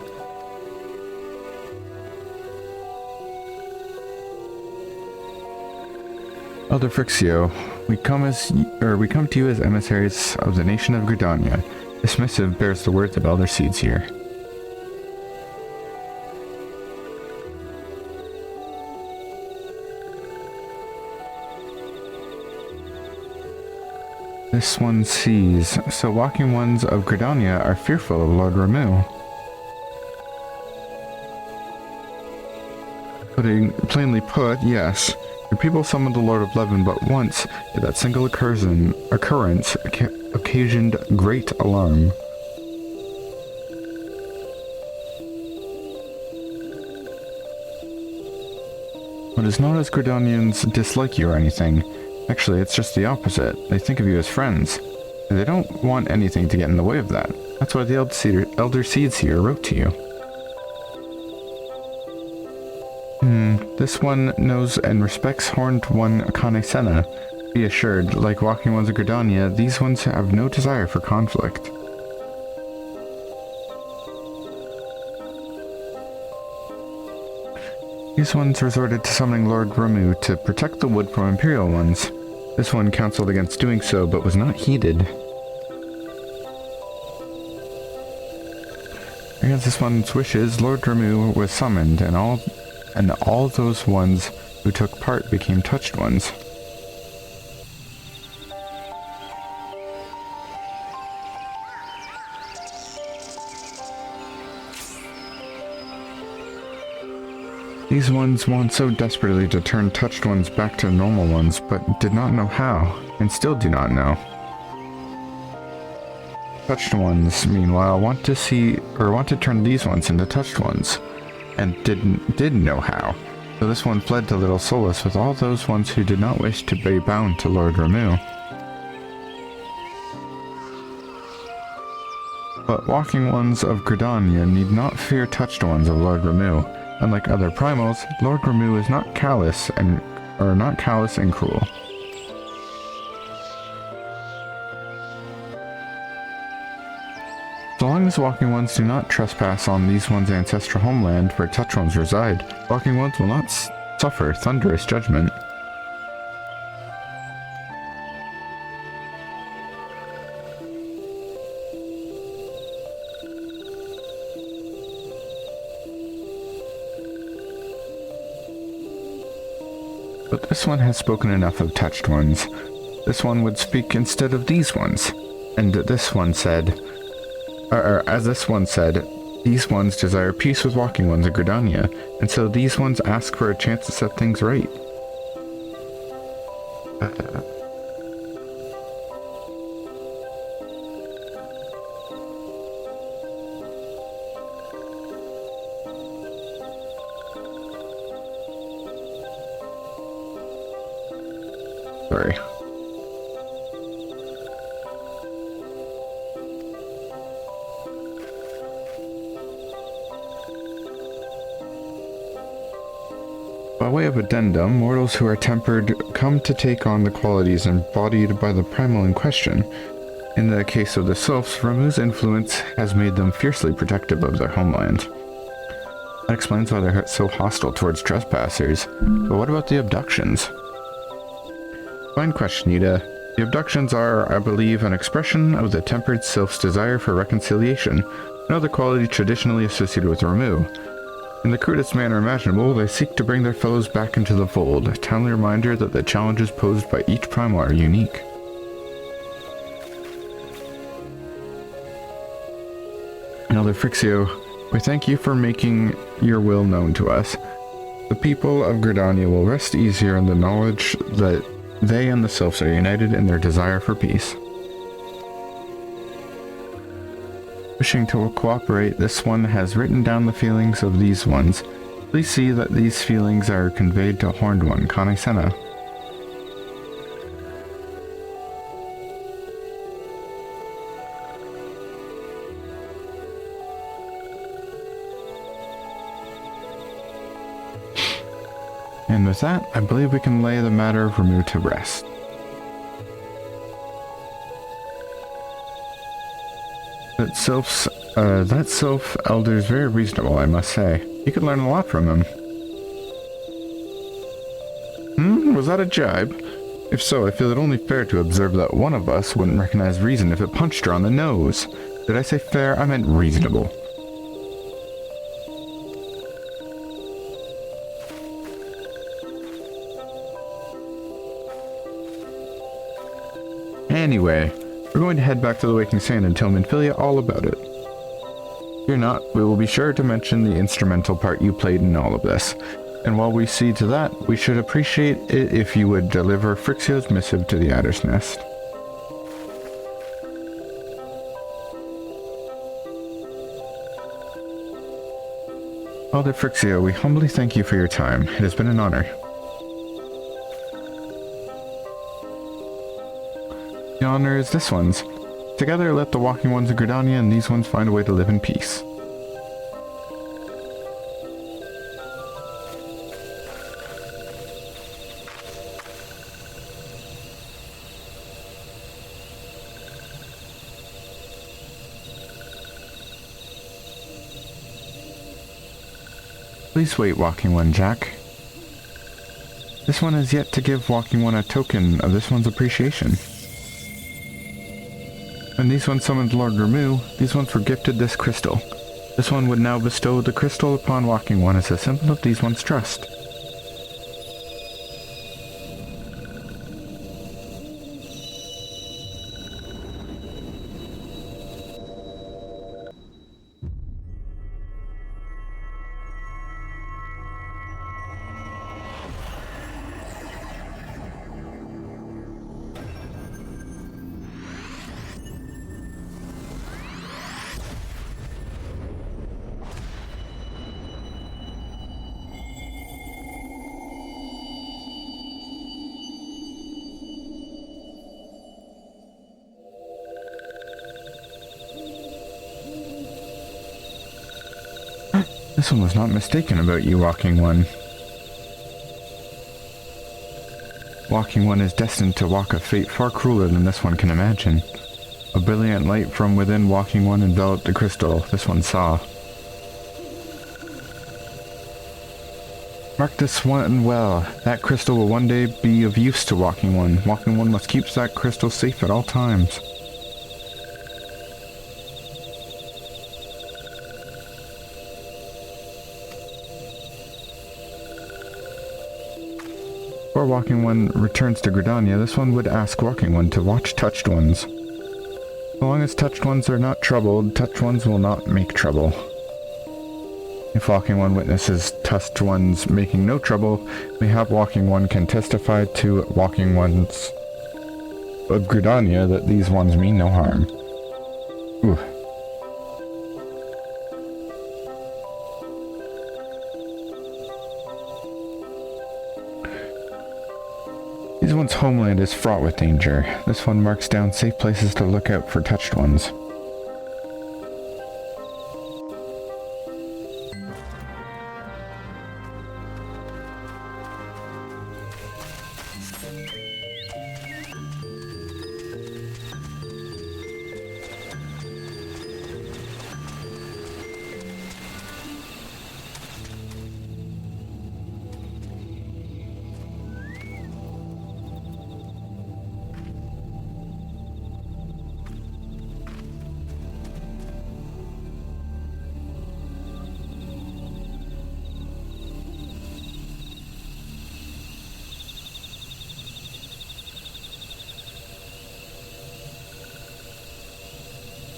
Elder Frixio, we come to you as emissaries of the nation of Gridania. This missive bears the words of Elder Seeds here. This one sees, so walking ones of Gridania are fearful of Lord Ramu. Plainly put, yes. Your people summoned the Lord of Levin but once, yet that single occurrence occasioned great alarm. It is not as Gridanians dislike you or anything. Actually, it's just the opposite. They think of you as friends. And they don't want anything to get in the way of that. That's why the Elder Seeds here wrote to you. This one knows and respects Horned One Akane Senna. Be assured, like walking ones of Gridania, these ones have no desire for conflict. These ones resorted to summoning Lord Ramu to protect the wood from Imperial ones. This one counseled against doing so, but was not heeded. Against this one's wishes, Lord Ramu was summoned, and all those ones who took part became touched ones. These ones want so desperately to turn touched ones back to normal ones, but did not know how, and still do not know. Touched ones, meanwhile, want to turn these ones into touched ones, and didn't know how. So this one fled to Little Solace with all those ones who did not wish to be bound to Lord Ramu. But walking ones of Gridania need not fear touched ones of Lord Ramu. Unlike other primals, Lord Ramu is not callous and cruel. So long as walking ones do not trespass on these ones' ancestral homeland where touched ones reside, walking ones will not suffer thunderous judgment. But this one has spoken enough of touched ones. This one would speak instead of these ones. And this one said, as this one said, these ones desire peace with walking ones in Gridania, and so these ones ask for a chance to set things right. Sorry. By way of addendum, mortals who are tempered come to take on the qualities embodied by the primal in question. In the case of the Sylphs, Ramu's influence has made them fiercely protective of their homeland. That explains why they're so hostile towards trespassers. But what about the abductions? Fine question, Ida. The abductions are, I believe, an expression of the tempered Sylph's desire for reconciliation, another quality traditionally associated with Ramu. In the crudest manner imaginable, they seek to bring their fellows back into the fold, a timely reminder that the challenges posed by each primal are unique. Elder Frixio, We thank you for making your will known to us. The people of Gridania will rest easier in the knowledge that they and the Sylphs are united in their desire for peace. Wishing to cooperate, this one has written down the feelings of these ones. Please see that these feelings are conveyed to Horned One, Kane Senna. And with that, I believe we can lay the matter of Ramu to rest. That Sylph elder is very reasonable, I must say. You could learn a lot from him. Was that a jibe? If so, I feel it only fair to observe that one of us wouldn't recognize reason if it punched her on the nose. Did I say fair? I meant reasonable. Anyway, we're going to head back to the Waking Sand and tell Minfilia all about it. Fear not, we will be sure to mention the instrumental part you played in all of this. And while we see to that, we should appreciate it if you would deliver Frixio's missive to the Adder's Nest. Elder Frixio, we humbly thank you for your time. It has been an honor. The honor is this one's. Together, let the Walking Ones of Gridania and these ones find a way to live in peace. Please wait, Walking One Jack. This one has yet to give Walking One a token of this one's appreciation. When these ones summoned Lord Ramu, these ones were gifted this crystal. This one would now bestow the crystal upon Walking One as a symbol of these one's trust. This one was not mistaken about you, Walking One. Walking One is destined to walk a fate far crueler than this one can imagine. A brilliant light from within Walking One enveloped the crystal this one saw. Mark this one well. That crystal will one day be of use to Walking One. Walking One must keep that crystal safe at all times. Before Walking One returns to Gridania, this one would ask Walking One to watch Touched Ones. So long as Touched Ones are not troubled, Touched Ones will not make trouble. If Walking One witnesses Touched Ones making no trouble, mayhap Walking One can testify to Walking Ones of Gridania that these ones mean no harm. Ooh. This one's homeland is fraught with danger. This one marks down safe places to look out for Touched Ones.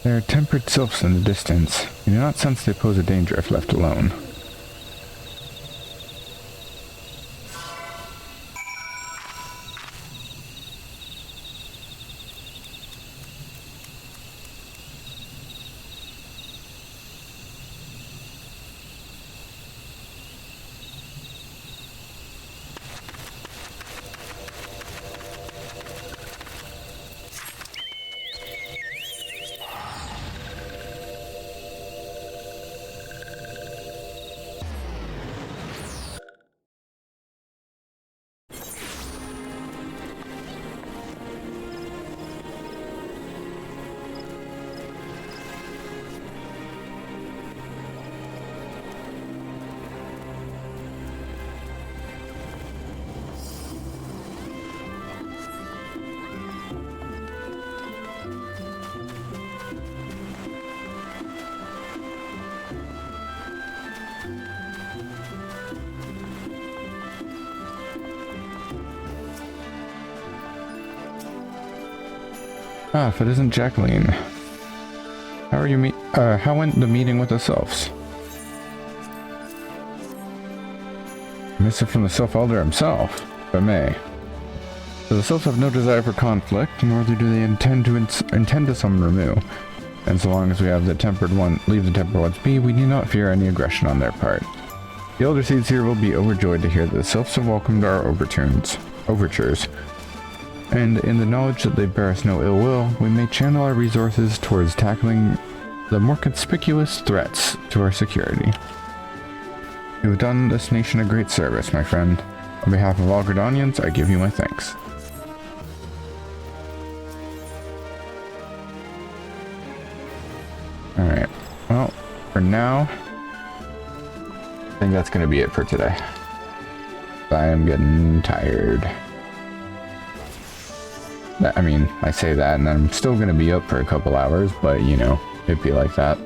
There are tempered sylphs in the distance. We do not sense they pose a danger if left alone. Ah, if it isn't Jacqueline. How are you how went the meeting with the sylphs? A missive from the Sylph Elder himself, if I may. So the sylphs have no desire for conflict, nor do they intend to summon Ramu. And so long as we have the tempered one, leave the tempered ones be, we need not fear any aggression on their part. The Elder Seeds here will be overjoyed to hear that the sylphs have welcomed our overtures. And in the knowledge that they bear us no ill will, we may channel our resources towards tackling the more conspicuous threats to our security. You have done this nation a great service, my friend. On behalf of all Gridanians, I give you my thanks. Alright, well, for now, I think that's going to be it for today. I am getting tired. I mean, I say that and then I'm still going to be up for a couple hours, but you know, it'd be like that.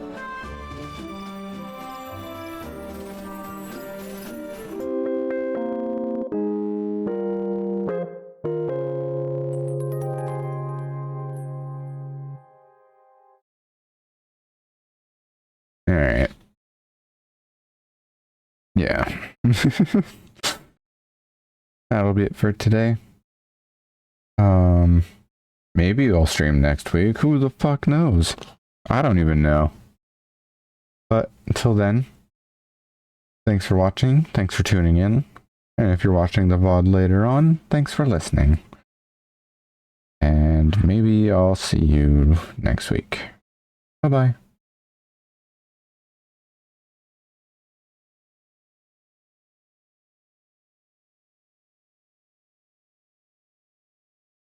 Alright. Yeah. That'll be it for today. Maybe I'll stream next week. Who the fuck knows? I don't even know. But until then, thanks for watching. Thanks for tuning in. And if you're watching the VOD later on, thanks for listening. And maybe I'll see you next week. Bye-bye.